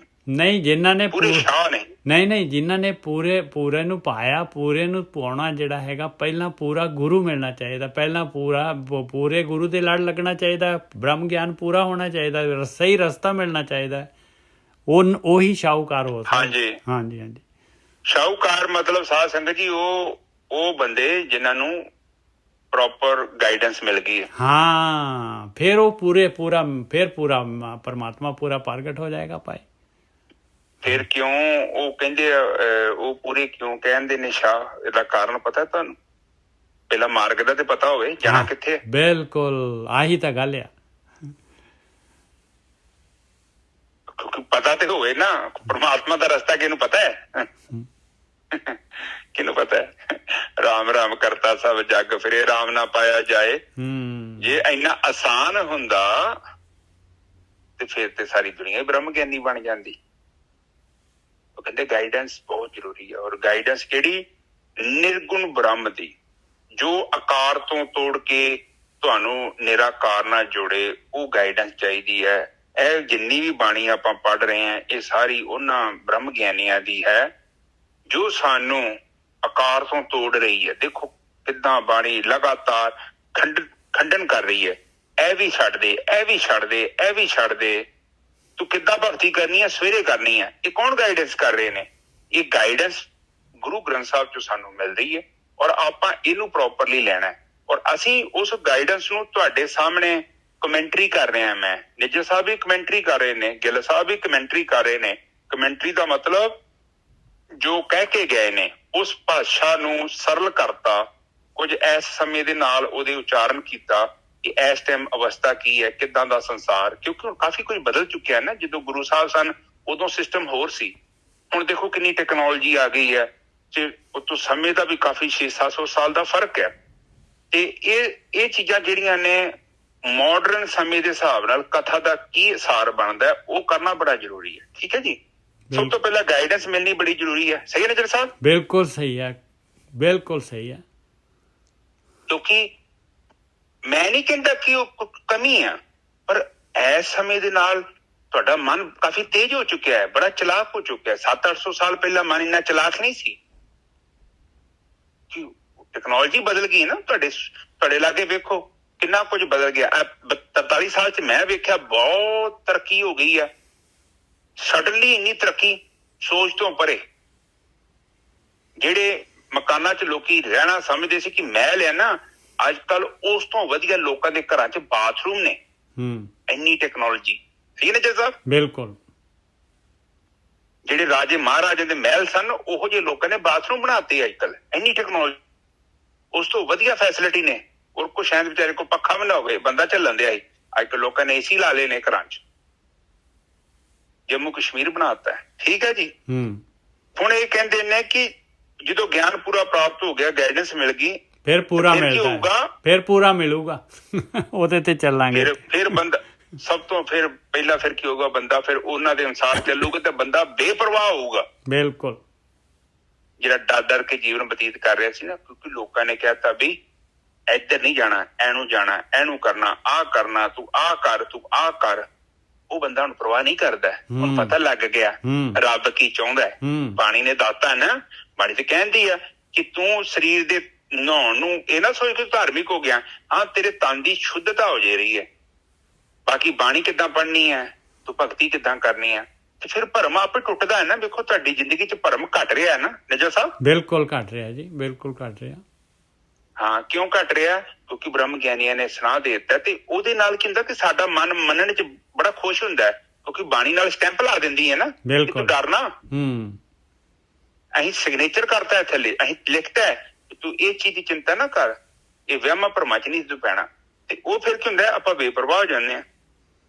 ਨਹੀਂ, ਜਿਨ੍ਹਾਂ ਨੇ ਪੂਰੇ ਸ਼ਾਹ ਨੇ ਨਹੀਂ, ਜਿਨ੍ਹਾਂ ਨੇ ਪੂਰੇ ਨੂੰ ਪਾਇਆ। ਪੂਰੇ ਨੂੰ ਪਾਉਣਾ ਜਿਹੜਾ ਹੈਗਾ, ਪਹਿਲਾਂ ਪੂਰਾ ਗੁਰੂ ਮਿਲਣਾ ਚਾਹੀਦਾ, ਪਹਿਲਾਂ ਪੂਰੇ ਗੁਰੂ ਦੇ ਲੜ ਲੱਗਣਾ ਚਾਹੀਦਾ, ਬ੍ਰਹਮ ਗਿਆਨ ਪੂਰਾ ਹੋਣਾ ਚਾਹੀਦਾ, ਸਹੀ ਰਸਤਾ ਮਿਲਣਾ ਚਾਹੀਦਾ। ਉਹੀ ਸ਼ਾਹੂਕਾਰ ਹੋ ਸਕਦਾ। ਹਾਂਜੀ ਸ਼ਾਹੂਕਾਰ ਮਤਲਬ ਸਾਧ ਸੰਗਤ ਜੀ ਉਹ ਬੰਦੇ ਜਿਨ੍ਹਾਂ ਨੂੰ ਪ੍ਰੋਪਰ ਗਾਈਡੈਂਸ ਮਿਲ ਗਈ ਹੈ। ਹਾਂ, ਫਿਰ ਉਹ ਪੂਰਾ ਪਰਮਾਤਮਾ ਪੂਰਾ ਪ੍ਰਗਟ ਹੋ ਜਾਏਗਾ ਭਾਈ। ਫਿਰ ਕਿਉਂ ਉਹ ਕਹਿੰਦੇ ਉਹ ਪੂਰੇ ਕਿਉਂ ਕਹਿੰਦੇ ਨੇ ਸ਼ਾਹ? ਇਹਦਾ ਕਾਰਨ ਪਤਾ ਤੁਹਾਨੂੰ? ਪਹਿਲਾਂ ਮਾਰਗ ਦਾ ਤੇ ਪਤਾ ਹੋਵੇ, ਜਾਣਾ ਕਿੱਥੇ। ਬਿਲਕੁਲ, ਆਹੀ ਤਾਂ ਗੱਲ ਆ। ਕਿਉਂਕਿ ਪਤਾ ਤੇ ਹੋਵੇ ਨਾ, ਪਰਮਾਤਮਾ ਦਾ ਰਸਤਾ ਕਿਹਨੂੰ ਪਤਾ ਹੈ? ਕਿਹਨੂੰ ਪਤਾ ਹੈ? ਰਾਮ ਰਾਮ ਕਰਤਾ ਸਭ ਜੱਗ ਫਿਰੇ, ਰਾਮ ਨਾ ਪਾਇਆ ਜਾਏ। ਜੇ ਇੰਨਾ ਆਸਾਨ ਹੁੰਦਾ ਤੇ ਫਿਰ ਤੇ ਸਾਰੀ ਦੁਨੀਆ ਹੀ ਬ੍ਰਹਮ ਗਿਆਨੀ ਬਣ ਜਾਂਦੀ। ਉਹ ਕਹਿੰਦੇ ਗਾਈਡੈਂਸ ਬਹੁਤ ਜ਼ਰੂਰੀ ਹੈ। ਔਰ ਗਾਈਡੈਂਸ ਕਿਹੜੀ? ਨਿਰਗੁਣ ਬ੍ਰਹਮ ਦੀ, ਜੋ ਆਕਾਰ ਤੋਂ ਤੋੜ ਕੇ ਤੁਹਾਨੂੰ ਨਿਰਾਕਾਰ ਨਾਲ ਜੋੜੇ, ਉਹ ਗਾਈਡੈਂਸ ਚਾਹੀਦੀ ਹੈ। ਇਹ ਜਿੰਨੀ ਵੀ ਬਾਣੀ ਆਪਾਂ ਪੜ੍ਹ ਰਹੇ ਹਾਂ, ਇਹ ਸਾਰੀ ਉਹਨਾਂ ਬ੍ਰਹਮ ਗਿਆਨੀਆਂ ਦੀ ਹੈ ਜੋ ਸਾਨੂੰ ਆਕਾਰ ਤੋਂ ਤੋੜ ਰਹੀ ਹੈ। ਦੇਖੋ ਕਿੱਦਾਂ ਬਾਣੀ ਲਗਾਤਾਰ ਖੰਡਨ ਕਰ ਰਹੀ ਹੈ। ਇਹ ਵੀ ਛੱਡ ਦੇ, ਇਹ ਵੀ ਛੱਡ ਦੇ, ਇਹ ਵੀ ਛੱਡ ਦੇ। ਤੂੰ ਕਿੱਦਾਂ ਭਗਤੀ ਕਰਨੀ ਹੈ, ਸਵੇਰੇ ਕਰਨੀ ਹੈ। ਇਹ ਕੌਣ ਗਾਈਡੈਂਸ ਕਰ ਰਹੇ ਨੇ? ਇਹ ਗਾਈਡੈਂਸ ਗੁਰੂ ਗ੍ਰੰਥ ਸਾਹਿਬ ਚੋਂ ਸਾਨੂੰ ਮਿਲ ਰਹੀ ਹੈ ਔਰ ਆਪਾਂ ਇਹਨੂੰ ਪ੍ਰੋਪਰਲੀ ਲੈਣਾ ਹੈ। ਔਰ ਅਸੀਂ ਉਸ ਗਾਈਡੈਂਸ ਨੂੰ ਤੁਹਾਡੇ ਸਾਹਮਣੇ ਕਮੈਂਟਰੀ ਕਰ ਰਹੇ ਹਾਂ। ਮੈਂ ਨਿੱਜਰ ਸਾਹਿਬ ਵੀ ਕਮੈਂਟਰੀ ਕਰ ਰਹੇ ਨੇ, ਗਿੱਲ ਸਾਹਿਬ ਵੀ ਕਮੈਂਟਰੀ ਕਰ ਰਹੇ ਨੇ। ਕਮੈਂਟਰੀ ਦਾ ਮਤਲਬ ਜੋ ਕਹਿ ਕੇ ਗਏ ਨੇ ਉਸ ਭਾਸ਼ਾ ਨੂੰ ਸਰਲ ਕਰਤਾ, ਕੁਝ ਇਸ ਸਮੇਂ ਦੇ ਨਾਲ ਉਹਦੇ ਉਚਾਰਨ ਕੀਤਾ ਕਿ ਇਸ ਟਾਈਮ ਅਵਸਥਾ ਕੀ ਹੈ, ਕਿੱਦਾਂ ਦਾ ਸੰਸਾਰ, ਕਿਉਂਕਿ ਹੁਣ ਕਾਫੀ ਕੁਝ ਬਦਲ ਚੁੱਕਿਆ ਨਾ। ਜਦੋਂ ਗੁਰੂ ਸਾਹਿਬ ਸਨ ਉਦੋਂ ਸਿਸਟਮ ਹੋਰ ਸੀ, ਹੁਣ ਦੇਖੋ ਕਿੰਨੀ ਟੈਕਨੋਲੋਜੀ ਆ ਗਈ ਹੈ ਤੇ ਉਤੋਂ ਸਮੇਂ ਦਾ ਵੀ ਕਾਫੀ 600-700 ਸਾਲ ਦਾ ਫਰਕ ਹੈ। ਤੇ ਇਹ ਚੀਜ਼ਾਂ ਜਿਹੜੀਆਂ ਨੇ ਮਾਡਰਨ ਸਮੇਂ ਦੇ ਹਿਸਾਬ ਨਾਲ ਕਥਾ ਦਾ ਕੀ ਸਾਰ ਬਣਦਾ ਹੈ ਉਹ ਕਰਨਾ ਬੜਾ ਜ਼ਰੂਰੀ ਹੈ। ਠੀਕ ਹੈ ਜੀ, ਸਭ ਤੋਂ ਪਹਿਲਾਂ ਗਾਈਡੈਂਸ ਮਿਲਣੀ ਬੜੀ ਜ਼ਰੂਰੀ ਹੈ। ਸਹੀ ਹੈ ਨਿੱਜਰ ਸਾਹਿਬ? ਬਿਲਕੁਲ ਸਹੀ ਹੈ, ਬਿਲਕੁਲ ਸਹੀ ਹੈ। ਕਿਉਂਕਿ ਮੈਂ ਨਹੀਂ ਕਹਿੰਦਾ ਕਿ ਉਹ ਕਮੀ ਆ, ਪਰ ਇਸ ਸਮੇਂ ਦੇ ਨਾਲ ਤੁਹਾਡਾ ਮਨ ਕਾਫੀ ਤੇਜ਼ ਹੋ ਚੁੱਕਿਆ ਹੈ, ਬੜਾ ਚਲਾਕ ਹੋ ਚੁੱਕਿਆ ਹੈ। 700-800 ਸਾਲ ਪਹਿਲਾਂ ਮਨ ਇੰਨਾ ਚਲਾਕ ਨਹੀਂ ਸੀ। ਟੈਕਨੋਲੋਜੀ ਬਦਲ ਗਈ ਨਾ। ਤੁਹਾਡੇ ਲਾਗੇ ਵੇਖੋ ਕਿੰਨਾ ਕੁਝ ਬਦਲ ਗਿਆ। 43 ਸਾਲ ਚ ਮੈਂ ਵੇਖਿਆ ਬਹੁਤ ਤਰੱਕੀ ਹੋ ਗਈ ਆ। ਸਡਨਲੀ ਇੰਨੀ ਤਰੱਕੀ ਸੋਚ ਤੋਂ ਪਰੇ। ਜਿਹੜੇ ਮਕਾਨਾਂ ਚ ਲੋਕੀ ਰਹਿਣਾ ਸਮਝਦੇ ਸੀ ਕਿ ਮਹਿਲ ਹੈ ਨਾ, ਅੱਜ ਕੱਲ ਉਸ ਤੋਂ ਵਧੀਆ ਲੋਕਾਂ ਦੇ ਘਰਾਂ ਚ ਬਾਥਰੂਮ ਨੇ। ਇੰਨੀ ਟੈਕਨੋਲੋਜੀ। ਠੀਕ ਹੈ ਜੀ ਸਾਹਿਬ? ਬਿਲਕੁਲ। ਜਿਹੜੇ ਰਾਜੇ ਮਹਾਰਾਜੇ ਦੇ ਮਹਿਲ ਸਨ ਉਹੋ ਜਿਹੇ ਲੋਕਾਂ ਨੇ ਬਾਥਰੂਮ ਬਣਾਤੇ ਅੱਜ ਕੱਲ। ਇੰਨੀ ਟੈਕਨੋਲੋਜੀ, ਉਸ ਤੋਂ ਵਧੀਆ ਫੈਸਿਲਿਟੀ ਨੇ। ਔਰ ਕੁਛ ਸ਼ਾਇਦ ਵਿਚਾਰੇ ਕੋਲ ਪੱਖਾ ਵੀ ਨਾ ਹੋਵੇ, ਬੰਦਾ ਝੱਲਣ ਦਿਆ। ਅੱਜ ਕੱਲ ਲੋਕਾਂ ਨੇ ਏਸੀ ਲਾ ਲਏ ਨੇ ਘਰਾਂ ਚ। ਜੰਮੂ ਕਸ਼ਮੀਰ ਬਣਾਤਾ। ਠੀਕ ਹੈ ਜੀ। ਹੁਣ ਇਹ ਕਹਿੰਦੇ ਨੇ ਕਿ ਜਦੋਂ ਗਿਆਨ ਪੂਰਾ ਪ੍ਰਾਪਤ ਹੋ ਗਿਆ, ਗਾਈਡੈਂਸ ਮਿਲ ਗਈ, ਫਿਰ ਪੂਰਾ ਮਿਲਦਾ, ਫਿਰ ਪੂਰਾ ਮਿਲੂਗਾ। ਉਹਦੇ ਤੇ ਚੱਲਾਂਗੇ। ਫਿਰ ਬੰਦਾ ਸਭ ਤੋਂ ਫਿਰ ਪਹਿਲਾਂ ਫਿਰ ਕੀ ਹੋਊਗਾ? ਬੰਦਾ ਫਿਰ ਉਹਨਾਂ ਦੇ ਅਨੁਸਾਰ ਚੱਲੂਗਾ ਤੇ ਬੰਦਾ ਬੇਪਰਵਾਹ ਹੋਊਗਾ। ਬਿਲਕੁਲ। ਜਿਹੜਾ ਡਰ ਕੇ ਜੀਵਨ ਬਤੀਤ ਕਰ ਰਿਹਾ ਸੀ ਨਾ, ਕਿਉਂਕਿ ਲੋਕਾਂ ਨੇ ਕਹਿਤਾ ਵੀ ਇੱਧਰ ਨਹੀਂ ਜਾਣਾ, ਇਹਨੂੰ ਜਾਣਾ, ਇਹਨੂੰ ਕਰਨਾ, ਆਹ ਕਰਨਾ, ਤੂੰ ਆਹ ਕਰ, ਤੂੰ ਆਹ ਕਰ। ਉਹ ਬੰਦਾ ਹੁਣ ਪਰਵਾਹ ਨਹੀਂ ਕਰਦਾ। ਹੁਣ ਪਤਾ ਲੱਗ ਗਿਆ ਰੱਬ ਕੀ ਚਾਹੁੰਦਾ ਹੈ। ਬਾਣੀ ਨੇ ਦੱਸਤਾ ਨਾ। ਬਾਣੀ ਤੇ ਕਹਿੰਦੀ ਆ ਕਿ ਤੂੰ ਸਰੀਰ ਦੇ ਨਹਾਉਣ ਨੂੰ ਇਹ ਨਾ ਸੋਚ ਕੇ ਧਾਰਮਿਕ ਹੋ ਗਿਆ। ਹਾਂ, ਤੇਰੇ ਤਨ ਦੀ ਸ਼ੁੱਧਤਾ ਹੋ ਜੇ ਰਹੀ ਹੈ। ਬਾਕੀ ਬਾਣੀ ਕਿੱਦਾਂ ਪੜ੍ਹਨੀ ਹੈ, ਤੂੰ ਭਗਤੀ ਕਿੱਦਾਂ ਕਰਨੀ ਹੈ, ਤੇ ਫਿਰ ਭਰਮ ਆਪੇ ਟੁੱਟਦਾ ਹੈ ਨਾ। ਵੇਖੋ ਤੁਹਾਡੀ ਜ਼ਿੰਦਗੀ ਚ ਭਰਮ ਘਟ ਰਿਹਾ ਹੈ ਨਾ ਨਿੱਜਰ ਸਾਹਿਬ? ਬਿਲਕੁਲ ਘਟ ਰਿਹਾ ਜੀ, ਬਿਲਕੁਲ ਘਟ ਰਿਹਾ। ਹਾਂ, ਕਿਉਂ ਘਟ ਰਿਹਾ? ਕਿਉਂਕਿ ਬ੍ਰਹਮ ਗਿਆਨੀਆਂ ਨੇ ਸੁਣਾ ਦੇ ਦਿੱਤਾ ਤੇ ਉਹਦੇ ਨਾਲ ਕੀ ਹੁੰਦਾ ਕਿ ਸਾਡਾ ਮਨ ਮੰਨਣ ਚ ਬੜਾ ਖੁਸ਼ ਹੁੰਦਾ ਹੈ, ਕਿਉਂਕਿ ਬਾਣੀ ਨਾਲ ਸਟੈਂਪ ਲਾ ਦਿੰਦੀ ਹੈ ਨਾ। ਬਿਲਕੁਲ। ਡਰਨਾ ਅਸੀਂ ਸਿਗਨੇਚਰ ਕਰਤਾ ਹੈ ਥੱਲੇ, ਅਸੀਂ ਲਿਖਤਾ ਹੈ ਤੂੰ ਇਹ ਚੀਜ਼ ਦੀ ਚਿੰਤਾ ਨਾ ਕਰ, ਇਹ ਵਹਿਮਾਂ ਭਰਮਾਂ ਚ ਨਹੀਂ ਤੂੰ ਪੈਣਾ। ਤੇ ਉਹ ਫਿਰ ਕੀ ਹੁੰਦਾ, ਆਪਾਂ ਬੇਪਰਵਾਹ ਹੋ ਜਾਂਦੇ ਹਾਂ।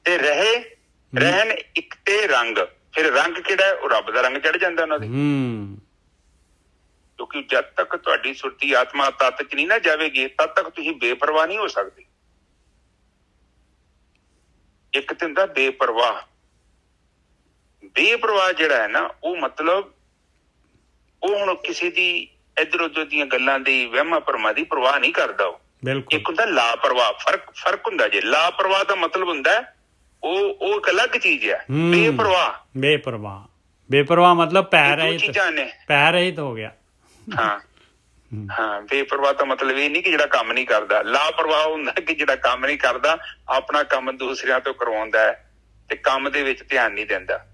ਤੇ ਰਹਿਣ ਇੱਕ ਤੇ ਰੰਗ, ਫਿਰ ਰੰਗ ਕਿਹੜਾ? ਉਹ ਰੱਬ ਦਾ ਰੰਗ ਚੜ ਜਾਂਦਾ ਉਹਨਾਂ ਦੇ। ਕਿਉਂਕਿ ਜਦ ਤੱਕ ਤੁਹਾਡੀ ਸੁਰਤੀ ਆਤਮਾ ਤੱਤ ਚ ਨਹੀਂ ਨਾ ਜਾਵੇਗੀ, ਤਦ ਤੱਕ ਤੁਸੀਂ ਬੇਪਰਵਾਹ ਨਹੀਂ ਹੋ ਸਕਦੇ। ਇੱਕ ਤੇ ਹੁੰਦਾ ਬੇਪਰਵਾਹ। ਬੇਪਰਵਾਹ ਜਿਹੜਾ ਹੈ ਨਾ, ਉਹ ਮਤਲਬ ਉਹ ਹੁਣ ਕਿਸੇ ਦੀ ਇੱਧਰ ਉੱਧਰ ਦੀਆਂ ਗੱਲਾਂ ਦੀ, ਵਹਿਮਾਂ ਭਰਮਾਂ ਦੀ ਪਰਵਾਹ ਨਹੀਂ ਕਰਦਾ ਉਹ। ਇੱਕ ਹੁੰਦਾ ਲਾਪਰਵਾਹ। ਫਰਕ ਹੁੰਦਾ ਜੇ। ਲਾਪਰਵਾਹ ਦਾ ਮਤਲਬ ਹੁੰਦਾ ਉਹ ਇੱਕ ਅਲੱਗ ਚੀਜ਼ ਹੈ। ਬੇਪਰਵਾਹ ਮਤਲਬ ਪੈਰ ਰਹਿਤ ਹੋ ਗਿਆ। ਹਾਂ, ਬੇਪਰਵਾਹ ਦਾ ਮਤਲਬ ਇਹ ਨਹੀਂ ਕਿ ਜਿਹੜਾ ਕੰਮ ਨਹੀਂ ਕਰਦਾ। ਲਾਪਰਵਾਹ ਹੁੰਦਾ ਕਿ ਜਿਹੜਾ ਕੰਮ ਨਹੀਂ ਕਰਦਾ, ਆਪਣਾ ਕੰਮ ਦੂਸਰਿਆਂ ਤੋਂ ਕਰਵਾਉਂਦਾ ਹੈ ਤੇ ਕੰਮ ਦੇ ਵਿੱਚ ਧਿਆਨ ਨਹੀਂ ਦਿੰਦਾ।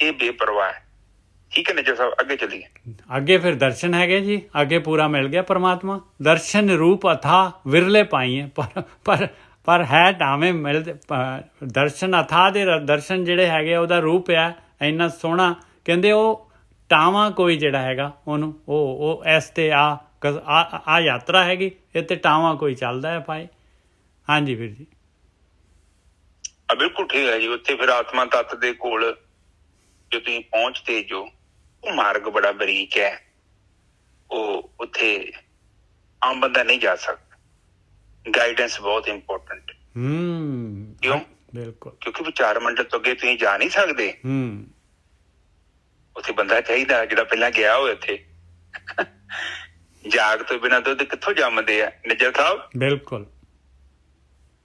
ਇਹ ਬੇਪਰਵਾਹ ਹੈ। ਠੀਕ ਹੈ ਨਿੱਜਰ ਸਾਹਿਬ, ਅੱਗੇ ਚੱਲੀਏ। ਅੱਗੇ ਫਿਰ ਦਰਸ਼ਨ ਹੈਗੇ ਜੀ। ਅੱਗੇ ਪੂਰਾ ਮਿਲ ਗਿਆ ਪਰਮਾਤਮਾ। ਦਰਸ਼ਨ ਰੂਪ ਅਥਾ ਵਿਰਲੇ ਪਾਈਏ, ਪਰ ਹੈ ਟਾਵੇਂ ਮਿਲਦੇ। ਦਰਸ਼ਨ ਅਥਾ ਦੇ ਦਰਸ਼ਨ ਜਿਹੜੇ ਹੈਗੇ ਉਹਦਾ ਰੂਪ ਆ ਇੰਨਾ ਸੋਹਣਾ। ਕਹਿੰਦੇ ਉਹ ਟਾਵਾਂ ਕੋਈ ਜਿਹੜਾ ਹੈਗਾ ਉਹਨੂੰ ਉਹ ਇਸ ਤੇ ਆ ਯਾਤਰਾ ਹੈਗੀ, ਇਹ ਤੇ ਟਾਵਾਂ ਕੋਈ ਚੱਲਦਾ ਹੈ ਭਾਈ। ਹਾਂਜੀ ਵੀਰ ਜੀ। ਬਿਲਕੁਲ ਠੀਕ ਹੈ ਜੀ। ਉੱਥੇ ਫਿਰ ਆਤਮਾ ਤੱਤ ਦੇ ਕੋਲ ਜੋ ਤੁਸੀਂ ਪਹੁੰਚਦੇ ਜੋ, ਉਹ ਮਾਰਗ ਬੜਾ ਬਰੀਕ ਹੈ। ਉਹ ਉੱਥੇ ਆਮ ਬੰਦਾ ਨਹੀਂ ਜਾ ਸਕਦਾ। ਗਾਈਡੈਂਸ ਬਹੁਤ ਇੰਪੋਰਟੈਂਟ। ਕਿਉਂ? ਬਿਲਕੁਲ। ਕਿਉਂਕਿ ਵਿਚਾਰ ਮੰਡਲ ਤੋਂ ਅੱਗੇ ਤੁਸੀਂ ਜਾ ਨਹੀਂ ਸਕਦੇ। ਉੱਥੇ ਬੰਦਾ ਚਾਹੀਦਾ ਜਿਹੜਾ ਪਹਿਲਾਂ ਗਿਆ ਹੋਵੇ। ਉੱਥੇ ਜਾਗ ਤੋਂ ਬਿਨਾਂ ਦੁੱਧ ਕਿੱਥੋਂ ਜੰਮਦੇ ਆ ਨਿੱਜਰ ਸਾਹਿਬ? ਬਿਲਕੁਲ।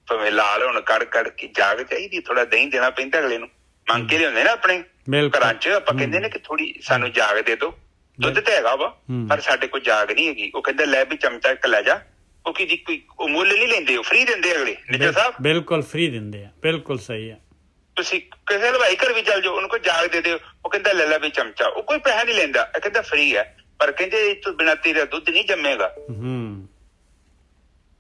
ਭਾਵੇਂ ਲਾਲ ਹੁਣ ਕੜ ਕੇ ਜਾਗ ਚਾਹੀਦੀ। ਥੋੜਾ ਦਹੀਂ ਦੇਣਾ ਪੈਂਦਾ ਅਗਲੇ ਨੂੰ। ਮੰਗ ਕੇ ਲਿਆਉਂਦੇ ਨਾ ਆਪਣੇ ਘਰਾਂ ਚ। ਆਪਾਂ ਕਹਿੰਦੇ ਨੇ ਕਿ ਥੋੜੀ ਸਾਨੂੰ ਜਾਗ ਦੇ ਦੋ। ਦੁੱਧ ਤਾਂ ਹੈਗਾ ਵਾ ਪਰ ਸਾਡੇ ਕੋਲ ਜਾਗ ਨਹੀਂ ਹੈਗੀ। ਉਹ ਕਹਿੰਦਾ ਲੈ ਵੀ ਚਮਚਾ ਇੱਕ ਲੈ ਜਾ। ਕਿਉਂਕਿ ਜੀ ਕੋਈ ਮੁੱਲ ਨਹੀਂ ਲੈਂਦੇ, ਉਹ ਫ੍ਰੀ ਦਿੰਦੇ ਅਗਲੇ ਨਿੱਜਰ ਸਾਹਿਬ। ਬਿਲਕੁਲ ਫ੍ਰੀ ਦਿੰਦੇ ਆ। ਬਿਲਕੁਲ ਸਹੀ ਆ। ਤੁਸੀਂ ਕਿਸੇ ਹਲਵਾਈ ਘਰ ਵੀ ਚੱਲ ਜਾਓ, ਉਹਨੂੰ ਕੋਈ ਜਾਗ ਦੇ ਦਿਓ, ਉਹ ਕਹਿੰਦਾ ਲੈ ਲੈ ਵੀ ਚਮਚਾ, ਉਹ ਕੋਈ ਪੈਸਾ ਨਹੀਂ ਲੈਂਦਾ, ਇਹ ਕਹਿੰਦਾ ਫ੍ਰੀ ਹੈ, ਪਰ ਕਹਿੰਦੇ ਇਹ ਤੋਂ ਬਿਨਾਂ ਤੇਰਾ ਦੁੱਧ ਨਹੀਂ ਜੰਮੇਗਾ,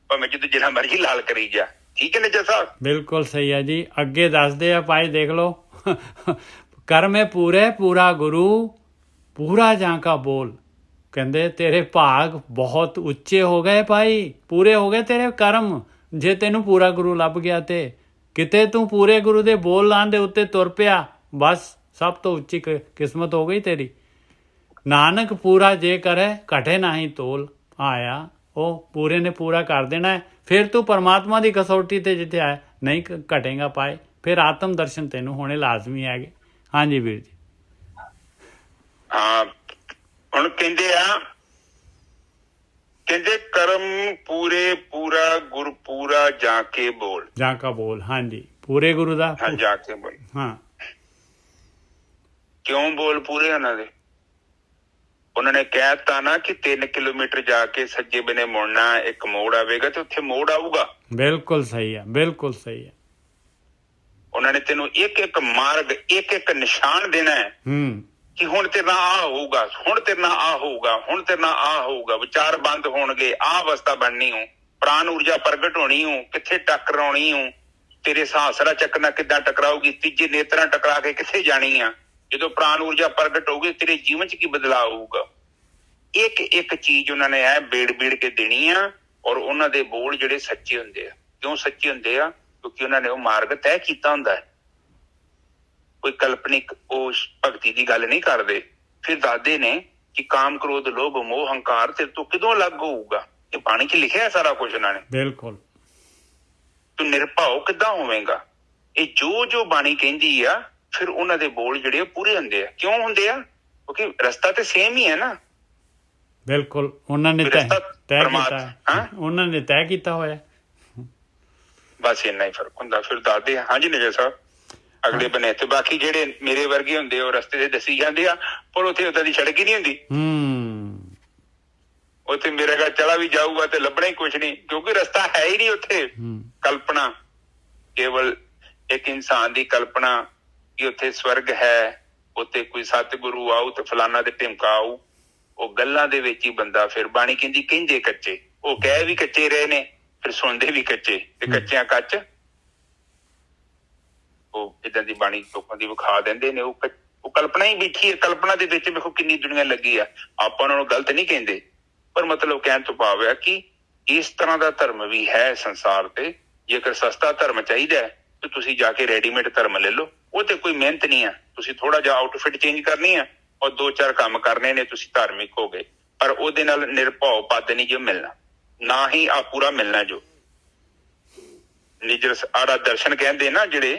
ਭਾਵੇਂ ਜਦੋਂ ਜਿੰਨਾ ਮਰਜ਼ੀ ਲਾਲ ਕਰੀ ਜਾ। ਠੀਕ ਹੈ ਨਿੱਜਰ ਸਾਹਿਬ? ਬਿਲਕੁਲ ਸਹੀ ਹੈ ਜੀ। ਅੱਗੇ ਦੱਸਦੇ ਆ ਭਾਈ, ਦੇਖ ਲਓ, ਕਰਮੇ ਪੂਰੇ ਪੂਰਾ ਗੁਰੂ ਪੂਰਾ ਜਾਂਕਾ ਬੋਲ। ਕਹਿੰਦੇ ਤੇਰੇ ਭਾਗ ਬਹੁਤ ਉੱਚੇ ਹੋ ਗਏ ਭਾਈ, ਪੂਰੇ ਹੋ ਗਏ ਤੇਰੇ ਕਰਮ, ਜੇ ਤੈਨੂੰ ਪੂਰਾ ਗੁਰੂ ਲੱਭ ਗਿਆ ਤੇ ਕਿਤੇ ਤੂੰ ਪੂਰੇ ਗੁਰੂ ਦੇ ਬੋਲ ਲਾਂ ਦੇ ਉੱਤੇ ਤੁਰ ਪਿਆ, ਬਸ ਸਭ ਤੋਂ ਉੱਚੀ ਕਿਸਮਤ ਹੋ ਗਈ ਤੇਰੀ। ਨਾਨਕ ਪੂਰਾ ਜੇ ਕਰੇ ਘਟੇ ਨਹੀਂ ਤੋਲ, ਆਇਆ ਉਹ ਪੂਰੇ ਨੇ ਪੂਰਾ ਕਰ ਦੇਣਾ ਹੈ। ਫਿਰ ਤੂੰ ਪਰਮਾਤਮਾ ਦੀ ਕਸੌਟੀ ਤੇ ਜਿੱਥੇ ਆਏ ਨਹੀਂ ਘਟੇਗਾ ਪਾਏ, ਫਿਰ ਆਤਮ ਦਰਸ਼ਨ ਤੈਨੂੰ ਹੋਣੇ ਲਾਜ਼ਮੀ ਹੈਗੇ। ਹਾਂਜੀ ਵੀਰ ਜੀ। ਹਾਂ, ਹੁਣ ਕਹਿੰਦੇ ਆ, ਕਹਿੰਦੇ ਕਰਮ ਪੂਰੇ ਪੂਰਾ ਗੁਰ ਪੂਰਾ ਜਾ ਕੇ ਬੋਲ, ਜਾ ਕਾ ਬੋਲ। ਹਾਂਜੀ, ਪੂਰੇ ਗੁਰੂ ਦਾ ਹਾਂ ਜਾ ਕੇ ਬੋਲ। ਹਾਂ, ਕਿਉਂ ਬੋਲ ਪੂਰੇ ਉਹਨਾਂ ਦੇ? ਉਹਨਾਂ ਨੇ ਕਹਿ ਦਿੱਤਾ ਨਾ ਕਿ 3 ਕਿਲੋਮੀਟਰ ਜਾ ਕੇ ਸੱਜੇ ਬਨੇ ਮੁੜਨਾ, ਇੱਕ ਮੋੜ ਆਵੇਗਾ ਤੇ ਉੱਥੇ ਮੋੜ ਆਊਗਾ। ਬਿਲਕੁਲ ਸਹੀ ਹੈ, ਬਿਲਕੁਲ ਸਹੀ ਹੈ। ਉਹਨਾਂ ਨੇ ਤੈਨੂੰ ਇੱਕ ਇੱਕ ਮਾਰਗ, ਇੱਕ ਇੱਕ ਨਿਸ਼ਾਨ ਦੇਣਾ ਹੈ ਕਿ ਹੁਣ ਤੇਰੇ ਨਾਲ ਆ ਹੋਊਗਾ, ਹੁਣ ਤੇਰੇ ਨਾਲ ਆ ਹੋਊਗਾ, ਹੁਣ ਤੇਰੇ ਨਾਲ ਆ ਹੋਊਗਾ, ਵਿਚਾਰ ਬੰਦ ਹੋਣਗੇ, ਆ ਅਵਸਥਾ ਬਣਨੀ ਹੋ, ਪ੍ਰਾਣ ਊਰਜਾ ਪ੍ਰਗਟ ਹੋਣੀ ਹੋ, ਕਿੱਥੇ ਟਕਰਾਉਣੀ ਹੋ, ਤੇਰੇ ਸਾਹਸਰਾ ਚੱਕਰ ਨਾਲ ਕਿੱਦਾਂ ਟਕਰਾਊਗੀ, ਤੀਜੇ ਨੇਤਰਾਂ ਟਕਰਾ ਕੇ ਕਿੱਥੇ ਜਾਣੀ ਆ, ਜਦੋਂ ਪ੍ਰਾਣ ਊਰਜਾ ਪ੍ਰਗਟ ਹੋਊਗੀ ਤੇਰੇ ਜੀਵਨ 'ਚ ਕੀ ਬਦਲਾਅ ਆਊਗਾ। ਇੱਕ ਇੱਕ ਚੀਜ਼ ਉਹਨਾਂ ਨੇ ਬੇੜ ਕੇ ਦੇਣੀ ਆ। ਔਰ ਉਹਨਾਂ ਦੇ ਬੋਲ ਜਿਹੜੇ ਸੱਚੇ ਹੁੰਦੇ ਆ। ਕਿਉਂ ਸੱਚੇ ਹੁੰਦੇ ਆ? ਕਿਉਂਕਿ ਉਹਨਾਂ ਨੇ ਉਹ ਮਾਰਗ ਤੈਅ ਕੀਤਾ ਹੁੰਦਾ ਹੈ। ਕੋਈ ਕਲਪਨਿਕ ਉਹ ਭਗਤੀ ਦੀ ਗੱਲ ਨਹੀਂ ਕਰਦੇ। ਫਿਰ ਦੱਸਦੇ ਨੇ ਕਿ ਕਾਮ ਕ੍ਰੋਧ ਲੋਭ ਮੋਹ ਹੰਕਾਰ ਤੇਰੇ ਤੋਂ ਕਿਦੋਂ ਅਲੱਗ ਹੋਊਗਾ। ਇਹ ਬਾਣੀ 'ਚ ਲਿਖਿਆ ਸਾਰਾ ਕੁਝ ਉਹਨਾਂ ਨੇ। ਬਿਲਕੁਲ। ਤੂੰ ਨਿਰਭਉ ਕਿੱਦਾਂ ਹੋਵੇਂਗਾ? ਇਹ ਜੋ ਬਾਣੀ ਕਹਿੰਦੀ ਆ, ਫਿਰ ਉਹਨਾਂ ਦੇ ਬੋਲ ਜਿਹੜੇ ਪੂਰੇ ਹੁੰਦੇ ਆ। ਕਿਉਂ ਹੁੰਦੇ ਆ? ਕਿਉਂਕਿ ਰਸਤਾ ਤੇ ਸੇਮ ਹੀ ਹੈ ਨਾ। ਬਿਲਕੁਲ, ਉਹਨਾਂ ਨੇ ਤੈਅ ਕੀਤਾ, ਉਹਨਾਂ ਨੇ ਤੈਅ ਕੀਤਾ ਹੋਇਆ। ਬਸ ਇੰਨਾ ਹੀ ਫਰਕ ਹੁੰਦਾ। ਫਿਰ ਦੱਸਦੇ ਆ। ਹਾਂਜੀ ਨਿਜਰ ਸਾਹਿਬ, ਅਗਲੇ ਬਨੇ ਤੇ ਬਾਕੀ ਜਿਹੜੇ ਮੇਰੇ ਵਰਗੇ ਹੁੰਦੇ ਉਹ ਰਸਤੇ ਤੇ ਦੱਸੀ ਜਾਂਦੇ ਆ, ਪਰ ਉੱਥੇ ਓਦਾਂ ਦੀ ਸੜਕ ਹੀ ਨਹੀਂ ਹੁੰਦੀ। ਉੱਥੇ ਮੇਰਾ ਘਰ ਚਲਾ ਵੀ ਜਾਊਗਾ ਤੇ ਲੱਭਣਾ ਹੀ ਕੁਛ ਨਹੀਂ, ਕਿਉਂਕਿ ਰਸਤਾ ਹੈ ਹੀ ਨਹੀਂ ਉੱਥੇ। ਕਲਪਨਾ, ਕੇਵਲ ਇੱਕ ਇਨਸਾਨ ਦੀ ਕਲਪਨਾ ਕਿ ਉੱਥੇ ਸਵਰਗ ਹੈ, ਉੱਥੇ ਕੋਈ ਸਤਿਗੁਰੂ ਆਊ ਤੇ ਫਲਾਨਾ ਤੇ ਢਿਮਕਾ ਆਊ। ਉਹ ਗੱਲਾਂ ਦੇ ਵਿੱਚ ਹੀ ਬੰਦਾ, ਫਿਰ ਬਾਣੀ ਕਹਿੰਦੇ ਕੱਚੇ, ਉਹ ਕਹਿ ਵੀ ਕੱਚੇ ਰਹੇ ਨੇ, ਫਿਰ ਸੁਣਦੇ ਵੀ ਕੱਚੇ, ਤੇ ਕੱਚਿਆਂ ਕੱਚ ਉਹ ਏਦਾਂ ਦੀ ਬਾਣੀ ਲੋਕਾਂ ਦੀ ਵਿਖਾ ਦਿੰਦੇ ਨੇ। ਉਹ ਕਲਪਨਾ ਹੀ ਬੈਠੀ ਹੈ। ਕਲਪਨਾ ਦੇ ਵਿੱਚ ਵੇਖੋ ਕਿੰਨੀ ਦੁਨੀਆ ਲੱਗੀ ਆ। ਆਪਾਂ ਉਹਨਾਂ ਨੂੰ ਗਲਤ ਨਹੀਂ ਕਹਿੰਦੇ, ਪਰ ਮਤਲਬ ਕਹਿਣ ਤੋਂ ਭਾਵ ਹੈ ਕਿ ਇਸ ਤਰ੍ਹਾਂ ਦਾ ਧਰਮ ਵੀ ਹੈ ਸੰਸਾਰ ਤੇ। ਜੇਕਰ ਸਸਤਾ ਧਰਮ ਚਾਹੀਦਾ ਤੇ ਤੁਸੀਂ ਜਾ ਕੇ ਰੈਡੀਮੇਡ ਧਰਮ ਲੈ ਲਓ। ਉਹ ਤੇ ਕੋਈ ਮਿਹਨਤ ਨਹੀਂ ਆ। ਤੁਸੀਂ ਥੋੜਾ ਜਿਹਾ ਆਊਟਫਿਟ ਚੇਂਜ ਕਰਨੀ ਆ ਔਰ 2-4 ਕੰਮ ਕਰਨੇ ਨੇ, ਤੁਸੀਂ ਧਾਰਮਿਕ ਹੋ ਗਏ। ਪਰ ਉਹਦੇ ਨਾਲ ਨਿਰਭਉ ਪਦ ਨਹੀਂ ਜੋ ਮਿਲਣਾ, ਨਾ ਹੀ ਆ ਪੂਰਾ ਮਿਲਣਾ। ਜੋ ਨਿਜਰ ਆੜਾ ਦਰਸ਼ਨ ਕਹਿੰਦੇ ਨਾ, ਜਿਹੜੇ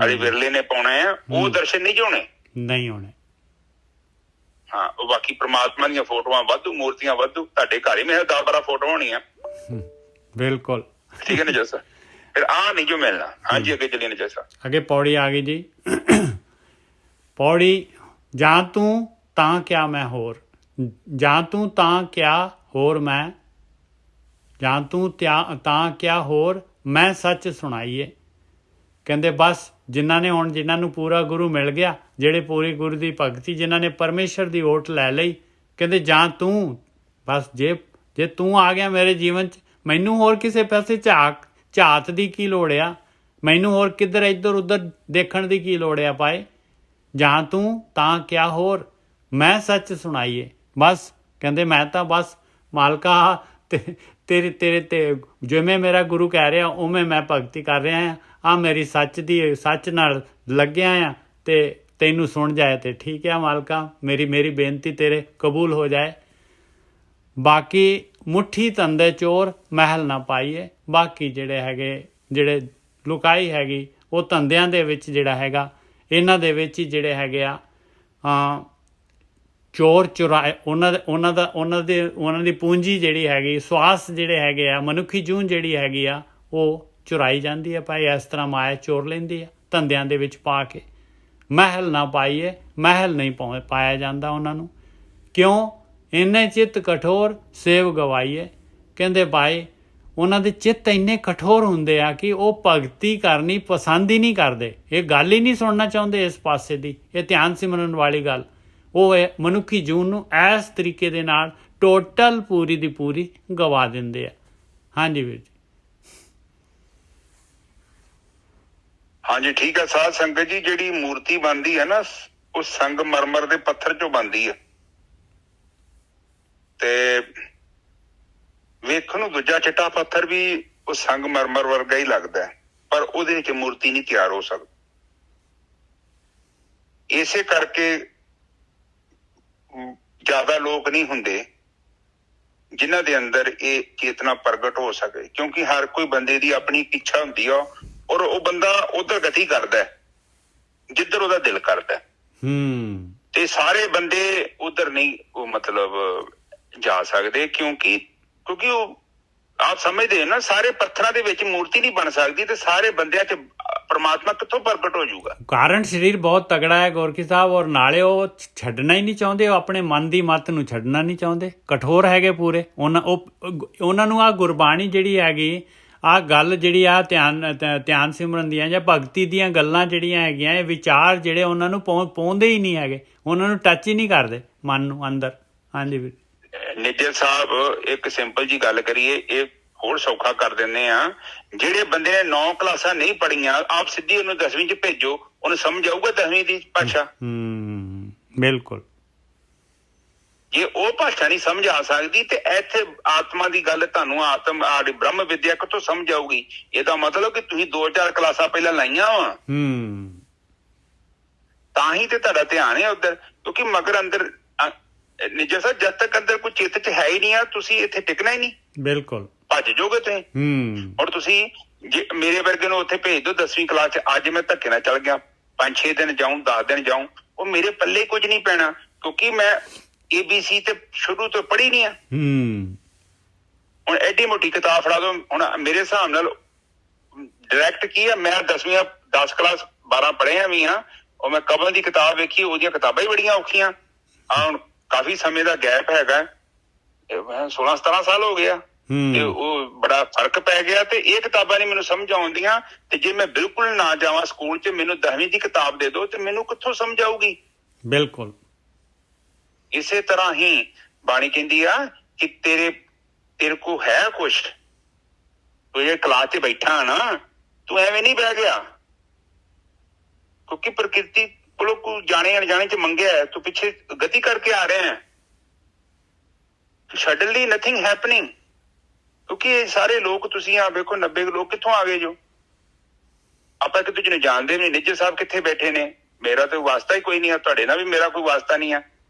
ਅਰੇ ਵਿਰਲੇ ਨੇ ਪਾਉਣਾ ਆ, ਉਹ ਦਰਸ਼ਨ ਨਹੀਂ ਹੋਣੇ, ਨਹੀਂ ਹੋਣੇ। ਹਾਂ, ਉਹ ਬਾਕੀ ਪ੍ਰਮਾਤਮਾ ਦੀਆਂ ਫੋਟੋਆਂ ਵਾਧੂ, ਮੂਰਤੀਆਂ ਵਾਧੂ, ਤੁਹਾਡੇ ਘਰ ਹੀ ਮੇਰੇ 10-12 ਫੋਟੋਆਂ ਹੋਣੀਆਂ। ਬਿਲਕੁਲ ਠੀਕ ਹੈ ਨਿਜਰ ਸਾਹਿਬ। ਫਿਰ ਆ ਨਹੀਂ ਜੋ ਮਿਲਣਾ। ਹਾਂਜੀ ਅੱਗੇ ਚੱਲੀਏ ਨਿਜਰ ਸਾਹਿਬ। ਅੱਗੇ ਪੌੜੀ ਆ ਗਈ ਜੀ। ਪੌੜੀ, ਜਾਂ ਤੂੰ ਤਾਂ ਕਿਆ ਮੈਂ ਹੋਰ, ਜਾਂ ਤੂੰ ਤਾਂ ਕਿਆ ਹੋਰ ਮੈਂ, ਜਾਂ ਤੂੰ ਤਾਂ ਕਿਆ ਹੋਰ ਮੈਂ ਸੱਚ ਸੁਣਾਈਏ। ਕਹਿੰਦੇ ਬਸ ਜਿਨ੍ਹਾਂ ਨੂੰ ਪੂਰਾ ਗੁਰੂ ਮਿਲ ਗਿਆ, ਜਿਹੜੇ ਪੂਰੀ ਗੁਰੂ ਦੀ ਭਗਤੀ, ਜਿਨ੍ਹਾਂ ਨੇ ਪਰਮੇਸ਼ਰ ਦੀ ਓਟ ਲੈ ਲਈ, ਕਹਿੰਦੇ ਜਾਂ ਤੂੰ, ਬਸ ਜੇ ਤੂੰ ਆ ਗਿਆ ਮੇਰੇ ਜੀਵਨ 'ਚ, ਮੈਨੂੰ ਹੋਰ ਕਿਸੇ ਪਾਸੇ ਝਾਤ ਦੀ ਕੀ ਲੋੜ ਆ, ਮੈਨੂੰ ਹੋਰ ਕਿੱਧਰ ਇੱਧਰ ਉੱਧਰ ਦੇਖਣ ਦੀ ਕੀ ਲੋੜ ਆ ਪਾਏ। ਜਾਂ ਤੂੰ ਤਾਂ ਕਿਆ ਹੋਰ ਮੈਂ ਸੱਚ ਸੁਣਾਈਏ। ਬਸ ਕਹਿੰਦੇ ਮੈਂ ਤਾਂ ਬਸ ਮਾਲਕਾ ਤੇਰੇ ਤੇ ਜਿਵੇਂ ਮੇਰਾ ਗੁਰੂ ਕਹਿ ਰਿਹਾ ਉਵੇਂ ਮੈਂ ਭਗਤੀ ਕਰ ਰਿਹਾ ਆ ਮੇਰੀ ਸੱਚ ਨਾਲ ਲੱਗਿਆ ਆ, ਤੇ ਤੈਨੂੰ ਸੁਣ ਜਾਏ ਤੇ ਠੀਕ ਆ ਮਾਲਕਾ, ਮੇਰੀ ਬੇਨਤੀ ਤੇਰੇ ਕਬੂਲ ਹੋ ਜਾਏ। ਬਾਕੀ ਮੁੱਠੀ ਧੰਦੇ ਚੋਰ ਮਹਿਲ ਨਾ ਪਾਈਏ। ਬਾਕੀ ਜਿਹੜੇ ਲੁਕਾਈ ਹੈਗੀ ਉਹ ਧੰਦਿਆਂ ਦੇ ਵਿੱਚ ਜਿਹੜਾ ਹੈਗਾ, ਇਹਨਾਂ ਦੇ ਵਿੱਚ ਹੀ ਜਿਹੜੇ ਹੈਗੇ ਆ ਚੋਰ ਚੁਰਾਏ, ਉਹਨਾਂ ਦੀ ਪੂੰਜੀ ਜਿਹੜੀ ਹੈਗੀ, ਸਵਾਸ ਜਿਹੜੇ ਹੈਗੇ ਆ, ਮਨੁੱਖੀ ਜੂਨ ਜਿਹੜੀ ਹੈਗੀ ਆ, ਉਹ ਚੁਰਾਈ ਜਾਂਦੀ ਹੈ ਭਾਈ। ਇਸ ਤਰ੍ਹਾਂ ਮਾਇਆ ਚੋਰ ਲੈਂਦੀ ਆ ਧੰਦਿਆਂ ਦੇ ਵਿੱਚ ਪਾ ਕੇ। ਮਹਿਲ ਨਾ ਪਾਈਏ, ਮਹਿਲ ਨਹੀਂ ਪਾਇਆ ਜਾਂਦਾ ਉਹਨਾਂ ਨੂੰ। ਕਿਉਂ? ਇੰਨੇ ਚਿੱਤ ਕਠੋਰ ਸੇਵ ਗਵਾਈਏ। ਕਹਿੰਦੇ ਭਾਈ ਉਹਨਾਂ ਦੇ ਚਿੱਤ ਇੰਨੇ ਕਠੋਰ ਹੁੰਦੇ ਆ ਕਿ ਉਹ ਭਗਤੀ ਕਰਨੀ ਪਸੰਦ ਹੀ ਨਹੀਂ ਕਰਦੇ, ਇਹ ਗੱਲ ਹੀ ਨਹੀਂ ਸੁਣਨਾ ਚਾਹੁੰਦੇ ਇਸ ਪਾਸੇ ਦੀ। ਇਹ ਧਿਆਨ ਸਿਮਰਨ ਵਾਲੀ ਗੱਲ, ਉਹ ਮਨੁੱਖੀ ਜੂਨ ਨੂੰ ਇਸ ਤਰੀਕੇ ਦੇ ਨਾਲ ਟੋਟਲ ਪੂਰੀ ਦੀ ਪੂਰੀ ਗਵਾ ਦਿੰਦੇ ਆ। ਹਾਂਜੀ ਵੀਰ ਜੀ। ਹਾਂਜੀ ਠੀਕ ਹੈ। ਸਾਧ ਸੰਗਤ ਜੀ, ਜਿਹੜੀ ਮੂਰਤੀ ਬਣਦੀ ਹੈ ਨਾ, ਉਹ ਸੰਗਮਰਮਰ ਦੇ ਪੱਥਰ ਚੋਂ ਬਣਦੀ ਹੈ ਤੇ ਵੇਖਣ ਨੂੰ ਦੂਜਾ ਚਿੱਟਾ ਪੱਥਰ ਵੀ ਉਹ ਸੰਗਮਰਮਰ ਵਰਗਾ ਹੀ ਲੱਗਦਾ ਹੈ, ਪਰ ਉਹਦੇ ਵਿੱਚ ਮੂਰਤੀ ਨਹੀਂ ਤਿਆਰ ਹੋ ਸਕਦੀ। ਇਸੇ ਕਰਕੇ ਜ਼ਿਆਦਾ ਲੋਕ ਨਹੀਂ ਹੁੰਦੇ ਜਿਨ੍ਹਾਂ ਦੇ ਅੰਦਰ ਇਹ ਚੇਤਨਾ ਪ੍ਰਗਟ ਹੋ ਸਕੇ, ਕਿਉਂਕਿ ਹਰ ਕੋਈ ਬੰਦੇ ਦੀ ਆਪਣੀ ਇੱਛਾ ਹੁੰਦੀ ਆ ਔਰ ਉਹ ਬੰਦਾ ਉਧਰ ਗਤੀ ਕਰਦਾ ਜਿੱਧਰ ਉਹਦਾ ਦਿਲ ਕਰਦਾ। ਤੇ ਸਾਰੇ ਬੰਦੇ ਉਧਰ ਨਹੀਂ ਉਹ ਮਤਲਬ ਜਾ ਸਕਦੇ, ਕਿਉਂਕਿ ਉਹ ਆਪ ਸਮਝਦੇ ਨਾ, ਸਾਰੇ ਪੱਥਰਾਂ ਦੇ ਵਿੱਚ ਮੂਰਤੀ ਨਹੀਂ ਬਣ ਸਕਦੀ ਤੇ ਸਾਰੇ ਬੰਦਿਆਂ 'ਚ ਪਰਮਾਤਮਾ ਕਿੱਥੋਂ ਪ੍ਰਗਟ ਹੋ ਜਾਊਗਾ। ਕਾਰਨ ਸਰੀਰ ਬਹੁਤ ਤਗੜਾ ਹੈ ਗੋਰਖੀ ਸਾਹਿਬ, ਔਰ ਨਾਲੇ ਉਹ ਛੱਡਣਾ ਹੀ ਨਹੀਂ ਚਾਹੁੰਦੇ, ਉਹ ਆਪਣੇ ਮਨ ਦੀ ਮੱਤ ਨੂੰ ਛੱਡਣਾ ਨਹੀਂ ਚਾਹੁੰਦੇ, ਕਠੋਰ ਹੈਗੇ ਪੂਰੇ। ਉਹਨਾਂ ਨੂੰ ਆਹ ਗੁਰਬਾਣੀ ਜਿਹੜੀ ਹੈਗੀ, ਆਹ ਗੱਲ ਜਿਹੜੀ ਆ ਧਿਆਨ ਸਿਮਰਨ ਦੀਆਂ ਜਾਂ ਭਗਤੀ ਦੀਆਂ ਗੱਲਾਂ ਜਿਹੜੀਆਂ ਹੈਗੀਆਂ, ਇਹ ਵਿਚਾਰ ਜਿਹੜੇ ਉਹਨਾਂ ਨੂੰ ਪਾਉਂਦੇ ਹੀ ਨਹੀਂ ਹੈਗੇ, ਉਹਨਾਂ ਨੂੰ ਟੱਚ ਹੀ ਨਹੀਂ ਕਰਦੇ ਮਨ ਨੂੰ ਅੰਦਰ। ਹਾਂਜੀ ਵੀਰ। ਨਿੱਜਰ ਸਾਹਿਬ, ਇੱਕ ਸਿੰਪਲ ਜੀ ਗੱਲ ਕਰੀਏ, ਇਹ ਹੋਰ ਸੌਖਾ ਕਰ ਦਿੰਦੇ ਆ। ਜਿਹੜੇ ਬੰਦੇ ਨੇ 9 ਕਲਾਸਾਂ ਨਹੀਂ ਪੜ੍ਹੀਆਂ, ਆਪ ਸਿੱਧੀ ਉਹਨੂੰ 10ਵੀਂ 'ਚ ਭੇਜੋ, ਉਹਨੂੰ ਸਮਝ ਆਊਗਾ 10ਵੀਂ ਦੀ ਭਾਸ਼ਾ। ਬਿਲਕੁਲ। ਜੇ ਉਹ ਭਾਸ਼ਾ ਨਹੀਂ ਸਮਝ ਆ ਸਕਦੀ ਤੇ ਇੱਥੇ ਆਤਮਾ ਦੀ ਗੱਲ ਤੁਹਾਨੂੰ ਆੜੀ ਬ੍ਰਹਮ ਵਿਦਿਆ ਕਿੱਥੋਂ ਸਮਝ ਆਊਗੀ? ਇਹਦਾ ਮਤਲਬ ਕਿ ਤੁਸੀਂ 2-4 ਕਲਾਸਾਂ ਪਹਿਲਾਂ ਲਾਈਆਂ ਵਾ, ਤਾਂ ਹੀ ਤੇ ਤੁਹਾਡਾ ਧਿਆਨ ਹੈ ਉੱਧਰ। ਕਿਉਂਕਿ ਮਗਰ ਅੰਦਰ ਨਿੱਜਰ ਸਾਹਿਬ, ਜਦ ਤੱਕ ਅੰਦਰ ਕੋਈ ਚਿੱਤ 'ਚ ਹੈ ਹੀ ਨਹੀਂ ਆ, ਤੁਸੀਂ ਇੱਥੇ ਟਿਕਣਾ ਹੀ ਨਹੀਂ। ਬਿਲਕੁਲ ਭੱਜ ਜਾਓਗੇ ਤੁਸੀਂ। ਔਰ ਤੁਸੀਂ ਜੇ ਮੇਰੇ ਵਰਗੇ ਨੂੰ ਉੱਥੇ ਭੇਜ ਦਿਓ 10ਵੀਂ ਕਲਾਸ 'ਚ, ਅੱਜ ਮੈਂ ਧੱਕੇ ਨਾਲ ਚੱਲ ਗਿਆ, 5-6 ਦਿਨ ਜਾਊਂ, 10 ਦਿਨ ਜਾਊਂ, ਉਹ ਮੇਰੇ ਪੱਲੇ ਕੁਝ ਨਹੀਂ ਪੈਣਾ, ਕਿਉਂਕਿ ਮੈਂ ABC ਤੇ ਸ਼ੁਰੂ ਤੋਂ ਪੜ੍ਹੀ ਨਹੀਂ ਆ। ਹੁਣ ਐਡੀ ਮੋਟੀ ਕਿਤਾਬ ਫੜਾ ਦੋ, ਹੁਣ ਮੇਰੇ ਹਿਸਾਬ ਨਾਲ ਡਾਇਰੈਕਟ ਕੀ ਆ, ਮੈਂ 10 ਕਲਾਸ 12 ਪੜ੍ਹਿਆ ਵੀ ਆ, ਉਹ ਮੈਂ ਕਬਲ ਦੀ ਕਿਤਾਬ ਵੇਖੀ, ਉਹਦੀਆਂ ਕਿਤਾਬਾਂ ਹੀ ਬੜੀਆਂ ਔਖੀਆਂ। ਹੁਣ ਕਾਫੀ ਸਮੇਂ ਦਾ ਗੈਪ ਹੈਗਾ, 16-17 ਸਾਲ ਹੋ ਗਿਆ ਤੇ ਉਹ ਬੜਾ ਫਰਕ ਪੈ ਗਿਆ ਤੇ ਇਹ ਕਿਤਾਬਾਂ ਨਹੀਂ ਮੈਨੂੰ ਸਮਝ ਆਉਂਦੀਆਂ। ਤੇ ਜੇ ਮੈਂ ਬਿਲਕੁਲ ਨਾ ਜਾਵਾਂ ਸਕੂਲ 'ਚ, ਮੈਨੂੰ 10ਵੀਂ ਦੀ ਕਿਤਾਬ ਦੇ ਦਿਓ ਤੇ ਮੈਨੂੰ ਕਿੱਥੋਂ ਸਮਝ ਆਊਗੀ? ਬਿਲਕੁਲ। ਇਸੇ ਤਰ੍ਹਾਂ ਹੀ ਬਾਣੀ ਕਹਿੰਦੀ ਆ ਕਿ ਤੇਰੇ ਕੋ ਹੈ ਕੁਛ, ਤੂੰ ਜੇ ਕਲਾਸ 'ਚ ਬੈਠਾ ਨਾ, ਤੂੰ ਐਵੇਂ ਨਹੀਂ ਬਹਿ ਗਿਆ, ਕਿਉਂਕਿ ਪ੍ਰਕਿਰਤੀ ਕੋਲੋਂ ਕੋਈ ਜਾਣੇ ਅਣਜਾਣੇ 'ਚ ਮੰਗਿਆ, ਤੂੰ ਪਿੱਛੇ ਗਤੀ ਕਰਕੇ ਆ ਰਿਹਾ ਹੈ। ਸਡਨਲੀ ਨਥਿੰਗ ਹੈਪਨਿੰਗ, ਕਿਉਂਕਿ ਇਹ ਸਾਰੇ ਲੋਕ ਤੁਸੀਂ ਆ ਵੇਖੋ, 90 ਲੋਕ ਕਿੱਥੋਂ ਆ ਗਏ ਜੋ? ਆਪਾਂ ਇੱਕ ਦੂਜੇ ਨੂੰ ਜਾਣਦੇ ਨਹੀਂ। ਨਿੱਜਰ ਸਾਹਿਬ ਕਿੱਥੇ ਬੈਠੇ ਨੇ, ਮੇਰਾ ਤਾਂ ਵਾਸਤਾ ਹੀ ਕੋਈ ਨਹੀਂ ਆ, ਤੁਹਾਡੇ ਨਾਲ ਵੀ ਮੇਰਾ ਕੋਈ ਵਾਸਤਾ ਨਹੀਂ ਆ।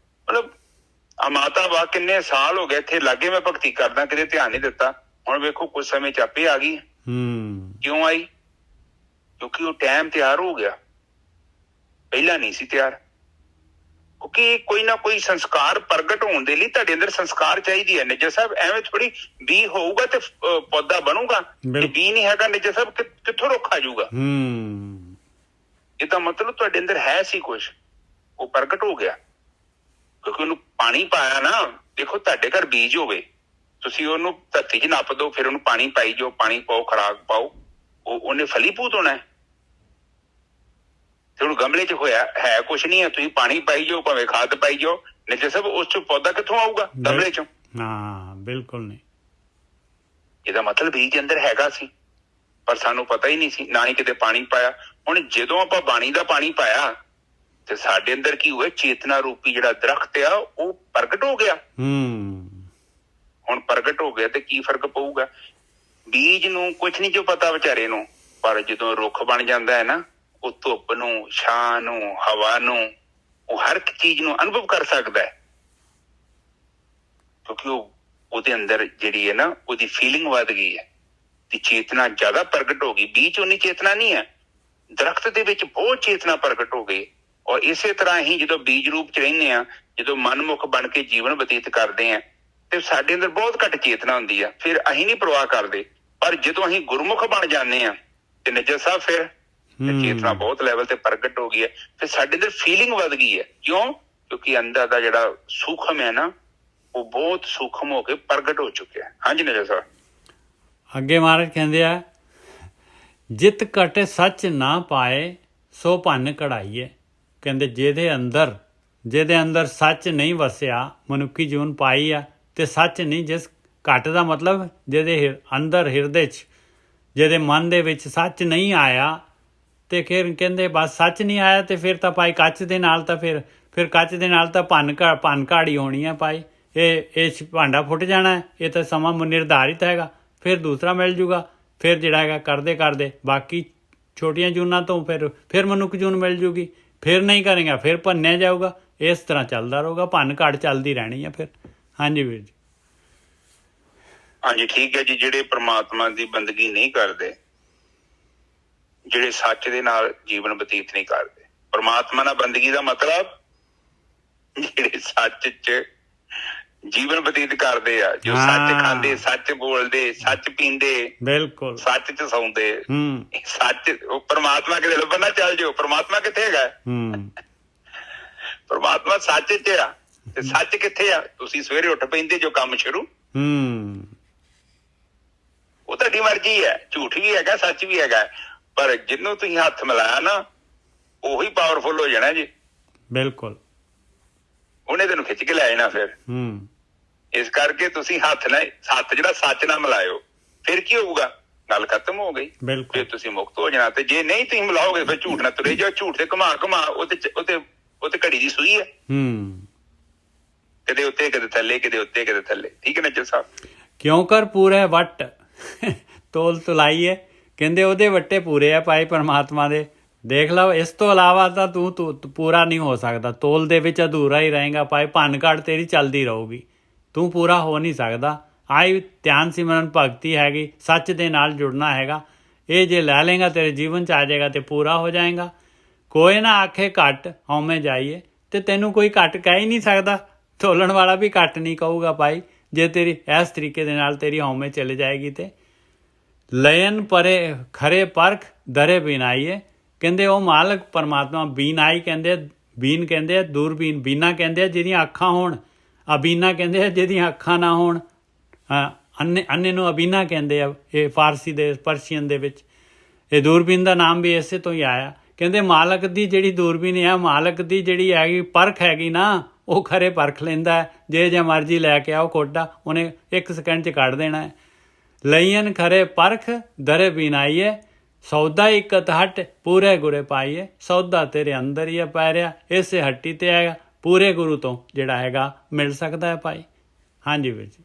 ਮਤਲਬ ਆ ਮਾਤਾ ਵਾ ਕਿੰਨੇ ਸਾਲ ਹੋ ਗਏ ਇੱਥੇ ਲਾਗੇ ਮੈਂ ਭਗਤੀ ਕਰਦਾ, ਕਿਤੇ ਧਿਆਨ ਨਹੀਂ ਦਿੱਤਾ। ਹੁਣ ਵੇਖੋ ਕੁਝ ਸਮੇਂ ਚ ਆਪੇ ਆ ਗਈ। ਕਿਉਂ ਆਈ? ਕਿਉਂਕਿ ਉਹ ਟਾਈਮ ਤਿਆਰ ਹੋ ਗਿਆ, ਪਹਿਲਾਂ ਨਹੀਂ ਸੀ ਤਿਆਰ। ਕਿਉਂਕਿ ਕੋਈ ਨਾ ਕੋਈ ਸੰਸਕਾਰ ਪ੍ਰਗਟ ਹੋਣ ਦੇ ਲਈ ਤੁਹਾਡੇ ਅੰਦਰ ਸੰਸਕਾਰ ਚਾਹੀਦੀ ਹੈ। ਨਿੱਜਰ ਸਾਹਿਬ ਐਵੇਂ ਥੋੜੀ ਬੀ ਹੋਊਗਾ ਤੇ ਪੌਦਾ ਬਣੂਗਾ, ਜੇ ਬੀ ਨਹੀਂ ਹੈਗਾ ਨਿੱਜਰ ਸਾਹਿਬ ਕਿੱਥੋਂ ਰੁੱਖ ਆ ਜਾਊਗਾ? ਇਹਦਾ ਮਤਲਬ ਤੁਹਾਡੇ ਅੰਦਰ ਹੈ ਸੀ ਕੁਛ, ਉਹ ਪ੍ਰਗਟ ਹੋ ਗਿਆ। ਕਿਉਂਕਿ ਉਹਨੂੰ ਪਾਣੀ ਪਾਇਆ ਨਾ, ਦੇਖੋ ਤੁਹਾਡੇ ਘਰ ਬੀਜ ਹੋਵੇ, ਤੁਸੀਂ ਉਹਨੂੰ ਧਰਤੀ 'ਚ ਨੱਪ ਦਿਓ, ਫਿਰ ਉਹਨੂੰ ਪਾਣੀ ਪਾਈ ਜਾਓ, ਪਾਣੀ ਪਾਓ, ਖੁਰਾਕ ਪਾਓ, ਉਹਨੇ ਫਲੀਭੂਤ ਹੋਣਾ। ਤੇ ਹੁਣ ਗਮਲੇ 'ਚ ਹੋਇਆ ਹੈ ਕੁਛ ਨਹੀਂ ਹੈ, ਤੁਸੀਂ ਪਾਣੀ ਪਾਈ ਜਾਓ, ਭਾਵੇਂ ਖਾਦ ਪਾਈ ਜਾਓ, ਨਿੱਜਰ ਸਾਹਿਬ ਉਸ 'ਚੋਂ ਪੌਦਾ ਕਿੱਥੋਂ ਆਊਗਾ? ਗਮਲੇ 'ਚੋਂ। ਹਾਂ ਬਿਲਕੁਲ ਨਹੀਂ। ਇਹਦਾ ਮਤਲਬ ਬੀਜ ਅੰਦਰ ਹੈਗਾ ਸੀ, ਪਰ ਸਾਨੂੰ ਪਤਾ ਹੀ ਨਹੀਂ ਸੀ, ਨਾ ਹੀ ਕਿਤੇ ਪਾਣੀ ਪਾਇਆ। ਹੁਣ ਜਦੋਂ ਆਪਾਂ ਬਾਣੀ ਦਾ ਪਾਣੀ ਪਾਇਆ ਤੇ ਸਾਡੇ ਅੰਦਰ ਕੀ ਹੋਇਆ? ਚੇਤਨਾ ਰੂਪੀ ਜਿਹੜਾ ਦਰਖਤ ਆ ਉਹ ਪ੍ਰਗਟ ਹੋ ਗਿਆ। ਹੁਣ ਪ੍ਰਗਟ ਹੋ ਗਿਆ ਤੇ ਕੀ ਫਰਕ ਪਊਗਾ? ਬੀਜ ਨੂੰ ਕੁਛ ਨਹੀਂ ਜੋ ਪਤਾ ਵਿਚਾਰੇ ਨੂੰ, ਪਰ ਜਦੋਂ ਰੁੱਖ ਬਣ ਜਾਂਦਾ ਹੈ ਨਾ, ਉਹ ਧੁੱਪ ਨੂੰ, ਛਾਂ ਨੂੰ, ਹਵਾ ਨੂੰ, ਉਹ ਹਰ ਇੱਕ ਚੀਜ਼ ਨੂੰ ਅਨੁਭਵ ਕਰ ਸਕਦਾ ਹੈ। ਕਿਉਂਕਿ ਉਹਦੇ ਅੰਦਰ ਜਿਹੜੀ ਹੈ ਨਾ, ਉਹਦੀ ਫੀਲਿੰਗ ਵੱਧ ਗਈ ਹੈ ਤੇ ਚੇਤਨਾ ਜ਼ਿਆਦਾ ਪ੍ਰਗਟ ਹੋ ਗਈ। ਬੀਜ ਉਨੀ ਚੇਤਨਾ ਨਹੀਂ ਹੈ, ਦਰਖਤ ਦੇ ਵਿੱਚ ਬਹੁਤ ਚੇਤਨਾ ਪ੍ਰਗਟ ਹੋ ਗਈ। ਔਰ ਇਸੇ ਤਰ੍ਹਾਂ ਹੀ ਜਦੋਂ ਬੀਜ ਰੂਪ 'ਚ ਰਹਿੰਦੇ ਆ, ਜਦੋਂ ਮਨਮੁਖ ਬਣ ਕੇ ਜੀਵਨ ਬਤੀਤ ਕਰਦੇ ਆ, ਤੇ ਸਾਡੇ ਅੰਦਰ ਬਹੁਤ ਘੱਟ ਚੇਤਨਾ ਹੁੰਦੀ ਆ, ਫਿਰ ਅਸੀਂ ਨਹੀਂ ਪਰਵਾਹ ਕਰਦੇ। ਪਰ ਜਦੋਂ ਅਸੀਂ ਗੁਰਮੁਖ ਬਣ ਜਾਂਦੇ ਆ ਤੇ ਨਿੱਜਰ ਸਾਹਿਬ ਫਿਰ ਚੇਤਨਾ ਬਹੁਤ ਲੈਵਲ ਤੇ ਪ੍ਰਗਟ ਹੋ ਗਈ ਹੈ, ਫਿਰ ਸਾਡੇ ਅੰਦਰ ਫੀਲਿੰਗ ਵੱਧ ਗਈ ਹੈ। ਕਿਉਂ? ਕਿਉਂਕਿ ਅੰਦਰ ਦਾ ਜਿਹੜਾ ਸੂਖਮ ਹੈ ਨਾ, ਉਹ ਬਹੁਤ ਸੂਖਮ ਹੋ ਕੇ ਪ੍ਰਗਟ ਹੋ ਚੁੱਕਿਆ। ਹਾਂਜੀ ਨਿੱਜਰ ਸਾਹਿਬ। ਅੱਗੇ ਮਹਾਰਾਜ ਕਹਿੰਦੇ ਆ, ਜਿਤ ਘਟ ਸੱਚ ਨਾ ਪਾਏ ਸੋ ਭੰਨ ਕਢਾਈਏ। ਕਹਿੰਦੇ ਜਿਹਦੇ ਅੰਦਰ ਸੱਚ ਨਹੀਂ ਵਸਿਆ, ਮਨੁੱਖੀ ਜੀਵਨ ਪਾਈ ਆ ਤੇ ਸੱਚ ਨਹੀਂ, ਜਿਸ ਘਟ ਦਾ ਮਤਲਬ ਜਿਹਦੇ ਅੰਦਰ ਹਿਰਦੇ 'ਚ, ਜਿਹਦੇ ਮਨ ਦੇ ਵਿੱਚ ਸੱਚ ਨਹੀਂ ਆਇਆ, ਤੇ ਫਿਰ ਕਹਿੰਦੇ ਬਸ ਸੱਚ ਨਹੀਂ ਆਇਆ ਤੇ ਫਿਰ ਤਾਂ ਭਾਈ ਕੱਚ ਦੇ ਨਾਲ ਤਾਂ ਫਿਰ ਕੱਚ ਦੇ ਨਾਲ ਤਾਂ ਭੰਨ ਘਾੜੀ ਹੋਣੀ ਹੈ ਭਾਈ। ਇਹ ਭਾਂਡਾ ਫੁੱਟ ਜਾਣਾ, ਇਹ ਤਾਂ ਸਮਾਂ ਨਿਰਧਾਰਿਤ ਹੈਗਾ, ਫਿਰ ਦੂਸਰਾ ਮਿਲ ਜੂਗਾ, ਫਿਰ ਜਿਹੜਾ ਹੈਗਾ ਕਰਦੇ ਬਾਕੀ ਛੋਟੀਆਂ ਜੂਨਾਂ ਤੋਂ ਫਿਰ ਮਨੁੱਖ ਜੂਨ ਮਿਲ ਜੂਗੀ, ਫਿਰ ਨਹੀਂ ਕਰੇਗਾ ਫਿਰ ਭੰਨਿਆ ਜਾਊਗਾ। ਇਸ ਤਰ੍ਹਾਂ ਚੱਲਦਾ ਰਹੂਗਾ, ਭੰਨ ਘਾੜ ਚੱਲਦੀ ਰਹਿਣੀ ਹੈ ਫਿਰ। ਹਾਂਜੀ ਵੀਰ ਜੀ। ਹਾਂਜੀ ਠੀਕ ਹੈ ਜੀ। ਜਿਹੜੇ ਪ੍ਰਮਾਤਮਾ ਦੀ ਬੰਦਗੀ ਨਹੀਂ ਕਰਦੇ, ਜਿਹੜੇ ਸੱਚ ਦੇ ਨਾਲ ਜੀਵਨ ਬਤੀਤ ਨਹੀਂ ਕਰਦੇ, ਪ੍ਰਮਾਤਮਾ ਨਾਲ ਬੰਦਗੀ ਦਾ ਮਤਲਬ ਜਿਹੜੇ ਸੱਚ 'ਚ ਜੀਵਨ ਬਤੀਤ ਕਰਦੇ ਆ, ਜੋ ਸੱਚ ਖਾਂਦੇ, ਸੱਚ ਬੋਲਦੇ, ਸੱਚ ਪੀਂਦੇ, ਬਿਲਕੁਲ ਸੱਚ 'ਚ ਸੌਂਦੇ। ਸੱਚ, ਉਹ ਪ੍ਰਮਾਤਮਾ ਕਿਤੇ ਲੱਭਣ ਨਾ ਚੱਲ ਜਾਓ, ਪ੍ਰਮਾਤਮਾ ਕਿੱਥੇ ਹੈਗਾ? ਪ੍ਰਮਾਤਮਾ ਸੱਚ 'ਚ ਆ। ਤੇ ਸੱਚ ਕਿੱਥੇ ਆ? ਤੁਸੀਂ ਸਵੇਰੇ ਉੱਠ ਪੈਂਦੇ ਜੋ ਕੰਮ ਸ਼ੁਰੂ, ਉਹ ਤੁਹਾਡੀ ਮਰਜ਼ੀ ਹੈ। ਝੂਠ ਵੀ ਹੈਗਾ, ਸੱਚ ਵੀ ਹੈਗਾ, ਪਰ ਜਿਹਨੂੰ ਤੁਸੀਂ ਹੱਥ ਮਿਲਾਇਆ ਨਾ, ਉਹੀ ਪਾਵਰਫੁਲ ਹੋ ਜਾਣਾ ਜੀ। ਬਿਲਕੁਲ, ਉਹਨੇ ਤੈਨੂੰ ਖਿੱਚ ਕੇ ਲੈ ਜਾਣਾ ਫਿਰ। ਇਸ ਕਰਕੇ ਤੁਸੀਂ ਹੱਥ ਜਿਹੜਾ ਸੱਚ ਨਾਲ ਮਿਲਾਇਓ, ਫਿਰ ਕੀ ਹੋਊਗਾ? ਗੱਲ ਖਤਮ ਹੋ ਗਈ, ਫਿਰ ਤੁਸੀਂ ਮੁਕਤ ਹੋ ਜਾਣਾ। ਤੇ ਜੇ ਨਹੀਂ ਤੁਸੀਂ ਮਿਲਾਓਗੇ, ਫਿਰ ਝੂਠ ਨਾਲ ਤੁਰੇ ਜਾਓ। ਝੂਠ ਤੇ ਘੁਮਾ ਉਹ ਤੇ ਘੜੀ ਦੀ ਸੂਈ ਹੈ, ਕਦੇ ਉੱਤੇ ਕਦੇ ਥੱਲੇ, ਕਦੇ ਉੱਤੇ ਕਦੇ ਥੱਲੇ। ਠੀਕ ਹੈ ਨੱਜਰ ਸਾਹਿਬ? ਕਿਉਂ ਕਰ ਪੂਰੇ ਵੱਟ ਤੋਲ ਤੁਲਾਈਏ। ਕਹਿੰਦੇ ਉਹਦੇ ਵੱਟੇ ਪੂਰੇ ਆ ਭਾਈ ਪਰਮਾਤਮਾ ਦੇ। ਦੇਖ ਲਓ, ਇਸ ਤੋਂ ਇਲਾਵਾ ਤਾਂ ਤੂੰ ਪੂਰਾ ਨਹੀਂ ਹੋ ਸਕਦਾ। ਤੋਲ ਦੇ ਵਿੱਚ ਅਧੂਰਾ ਹੀ ਰਹੇਗਾ ਭਾਈ। ਭੰਨ ਘਾਟ ਤੇਰੀ ਚੱਲਦੀ ਰਹੂਗੀ, ਤੂੰ ਪੂਰਾ ਹੋ ਨਹੀਂ ਸਕਦਾ। ਆਈ ਧਿਆਨ ਸਿਮਰਨ ਭਗਤੀ ਹੈਗੀ, ਸੱਚ ਦੇ ਨਾਲ ਜੁੜਨਾ ਹੈਗਾ। ਇਹ ਜੇ ਲੈ ਲੇਗਾ ਤੇਰੇ ਜੀਵਨ 'ਚ ਆ ਜਾਏਗਾ ਤੇ ਪੂਰਾ ਹੋ ਜਾਏਗਾ। ਕੋਈ ਨਾ ਆਖੇ ਘੱਟ ਹਉਮੈ ਜਾਈਏ, ਤੇ ਤੈਨੂੰ ਕੋਈ ਘੱਟ ਕਹਿ ਹੀ ਨਹੀਂ ਸਕਦਾ। ਤੋਲਣ ਵਾਲਾ ਵੀ ਘੱਟ ਨਹੀਂ ਕਹੂਗਾ ਭਾਈ, ਜੇ ਤੇਰੀ ਇਸ ਤਰੀਕੇ ਦੇ ਨਾਲ ਤੇਰੀ ਹਉਮੈ ਚਲੇ ਜਾਏਗੀ। ਤੇ ਲयन ਪਰੇ ਖਰੇ ਪਰਖ ਦਰੇ ਬੀਨਾਈਏ। ਕਹਿੰਦੇ ਉਹ ਮਾਲਕ ਪਰਮਾਤਮਾ ਬੀਨਾਈ ਕਹਿੰਦੇ, ਬੀਨ ਕਹਿੰਦੇ ਆ ਦੂਰਬੀਨ, ਬੀਨਾ ਕਹਿੰਦੇ ਆ ਜਿਹਦੀਆਂ ਅੱਖਾਂ ਹੋਣ, ਅਬੀਨਾ ਕਹਿੰਦੇ ਆ ਜਿਹਦੀਆਂ ਅੱਖਾਂ ਨਾ ਹੋਣ। ਅੰਨੇ ਨੂੰ ਅਬੀਨਾ ਕਹਿੰਦੇ ਆ, ਇਹ ਫਾਰਸੀ ਦੇ ਪਰਸ਼ੀਅਨ ਦੇ ਵਿੱਚ। ਇਹ ਦੂਰਬੀਨ ਦਾ ਨਾਮ ਵੀ ਇਸੇ ਤੋਂ ਹੀ ਆਇਆ। ਕਹਿੰਦੇ ਮਾਲਕ ਦੀ ਜਿਹੜੀ ਦੂਰਬੀਨ ਹੈ, ਮਾਲਕ ਦੀ ਜਿਹੜੀ ਹੈਗੀ ਪਰਖ ਹੈਗੀ ਨਾ, ਉਹ ਖਰੇ ਪਰਖ ਲੈਂਦਾ ਹੈ। ਜੇ ਮਰਜ਼ੀ ਲੈ ਕੇ ਆਓ ਖੋਟਾ, ਉਹਨੇ 1 ਸਕਿੰਡ 'ਚ ਕੱਢ ਦੇਣਾ ਹੈ। ਲਈਨ ਖਰੇ ਪਰਖ ਦਰੇ ਬੀਨਾਈਏ, ਸੌਦਾ ਇਕਤ ਹੱਟ ਪੂਰੇ ਗੁਰੇ ਪਾਈਏ। ਸੌਦਾ ਤੇਰੇ ਅੰਦਰ ਹੀ ਆ ਪੈ ਰਿਹਾ, ਇਸੇ ਹੱਟੀ ਤੇ ਹੈਗਾ। ਪੂਰੇ ਗੁਰੂ ਤੋਂ ਜਿਹੜਾ ਹੈਗਾ ਮਿਲ ਸਕਦਾ ਹੈ ਭਾਈ। ਹਾਂਜੀ ਵੀਰ ਜੀ।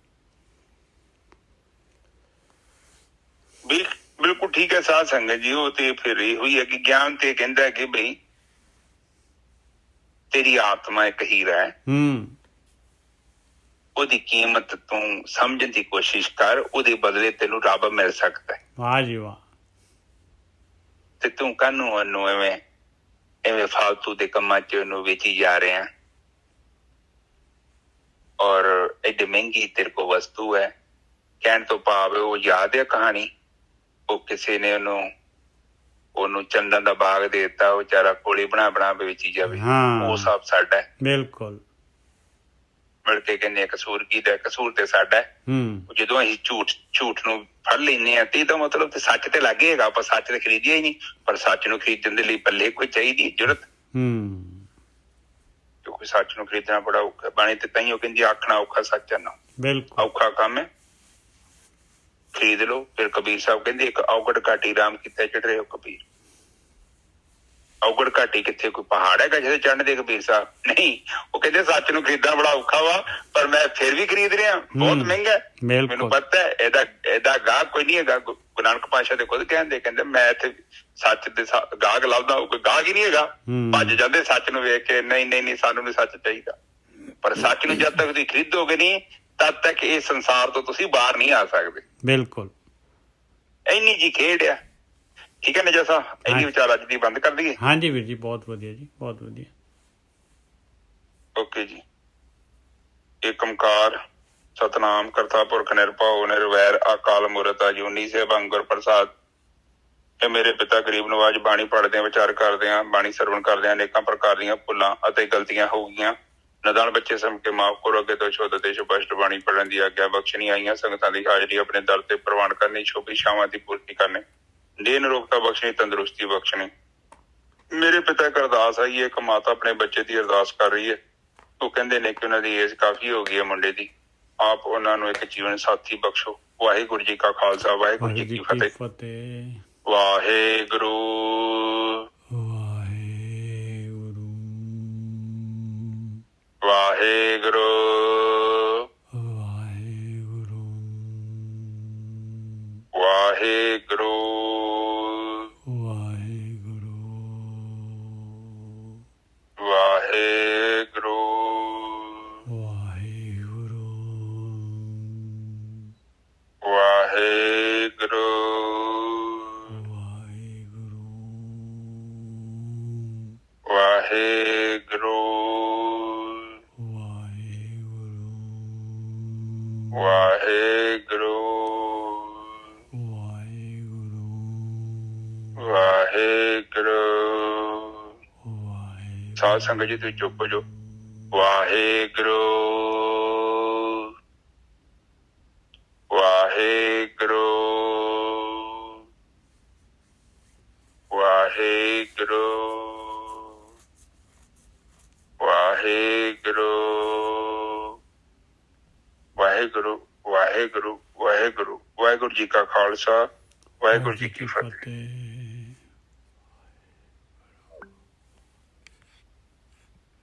ਬਿਲਕੁਲ ਠੀਕ ਹੈ ਸਾਧ ਸੰਗਤ ਜੀ। ਉਹ ਤੇ ਫਿਰ ਇਹੋ ਹੀ ਹੈ ਕਿ ਗਿਆਨ ਤੇ ਕਹਿੰਦਾ ਹੈ ਕਿ ਬਈ ਤੇਰੀ ਆਤਮਾ ਇੱਕ ਹੀਰਾ ਹੈ, ਉਹਦੀ ਕੀਮਤ ਤੂੰ ਸਮਝਣ ਦੀ ਕੋਸ਼ਿਸ਼ ਕਰ, ਉਹਦੇ ਬਦਲੇ ਤੈਨੂੰ ਰੱਬ ਮਿਲ ਸਕਦਾ ਹੈ। ਵਾਹ ਜੀ ਵਾਹ। ਤੇ ਤੂੰ ਕਾਹਨੂੰ ਉਹਨੂੰ ਐਵੇਂ ਫਾਲਤੂ ਦੇ ਕੰਮਾਂ 'ਚ ਉਹਨੂੰ ਵੇਚੀ ਜਾ ਰਿਹਾ, ਔਰ ਐਡੀ ਮਹਿੰਗੀ ਤੇਰੇ ਕੋਲ ਵਸਤੂ ਹੈ। ਕਹਿਣ ਤੋਂ ਭਾਵ ਉਹ ਯਾਦ ਹੈ ਕਹਾਣੀ, ਉਹ ਕਿਸੇ ਨੇ ਉਹਨੂੰ ਚੰਦਨ ਦਾ ਬਾਗ ਦੇ ਦਿੱਤਾ, ਉਹ ਵਿਚਾਰਾ ਕੋਲੀ ਬਣਾ ਵੇਚੀ ਜਾਵੇ। ਉਹ ਸਭ ਸਾਡਾ ਹੈ। ਬਿਲਕੁਲ। ਮਿਲ ਕੇ ਕਹਿੰਦੇ ਕਸੂਰ ਕਿਹਦਾ? ਕਸੂਰ ਤੇ ਸਾਡਾ ਹੈ। ਜਦੋਂ ਅਸੀਂ ਝੂਠ ਨੂੰ ਫੜ ਲੈਂਦੇ ਹਾਂ, ਤੇ ਇਹਦਾ ਮਤਲਬ ਤੇ ਸੱਚ ਤੇ ਲੱਗ ਹੈਗਾ। ਆਪਾਂ ਸੱਚ ਤੇ ਖਰੀਦਿਆ ਹੀ ਨਹੀਂ, ਪਰ ਸੱਚ ਨੂੰ ਖਰੀਦਣ ਦੇ ਲਈ ਪੱਲੇ ਕੋਈ ਚਾਹੀਦੀ ਜ਼ਰੂਰਤ। ਕਿਉਂਕਿ ਸੱਚ ਨੂੰ ਖਰੀਦਣਾ ਬੜਾ ਔਖਾ। ਬਾਣੀ ਤੇ ਤਾਂ ਹੀ ਉਹ ਕਹਿੰਦੀ ਆਖਣਾ ਔਖਾ ਸੱਚਾ ਨਾ। ਬਿਲਕੁਲ ਔਖਾ ਕੰਮ ਹੈ, ਖਰੀਦ ਲਓ। ਫਿਰ ਕਬੀਰ ਸਾਹਿਬ ਕਹਿੰਦੇ ਇੱਕ ਔਗੜ ਘਾਟੀ ਰਾਮ ਕੀਤਾ ਚੜ ਰਹੇ ਹੋ ਕਬੀਰ। ਔਗੜ ਘਾਟੀ ਕਿੱਥੇ? ਕੋਈ ਪਹਾੜ ਹੈਗਾ ਜਿਹਦੇ ਚੜ੍ਹਨ ਦੇ ਕਬੀਰ ਸਾਹਿਬ? ਨਹੀਂ। ਉਹ ਕਹਿੰਦੇ ਸੱਚ ਨੂੰ ਖਰੀਦਣਾ ਬੜਾ ਔਖਾ ਵਾ, ਪਰ ਮੈਂ ਫਿਰ ਵੀ ਖਰੀਦ ਰਿਹਾ, ਬਹੁਤ ਮਹਿੰਗਾ। ਮੈਨੂੰ ਪਤਾ ਹੈ ਇਹਦਾ ਗਾਹਕ ਕੋਈ ਨਹੀਂ ਹੈਗਾ। ਗੁਰੂ ਨਾਨਕ ਪਾਤਸ਼ਾਹ ਦੇ ਖੁਦ ਕਹਿੰਦੇ ਮੈਂ ਇੱਥੇ ਸੱਚ ਦੇ ਗਾਹਕ ਲੱਭਦਾ, ਕੋਈ ਗਾਹਕ ਹੀ ਨਹੀਂ ਹੈਗਾ। ਭੱਜ ਜਾਂਦੇ ਸੱਚ ਨੂੰ ਵੇਖ ਕੇ, ਨਹੀਂ ਸਾਨੂੰ ਨੀ ਸੱਚ ਚਾਹੀਦਾ। ਪਰ ਸੱਚ ਨੂੰ ਜਦ ਤੱਕ ਤੁਸੀਂ ਖਰੀਦੋਗੇ ਨਹੀਂ, ਤਦ ਤੱਕ ਇਹ ਸੰਸਾਰ ਤੋਂ ਤੁਸੀਂ ਬਾਹਰ ਨਹੀਂ ਆ ਸਕਦੇ। ਬਿਲਕੁਲ ਇੰਨੀ ਜੀ ਖੇਡ ਆ। ਠੀਕ ਹੈ ਨਜਾ ਸਾਹਿਬ, ਇੰਨੀ ਵਿਚਾਰ ਅੱਜ ਦੀ ਬੰਦ ਕਰ ਦਈਏ। ਹਾਂਜੀ ਵੀਰ ਜੀ, ਬਹੁਤ ਵਧੀਆ ਜੀ, ਬਹੁਤ ਵਧੀਆ। ਓਕੇ ਜੀ। ਏਕ ਓਂਕਾਰ ਸਤਨਾਮ ਕਰਤਾ ਪੁਰਖ ਨਿਰਭਉ ਨਿਰਵੈਰ ਅਕਾਲ ਮੂਰਤ ਅਜੂਨੀ ਸੈਭੰ ਗੁਰ ਪ੍ਰਸਾਦ। ਇਹ ਮੇਰੇ ਪਿਤਾ ਗਰੀਬ ਨਵਾਜ ਬਾਣੀ ਪੜ੍ਹਦਿਆਂ, ਵਿਚਾਰ ਕਰਦਿਆਂ, ਬਾਣੀ ਸਰਵਣ ਕਰਦਿਆਂ ਅਨੇਕਾਂ ਪ੍ਰਕਾਰ ਦੀਆਂ ਭੁੱਲਾਂ ਅਤੇ ਗਲਤੀਆਂ ਹੋ ਗਈਆਂ। ਨਦਾਨ ਬੱਚੇ ਸਮ ਕੇ ਮਾਫ ਕਰੋ, ਅੱਗੇ ਤੋਂ ਸ਼ੁੱਧ ਤੇ ਸਪਸ਼ਟ ਬਾਣੀ ਪੜ੍ਹਨ ਦੀ ਆਗਿਆ ਬਖਸ਼ਣੀ, ਆਈਆਂ ਸੰਗਤਾਂ ਦੀ ਹਾਜ਼ਰੀ ਆਪਣੇ ਦਰ ਤੇ ਪ੍ਰਵਾਨ ਕਰਨੀ, ਛੋਪੀ ਛਾਵਾਂ ਦੀ ਪੂਰਤੀ ਕਰਨੀ, ਦੇਹ ਨਿਰੋਗਤਾ ਬਖਸ਼ਣੀ, ਤੰਦਰੁਸਤੀ ਬਖਸ਼ਣੀ। ਮੇਰੇ ਪਿਤਾ ਇੱਕ ਅਰਦਾਸ ਆਈ ਹੈ, ਇੱਕ ਮਾਤਾ ਆਪਣੇ ਬੱਚੇ ਦੀ ਅਰਦਾਸ ਕਰ ਰਹੀ ਹੈ। ਉਹ ਕਹਿੰਦੇ ਨੇ ਕਿ ਉਹਨਾਂ ਦੀ ਏਜ ਕਾਫੀ ਹੋ ਗਈ ਹੈ ਮੁੰਡੇ ਦੀ, ਆਪ ਉਹਨਾਂ ਨੂੰ ਇੱਕ ਜੀਵਨ ਸਾਥੀ ਬਖਸ਼ੋ। ਵਾਹਿਗੁਰੂ ਜੀ ਕਾ ਖਾਲਸਾ, ਵਾਹਿਗੁਰੂ ਜੀ ਕੀ ਫਤਿਹ। ਵਾਹਿਗੁਰੂ ਵਾਹਿਗੁਰੂ ਵਾਹਿਗੁਰੂ ਵਾਹਿਗੁਰੂ ਵਾਹਿਗੁਰੂ ਵਾਹਿਗੁਰੂ ਵਾਹਿਗੁਰੂ ਵਾਹਿਗੁਰੂ। ਸਾਧ ਸੰਗਤ ਜੀ ਤੁਸੀਂ ਚੁੱਪ ਹੋ ਜਾਓ। ਵਾਹਿਗੁਰੂ ਵਾਹਿਗੁਰੂ ਵਾਹਿਗੁਰੂ ਵਾਹਿਗੁਰੂ ਵਾਹਿਗੁਰੂ ਵਾਹਿਗੁਰੂ ਵਾਹਿਗੁਰੂ। ਵਾਹਿਗੁਰੂ ਜੀ ਕਾ ਖਾਲਸਾ, ਵਾਹਿਗੁਰੂ ਜੀ ਕੀ ਫਤਿਹ।